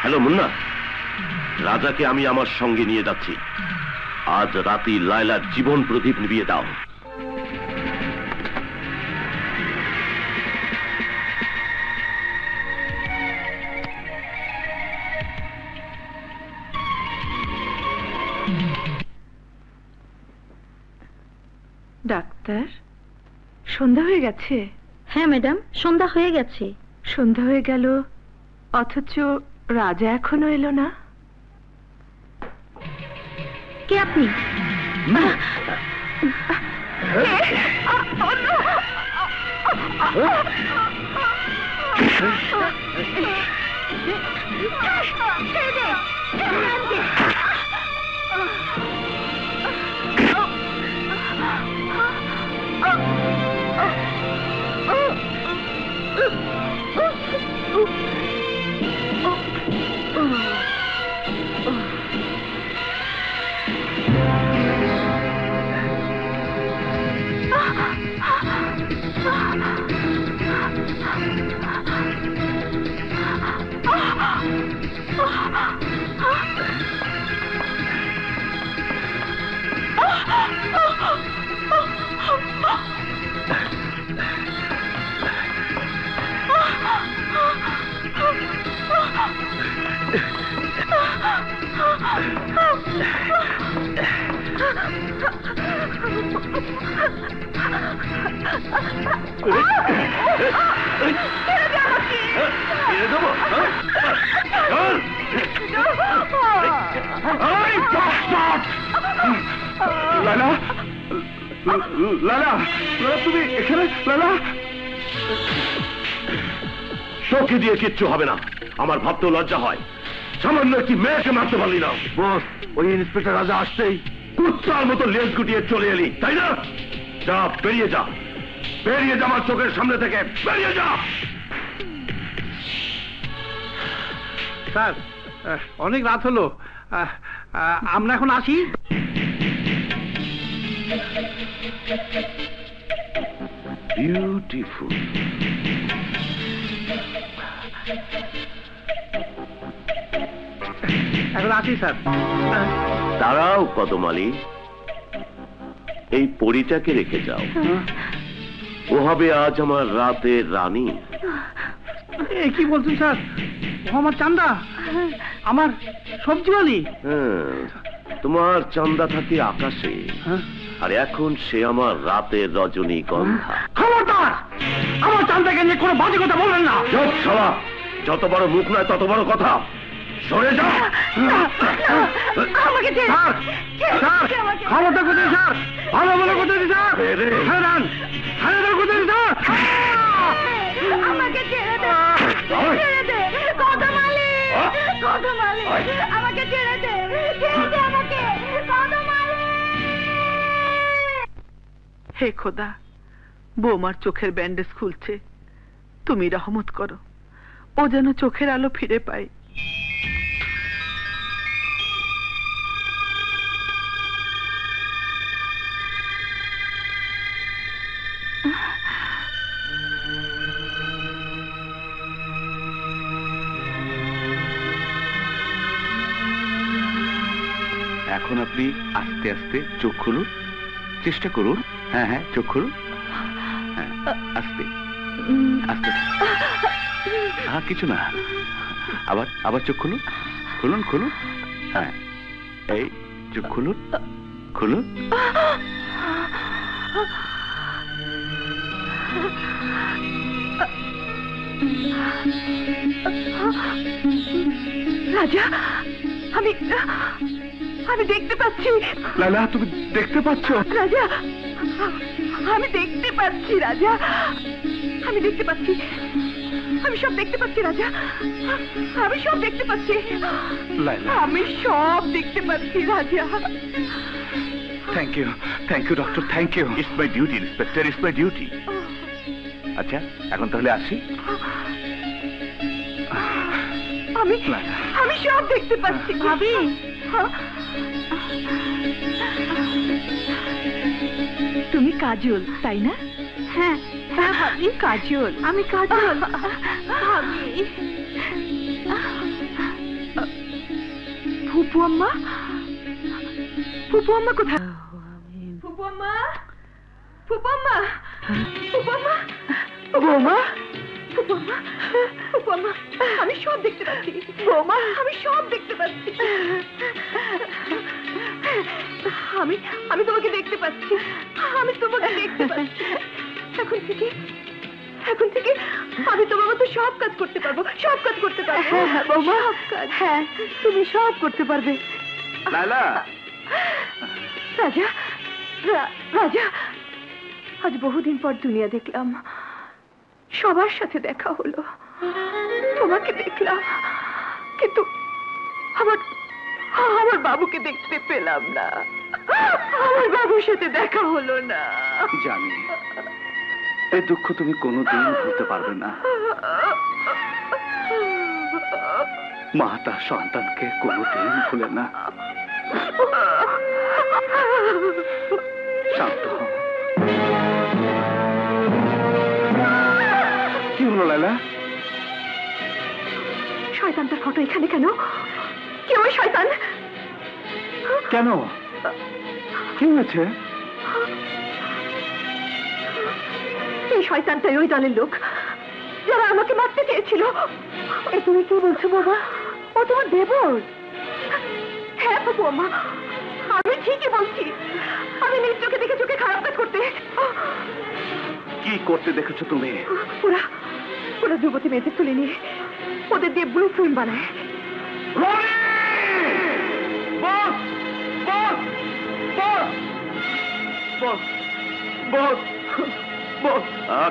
হ্যালো মুন্না, রাজাকে আমি আমার সঙ্গে নিয়ে যাচ্ছি। আজ রাতে লায়লার জীবন প্রদীপ নিভিয়ে দাও। ডাক্তার, সন্ধ্যা হয়ে গেছে। হ্যাঁ ম্যাডাম, সন্ধ্যা হয়ে গেছে। সন্ধ্যা হয়ে গেল অথচ রাজা এখনো এলো না। আপনি? লালা, লালা, লালা, তুমি এখানে? লালা, তোকে দিয়ে কিচ্ছু হবে না। আমার ভাবতেও লজ্জা হয়, সামান্য একটি মেয়েকে মারতে পারলি না। বস, ওই ইন্সপেক্টর রাজা আসতেই কুত্তার মতো লেজ গুটিয়ে চলে এলি, তাই না? যা, বেরিয়ে যা, বেরিয়ে যা আমার চোখের সামনে থেকে, বেরিয়ে যা। স্যার, অনেক রাত হলো, আমরা এখন আসি। বিউটিফুল। এখন আসি স্যার। দাঁড়াও কদমালি, এই পরিটাকে রেখে যাও, ও হবে আজ আমার রাতের রানী। কি বলছেন স্যার? ও আমার চান্দা, আমার সবজিওয়ালি। তোমার চান্দা থাকে আকাশে, আর এখন সে আমার রাতের রজনীগন্ধা। খবরদার, আমার চান্দাকে নিয়ে কোনো বাজে কথা বলবেন না। চুপ শালা, যত বড় মুখ নয় তত বড় কথা, সরে যাও। খবরটা কোথায় স্যার? ভালো ভালো কোথায় স্যার? হেরান হেরান কোথায় স্যার? আমাকে ছেড়ে দে, ছেড়ে দে কদমালি, কদমালি, আমাকে ছেড়ে দে, ছেড়ে দে আমাকে কদমালি। হে খোদা, বৌমার চোখের ব্যান্ডেজ খুলছে, তুমি রহমত করো, ও যেন চোখের আলো ফিরে পায়। এখন আপনি আস্তে আস্তে চোখ খুলুন, চেষ্টা করুন। হ্যাঁ হ্যাঁ, চোখ খুলুন। হ্যাঁ, আস্তে আস্তে। হ্যাঁ, কিছু না। আবার আবার চোখ খুলুন, খুলুন খুলুন। হ্যাঁ, এই চোখ খুলুন, খুলুন। রাজা, আমি আমি দেখতে পাচ্ছি। লালা, তুমি দেখতে পাচ্ছ? রাজা, আমি দেখতে পাচ্ছি। রাজা, আমি দেখতে পাচ্ছি, আমি সব দেখতে পাচ্ছি। রাজা, আমি সব দেখতে পাচ্ছি। আমি সব দেখতে পাচ্ছি Raja. Thank you doctor, thank you. It's my duty inspector, it's my duty. আচ্ছা, এখন তাহলে আসি। আমি সব দেখতে পাচ্ছি। ভাবি, তুমি কাজল, তাই না? হ্যাঁ হ্যাঁ ভাবি, কাজল। আমি কাজল। ভাবি, ফুপু আম্মা, ফুপু আম্মা কোথায়? ফুপু আম্মা, ফুপু আম্মা, ফুপু আম্মা, বৌমা, ফুপু আম্মা, ফুপু আম্মা, আমি সব দেখতে পাচ্ছি। বৌমা, আমি সব দেখতে পাচ্ছি। আমি তোমাকে দেখতে পাচ্ছি, আমি তোমাকে দেখতে পাচ্ছি। এখন থেকে আমি তোমার মতো সব কাজ করতে পারবো, সব কাজ করতে পারবো। হ্যাঁ বৌমা, হ্যাঁ তুমি সব করতে পারবে। লালা, রাজা রাজা আজ বহুদিন পর দুনিয়া দেখলাম, সবার সাথে দেখা হলো, তোমাকে দেখলাম, কিন্তু আমার আমার বাবুকে দেখতে পেলাম না, আমার বাবুর সাথে দেখা হলো না। জানি এই দুঃখ তুমি কোনোদিন ভুলতে পারবে না। মা তার সন্তানকে কোনোদিন ভুলে না। শান্ত হও। কি হলো লায়লা? শয়তানটার ফটো এখানে কেন? কে ওই শয়তান? কেন? কি হয়েছে? এই শয়তানটাই ওই দলের লোক যারা আমাকে মারতে চেয়েছিল। এ তুমি কি বলছো বাবা? ও তোমার দেবর? হ্যাঁ বাবা, আমি ঠিকই বলছি। আমি নিজ চোখে দেখে চোখে খারাপ কাজ করতে। কি করতে দেখেছো তুমি? ওরা যুবতী মেয়েদের তুলে নিয়ে ওদের দিয়ে ব্লু ফিল্ম বানায়।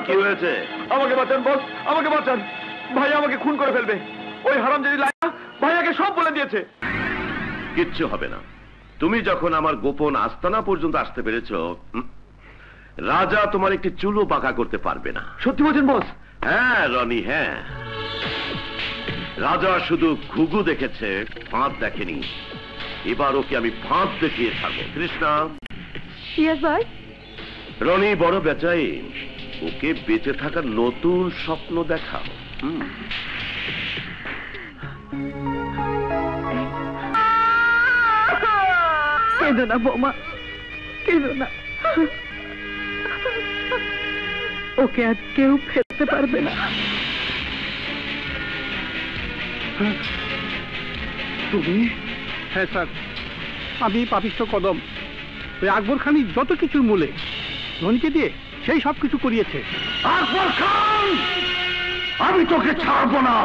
কি হয়েছে? আমাকে বাঁচান বস, আমাকে বাঁচান। ভাই আমাকে খুন করে ফেলবে। ওই হারামজাদি লায়লা ভাইয়াকে সব বলে দিয়েছে। কিচ্ছু হবে না। তুমি যখন আমার গোপন আস্তানা পর্যন্ত আসতে পেরেছ, রাজা তোমার একটি চুলও বাঁকা করতে পারবে না। সত্যি বলছেন বস? হ্যাঁ রনি, হ্যাঁ। রাজা শুধু ঘুঘু দেখেছে, ফাঁদ দেখেনি। এবার ওকে আমি ফাঁদ দেখিয়ে ছাড়বো। কৃষ্ণা। রনি বড় বেচাই, ওকে বেঁচে থাকার নতুন স্বপ্ন দেখাও। কেঁদো না বৌমা, কেঁদো না। ওকে আজ কেউ ফেলতে পারবে না। তুমি? হ্যাঁ স্যার, আমি পাপিষ্ঠ কদম। ওই আকবর খানির যত কিছুর মূলে রনিকে দিয়ে সেই সব কিছু করিয়েছে। আকবর খান, আমি তোকে ছাড়বো না।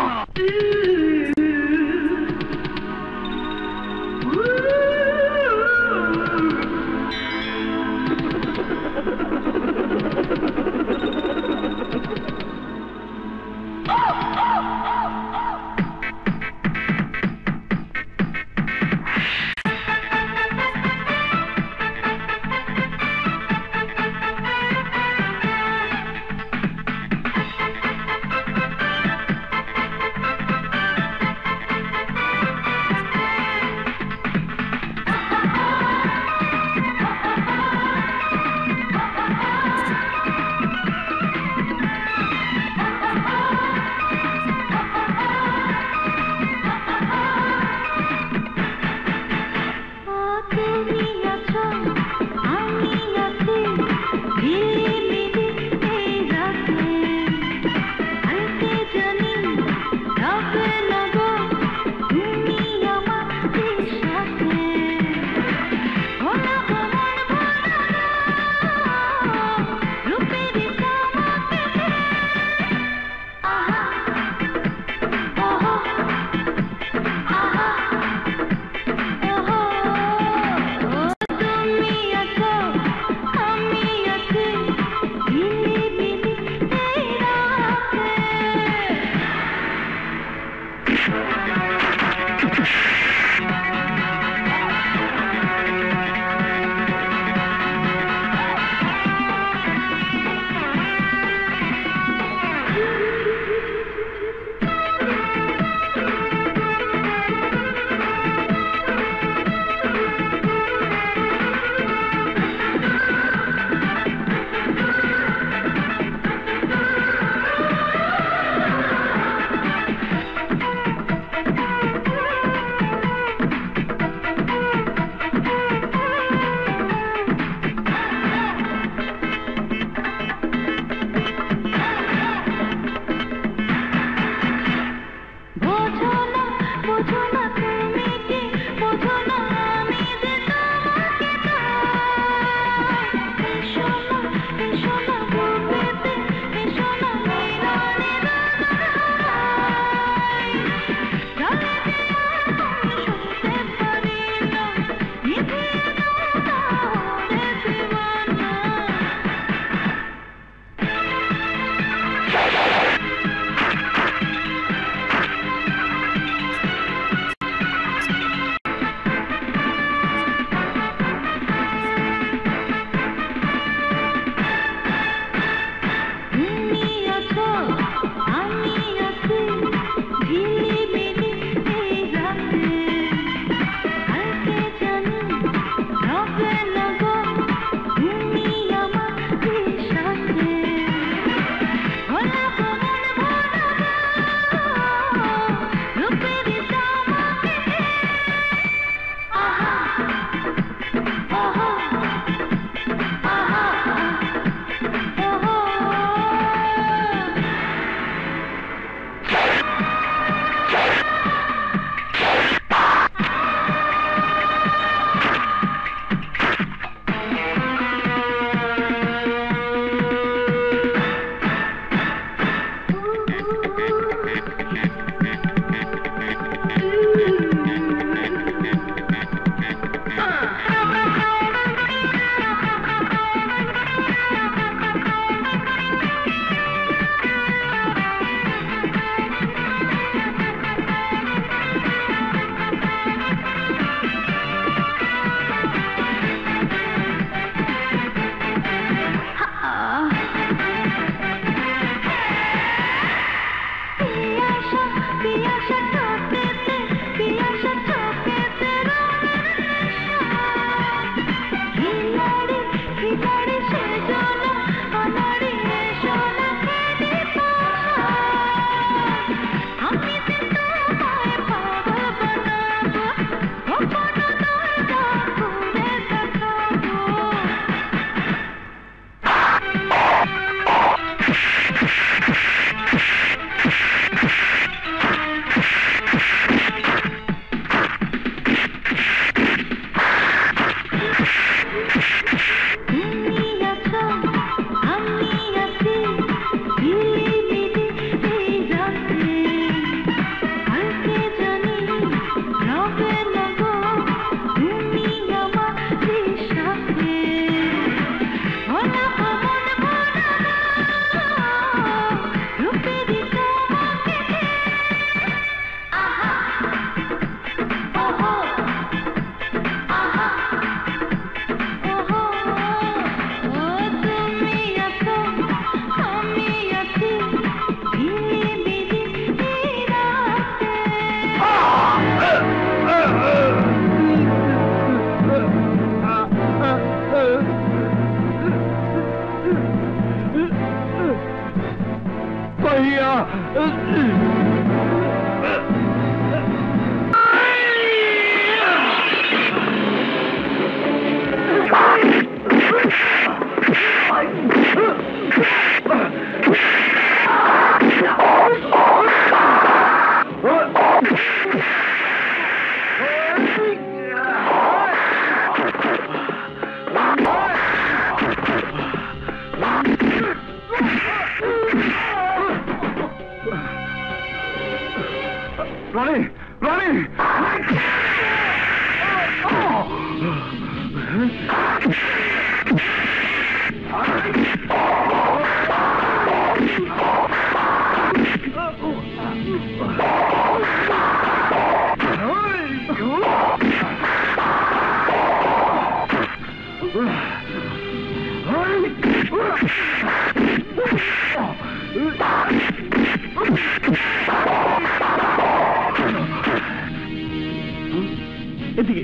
এদিকে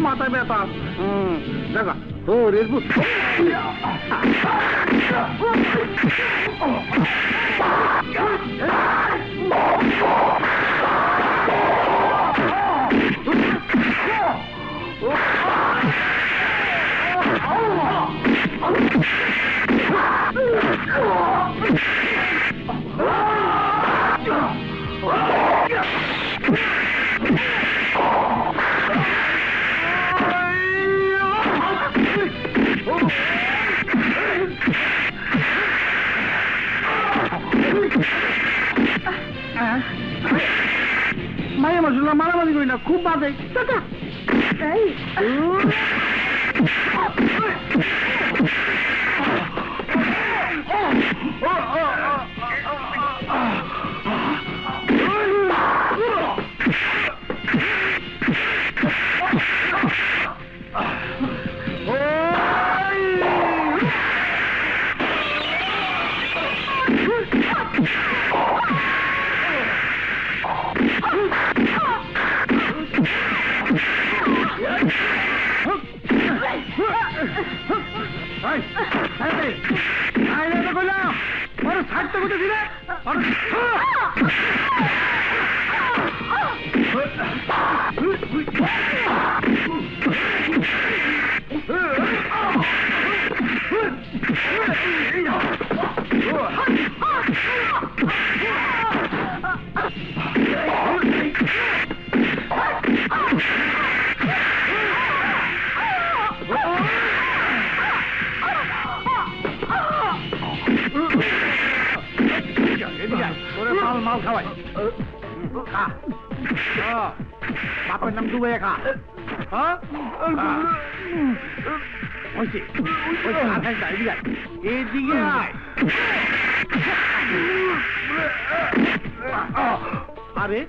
মাথায় ব্যথা দেখা ও রেজবুত মায়া মাসুল্লাহ মারামারি করি না, খুব বাজে। মাল খাওয়াই বাপের নাম ডুবে খা এইদিকে আরে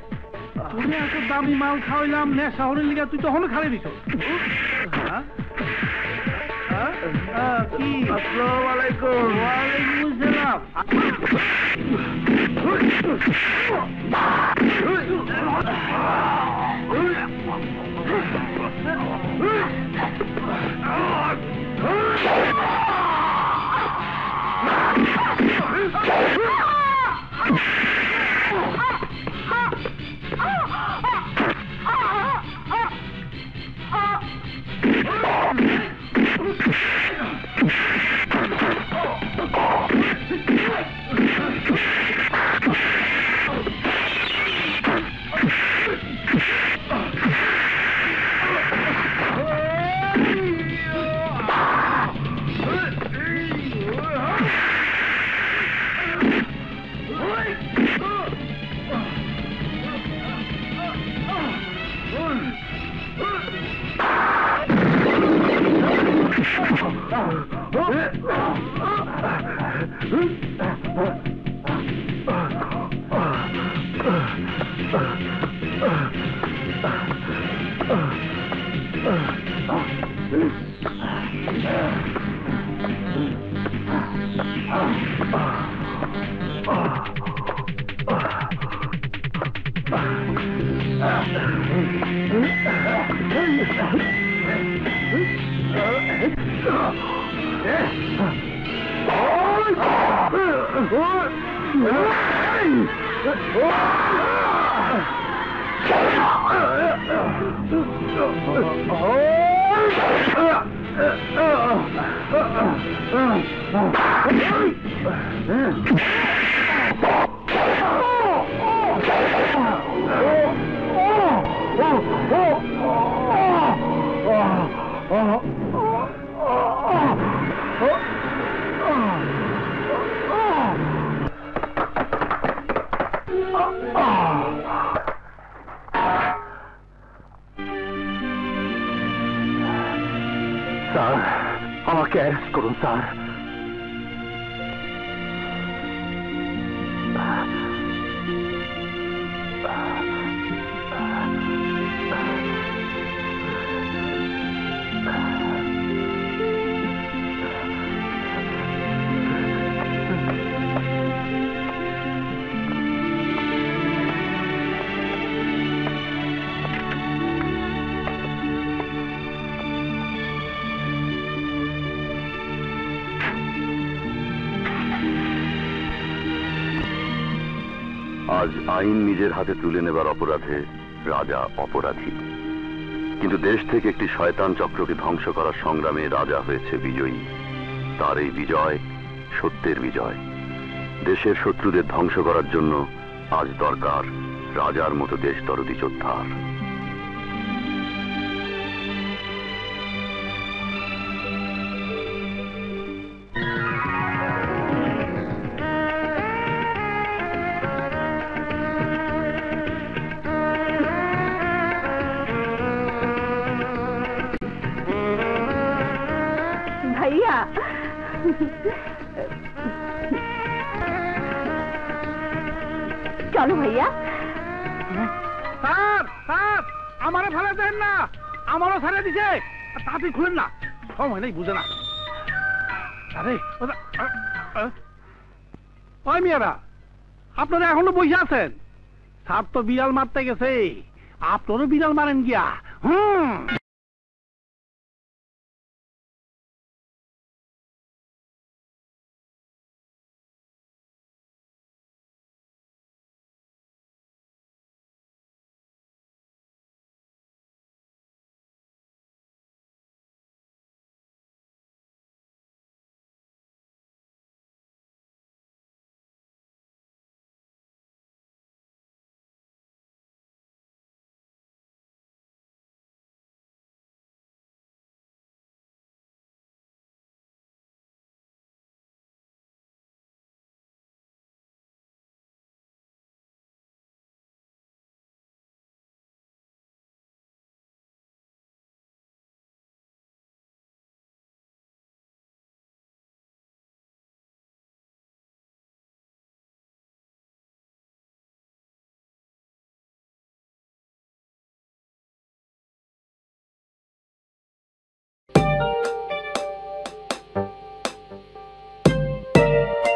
তুমি এত দামি মাল খাওয়াইলাম নেশা হলে লিগা তুই তখন খাড়ে দিছ কি আসসালামু আলাইকুম ওয়ালাইকুম আসসালাম স্যার, আমাকে অ্যারেস্ট করুন স্যার। আজ আইন নিজের হাতে তুলে নেবার অপরাধে রাজা অপরাধী, কিন্তু দেশ থেকে একটি শয়তান চক্রকে ধ্বংস করার সংগ্রামে রাজা হয়েছে বিজয়ী। তার এই বিজয় সত্যের বিজয়। দেশের শত্রুদের ধ্বংস করার জন্য আজ দরকার রাজার মতো দেশ দরদী যোদ্ধার। ভাইয়া, চলো ভাইয়া। স্যার, স্যার, আমারে ফেলে দেন না, আমারও ছেড়ে দিছে। তাড়াতাড়ি খুলেন না, সময় নেই, বুঝে না। আরে ওই মেয়েরা, আপনারা এখনো বসে আছেন? স্যার তো বিড়াল মারতে গেছে, আপনারও বিড়াল মারেন গিয়া।